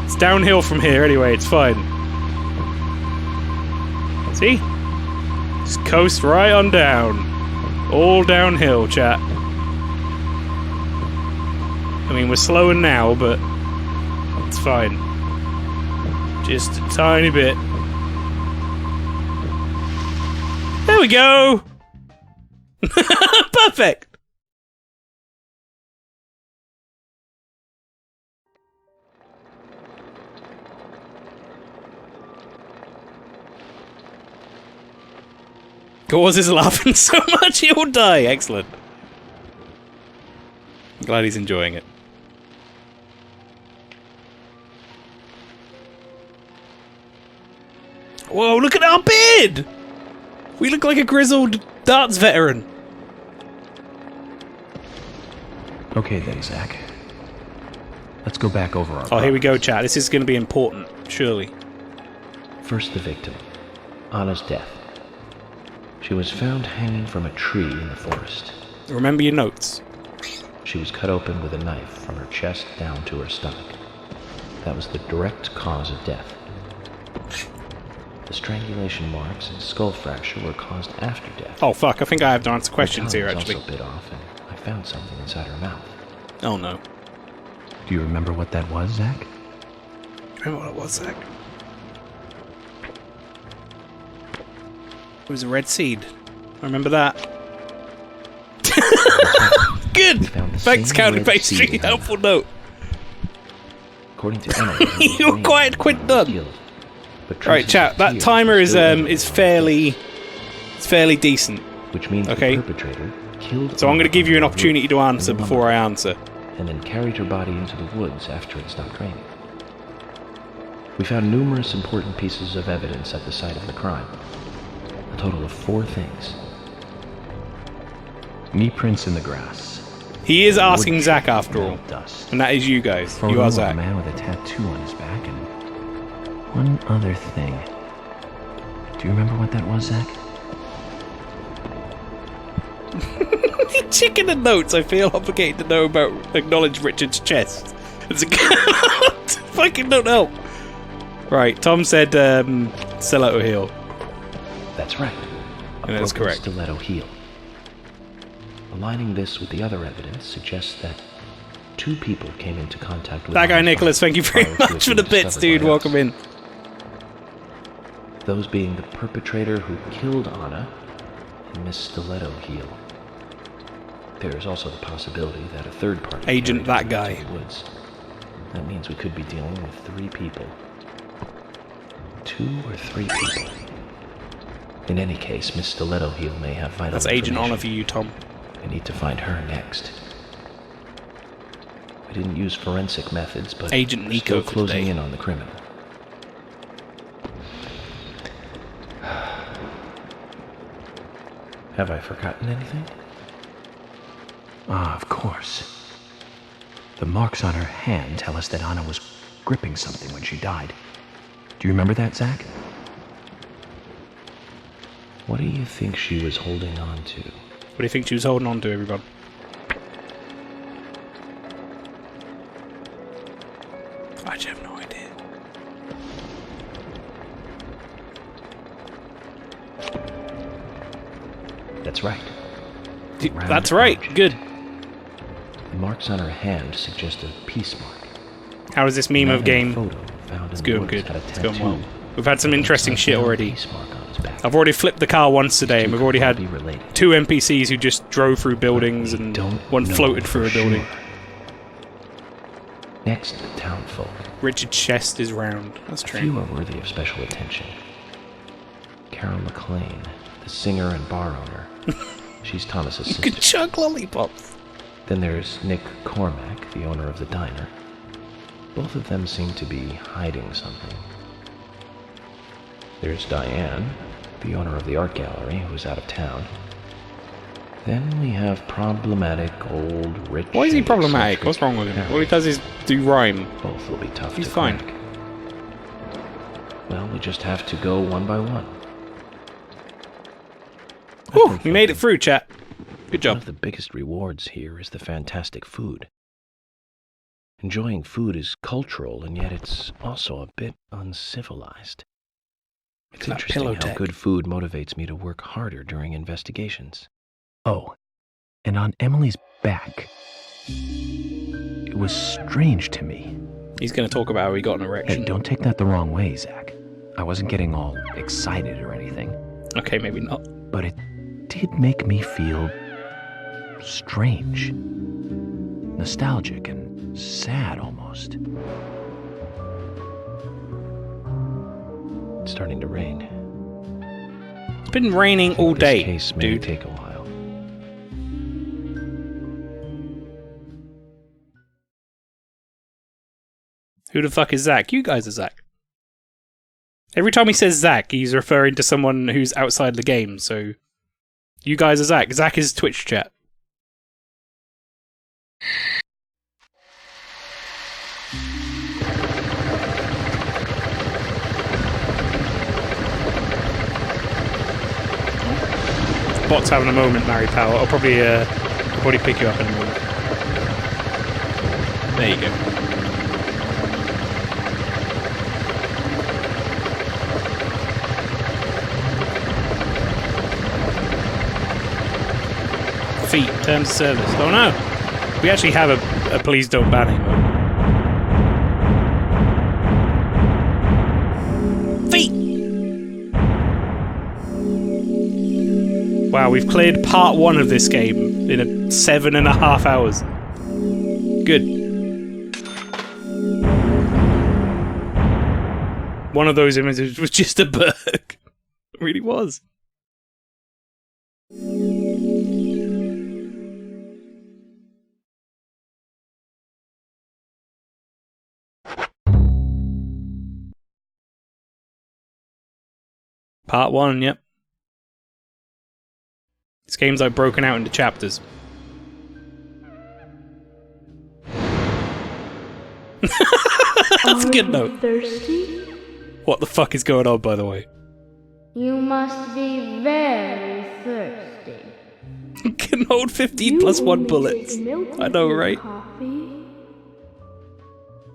It's downhill from here anyway. It's fine. See? Just coast right on down. All downhill, chat. I mean, we're slowing now, but it's fine. Just a tiny bit. There we go! Perfect! Gauze is laughing so much he will die. Excellent. I'm glad he's enjoying it. Whoa, look at our beard! We look like a grizzled darts veteran. Okay then, Zach. Let's go back over our... Oh, here we go, chat. This is going to be important, surely. First, the victim. Anna's death. She was found hanging from a tree in the forest. Remember your notes. She was cut open with a knife from her chest down to her stomach. That was the direct cause of death. The strangulation marks and skull fracture were caused after death. Oh fuck, I think I have to answer questions here, actually. Also bit off, and I found something inside her mouth. Oh no. Do you remember what that was, Zach? Remember what it was, Zach? It was a red seed. I remember that. Good! Thanks, County Pastry. Helpful note. According to Emily, you're quite quick done. Right, chat. That timer is fairly decent. Which means okay. The perpetrator killed. So I'm going to give you an opportunity to answer before I answer. And then carried her body into the woods after it stopped raining. We found numerous important pieces of evidence at the site of the crime. A total of 4 things. Knee prints in the grass. He is asking Zach after all. Dust. And that is you guys. Photo you are of Zach. A man with a tattoo on his back and one other thing. Do you remember what that was, Zach? Checking the notes, I feel obligated to know about acknowledge Richard's chest. It's a fucking don't help. Right, Tom said stiletto heel. That's right. And that's correct. Stiletto heel. Aligning this with the other evidence suggests that 2 people came into contact with that guy Nicholas. Thank you very much for the bits, dude. Welcome in. Those being the perpetrator who killed Anna and Miss Stiletto Heel. There is also the possibility that a third party agent that guy. The woods. That means we could be dealing with 3 people. 2 or 3 people. In any case, Miss Stiletto Heel may have vital That's Agent Honor for you, Tom. We need to find her next. We didn't use forensic methods, but Agent Nico still closing in on the criminal. Have I forgotten anything? Ah, of course. The marks on her hand tell us that Anna was gripping something when she died. Do you remember that, Zach? What do you think she was holding on to? What do you think she was holding on to, everyone? I actually have no idea. That's right. That's right. Good. The marks on her hand suggest a peace mark. How is this meme of game? It's good. It's going well. We've had some interesting shit already. I've already flipped the car once today, and we've already had 2 NPCs who just drove through buildings, and one floated through a building. Next, the town folk. Richard's chest is round. That's true. A few are worthy of special attention. Carol McLean, the singer and bar owner. She's Thomas's sister. You could chug lollipops. Then there's Nick Cormack, the owner of the diner. Both of them seem to be hiding something. There's Diane, the owner of the art gallery, who is out of town. Then we have problematic old rich. Why is he problematic? What's wrong with him? All he does is do rhyme. Both will be tough He's to fine. crack. Well, we just have to go one by one. Whew, we made it through, chat. Good job. One of the biggest rewards here is the fantastic food. Enjoying food is cultural, and yet it's also a bit uncivilized. It's interesting how good food motivates me to work harder during investigations. Oh, and on Emily's back, it was strange to me. He's going to talk about how he got an erection. Hey, don't take that the wrong way, Zach. I wasn't getting all excited or anything. Okay, maybe not. But it did make me feel strange. Nostalgic and sad almost. It's starting to rain. It's been raining all day, This case may dude. take a while. Who the fuck is Zach? You guys are Zach. Every time he says Zach, he's referring to someone who's outside the game, so... You guys are Zach. Zach is Twitch chat. Bot's having a moment, Mary Powell. I'll probably pick you up in a moment. There you go. Feet, terms of service. Oh no! We actually have a please don't ban him. Feet! Wow, we've cleared part 1 of this game in 7.5 hours. Good. One of those images was just a berg. It really was. Part 1, yep. This game's like broken out into chapters. That's a good note. Thirsty? What the fuck is going on, by the way? You must be very thirsty. Can hold 15 plus 1 bullets. I know, right? Coffee?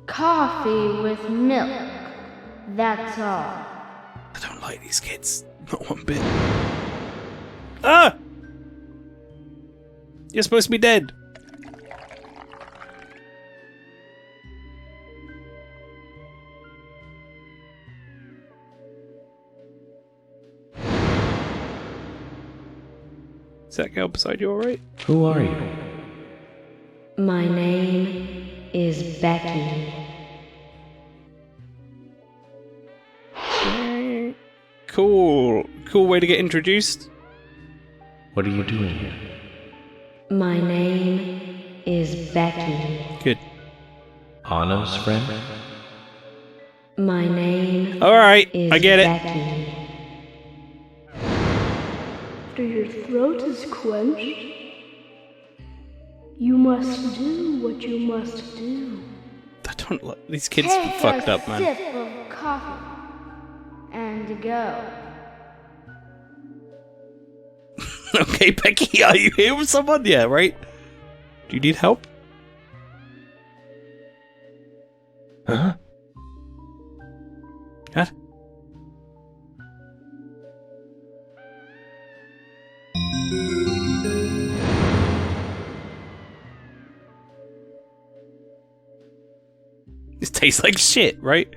Coffee with milk. That's all. I don't like these kids. Not one bit. Ah! You're supposed to be dead. Is that girl beside you alright? Who are you? My name is Becky. Cool. Cool way to get introduced. What are you doing here? My name is Becky. Good. Anna's friend? My name Alright, is I get it. Becky. After your throat is quenched, you must do what you must do. I don't like these kids. Take Fucked a up, man. sip of coffee and go. Okay, Becky, are you here with someone? Yeah, right? Do you need help? Huh? What? This tastes like shit, right?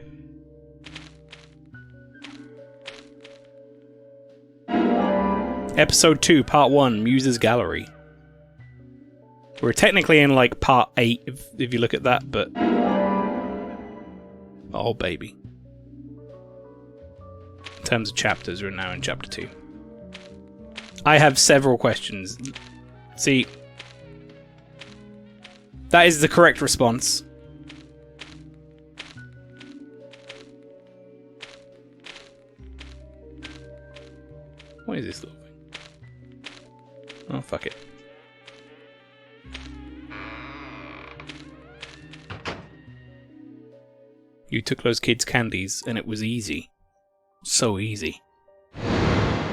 Episode 2, Part 1, Muse's Gallery. We're technically in, like, Part 8, if you look at that, but... Oh, baby. In terms of chapters, we're now in Chapter 2. I have several questions. See... That is the correct response. What is this little thing? Oh, fuck it. You took those kids' candies, and it was easy. So easy.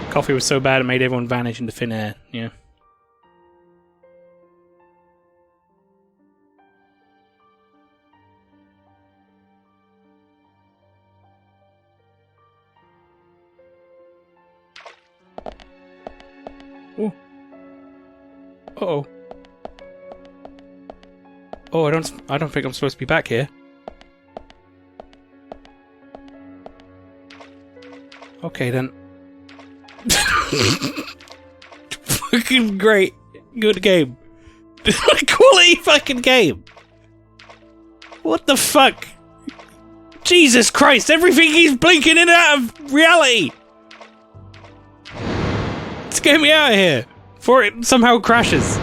Coffee was so bad it made everyone vanish into thin air. Yeah. Oh. Uh-oh. Oh, I don't think I'm supposed to be back here. Okay then. Fucking great. Good game. Quality fucking game. What the fuck? Jesus Christ, everything keeps blinking in and out of reality. Let's get me out of here before it somehow crashes.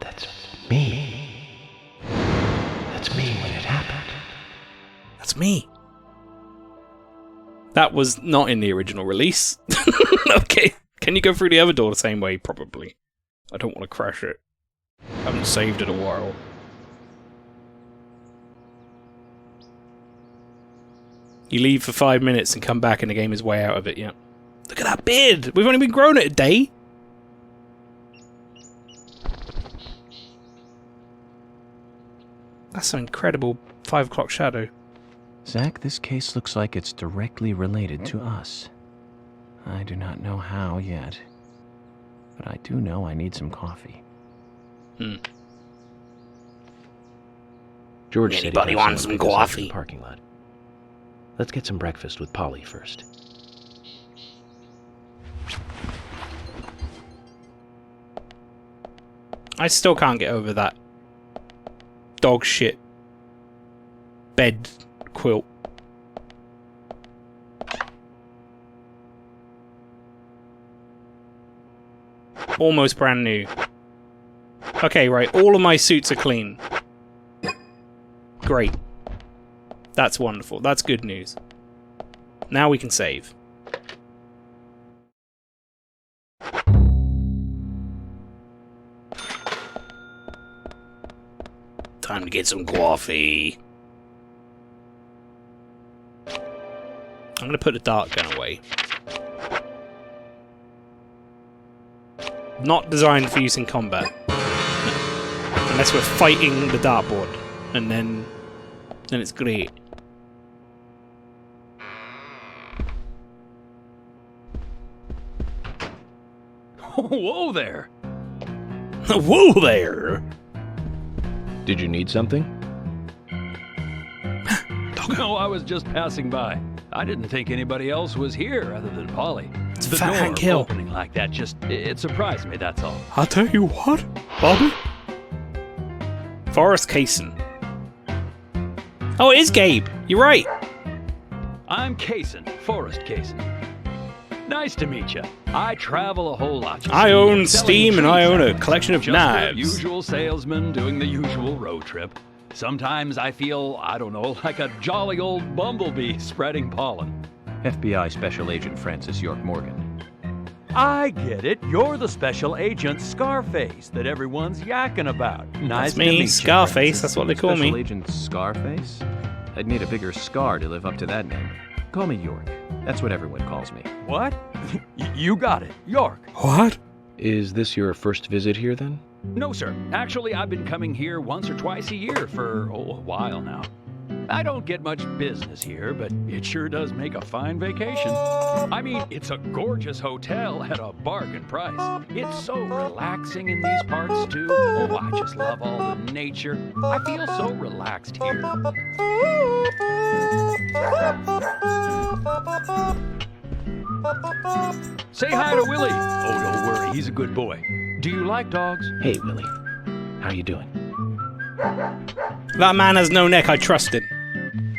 That's me. That's me when it happened. That's me. That was not in the original release. Okay. Can you go through the other door the same way? Probably. I don't want to crash it. I haven't saved it a while. You leave for 5 minutes and come back and the game is way out of it, yeah. Look at that beard! We've only been growing it a day! That's an incredible 5 o'clock shadow. Zach, this case looks like it's directly related to us. I do not know how yet, but I do know I need some coffee. George said Anybody he'd want have some someone pick us up in coffee? the parking lot. Let's get some breakfast with Polly first. I still can't get over that dog shit bed quilt. Almost brand new. Okay, right, all of my suits are clean. Great. That's wonderful. That's good news. Now we can save. Time to get some coffee. I'm gonna put the dart gun away. Not designed for use in combat. Unless we're fighting the dartboard. And then it's great. Whoa there! Whoa there! Did you need something? No, I was just passing by. I didn't think anybody else was here other than Polly. It's the Fat door Hank Hill. opening like that it surprised me, that's all. I'll tell you what, Bobby. Forrest Kaysen. Oh, it is Gabe. You're right. I'm Kaysen, Forrest Kaysen. Nice to meet you. I travel a whole lot. You I see, own selling Steam and I own a trees. collection of Just knives. the usual salesman doing the usual road trip. Sometimes I feel, I don't know, like a jolly old bumblebee spreading pollen. FBI Special Agent Francis York Morgan. I get it. You're the special agent Scarface that everyone's yakking about. Nice That's me, to meet Scarface. you, That's what they call Special me. Agent Scarface? I'd need a bigger scar to live up to that name. Call me York. That's what everyone calls me. What? You got it. York. What? Is this your first visit here then? No, sir. Actually, I've been coming here once or twice a year for, a while now. I don't get much business here, but it sure does make a fine vacation. I mean, it's a gorgeous hotel at a bargain price. It's so relaxing in these parts, too. Oh, I just love all the nature. I feel so relaxed here. Say hi to Willie. Oh, don't worry, he's a good boy. Do you like dogs? Hey, Willie. How you doing? That man has no neck. I trust him.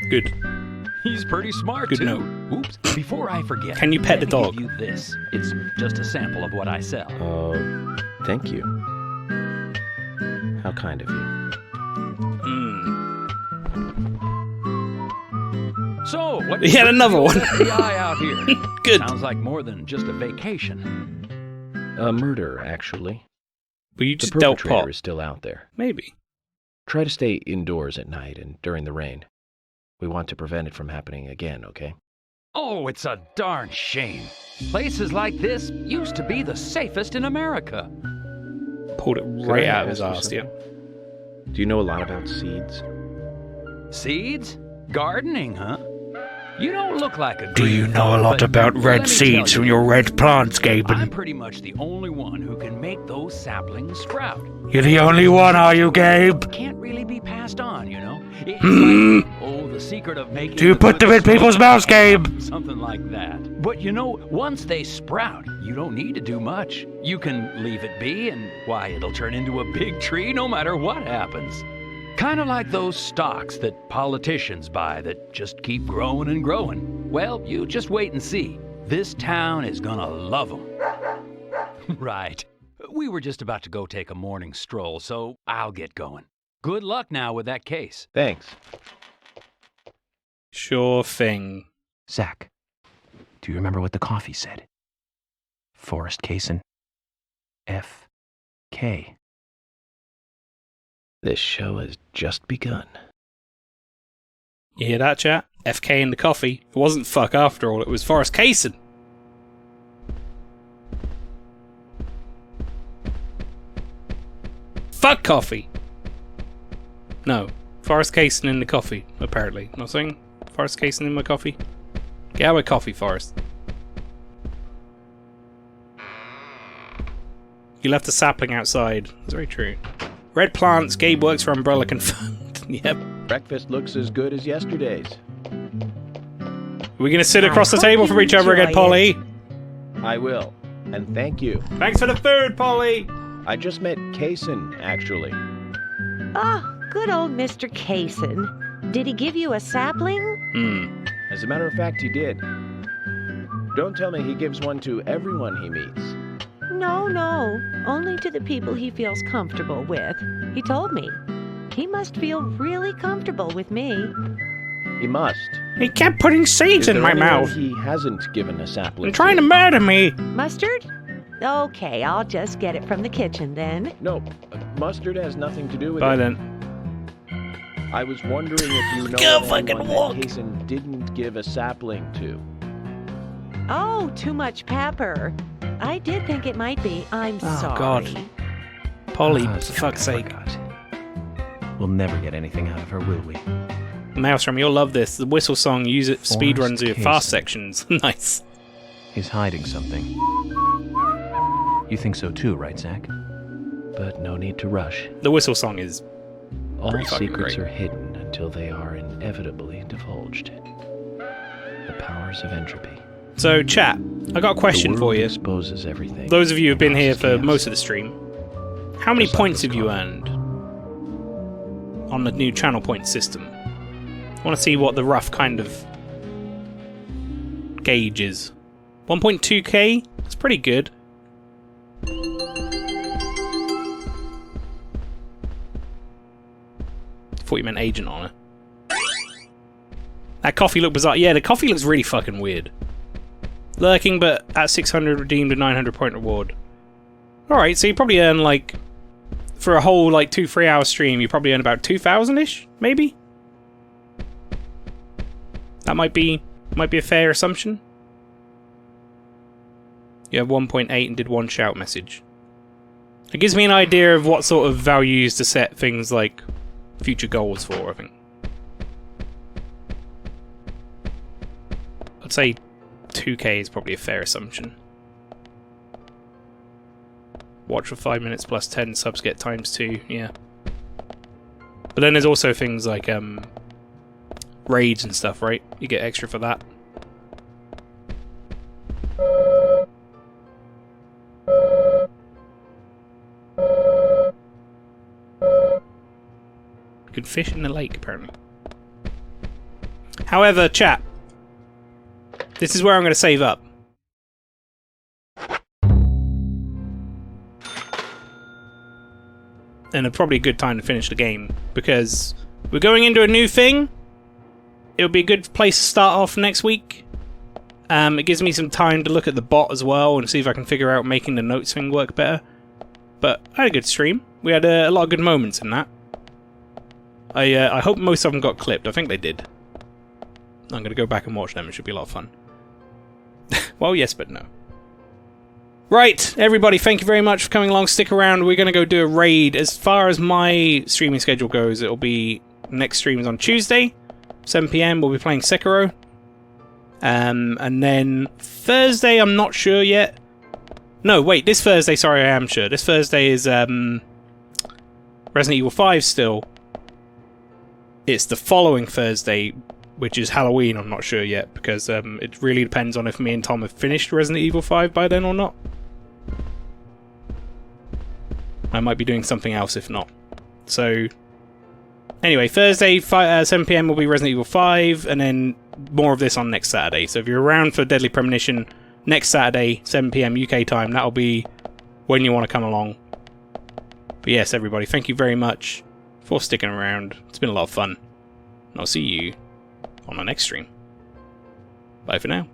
Good. He's pretty smart, Good too. note. Oops, before I forget. Can you pet the let me dog? give you this. It's just a sample of what I sell. Thank you. How kind of you. So, what He had another one. FBI out here? Good. Sounds like more than just a vacation. A murder, actually. But you just the dealt perpetrator pot. is still out there. Maybe. Try to stay indoors at night and during the rain. We want to prevent it from happening again, okay? Oh, it's a darn shame. Places like this used to be the safest in America. Pulled it right out of his ass, yeah. Do you know a lot about seeds? Seeds? Gardening, huh? You don't look like a Do you green know a thumb, lot but about let red me seeds tell from you, your red plants, I'm Gaben? pretty much the only one who can make those saplings sprout. You're the only one, are you, Gabe? Can't really be passed on, you know? It's Hmm? like, oh, the secret of making Do you the put them good in people's smoke, mouths, Gabe? Something like that. But you know, once they sprout, you don't need to do much. You can leave it be, and why, it'll turn into a big tree no matter what happens. Kind of like those stocks that politicians buy that just keep growing and growing. Well, you just wait and see. This town is gonna love them. Right. We were just about to go take a morning stroll, so I'll get going. Good luck now with that case. Thanks. Sure thing. Zach, do you remember what the coffee said? Forrest Kaysen. F.K. This show has just begun. You hear that, chat? FK in the coffee. It wasn't fuck after all, it was Forrest Kaysen. Fuck coffee! No. Forrest Kaysen in the coffee, apparently. Not saying Forrest Kaysen in my coffee? Get out of my coffee, Forrest. You left a sapling outside. That's very true. Red plants, Gabe works for Umbrella confirmed. Yep. Breakfast looks as good as yesterday's. We're gonna sit across the table from each other again, Polly. I will. And thank you. Thanks for the food, Polly. I just met Kaysen, actually. Oh, good old Mr. Kaysen. Did he give you a sapling? As a matter of fact, he did. Don't tell me he gives one to everyone he meets. No. Only to the people he feels comfortable with. He told me. He must feel really comfortable with me. He must. He kept putting seeds in my mouth. He hasn't given a sapling. You're trying to murder me. Mustard? Okay, I'll just get it from the kitchen then. No, mustard has nothing to do with Bye it. then. I was wondering if you know Go anyone fucking that walk. Kaysen didn't give a sapling to. Oh, too much pepper. I did think it might be. I'm sorry. God. Polly, for fuck's sake. We'll never get anything out of her, will we? Maelstrom, you'll love this. The whistle song, use it speed runs your Kaysen. fast sections. Nice. He's hiding something. You think so too, right, Zach? But no need to rush. The whistle song is All pretty fucking secrets great. are hidden until they are inevitably divulged. The powers of entropy. So, chat, I got a question The for world you. exposes everything. Those of you who've been here for chaos. most of the stream, how many points have you earned on the new channel point system? I want to see what the rough kind of gauge is. 1.2k? That's pretty good. Thought you meant agent on it. That coffee looked bizarre. Yeah, the coffee looks really fucking weird. Lurking, but at 600 redeemed a 900 point reward. Alright, so you probably earn like, for a whole like 2-3 hour stream, you probably earn about 2,000-ish, maybe? That might be a fair assumption. You have 1.8 and did one shout message. It gives me an idea of what sort of values to set things like future goals for, I think. I'd say 2k is probably a fair assumption. Watch for 5 minutes plus 10 subs get times 2, yeah. But then there's also things like raids and stuff, right? You get extra for that. You can fish in the lake, apparently. However, chat, this is where I'm going to save up. And it's probably a good time to finish the game, because we're going into a new thing. It would be a good place to start off next week. It gives me some time to look at the bot as well and see if I can figure out making the notes thing work better. But I had a good stream. We had a lot of good moments in that. I hope most of them got clipped. I think they did. I'm going to go back and watch them. It should be a lot of fun. Well, yes, but no. Right, everybody, thank you very much for coming along. Stick around. We're going to go do a raid. As far as my streaming schedule goes, it'll be next stream is on Tuesday, 7 PM. We'll be playing Sekiro. And then Thursday, I'm not sure yet. No, wait, this Thursday, sorry, I am sure. This Thursday is Resident Evil 5 still. It's the following Thursday, which is Halloween, I'm not sure yet, because it really depends on if me and Tom have finished Resident Evil 5 by then or not. I might be doing something else if not. So, anyway, Thursday, 7 PM will be Resident Evil 5, and then more of this on next Saturday. So if you're around for Deadly Premonition, next Saturday, 7 PM UK time, that'll be when you want to come along. But yes, everybody, thank you very much for sticking around. It's been a lot of fun. And I'll see you on my next stream. Bye for now.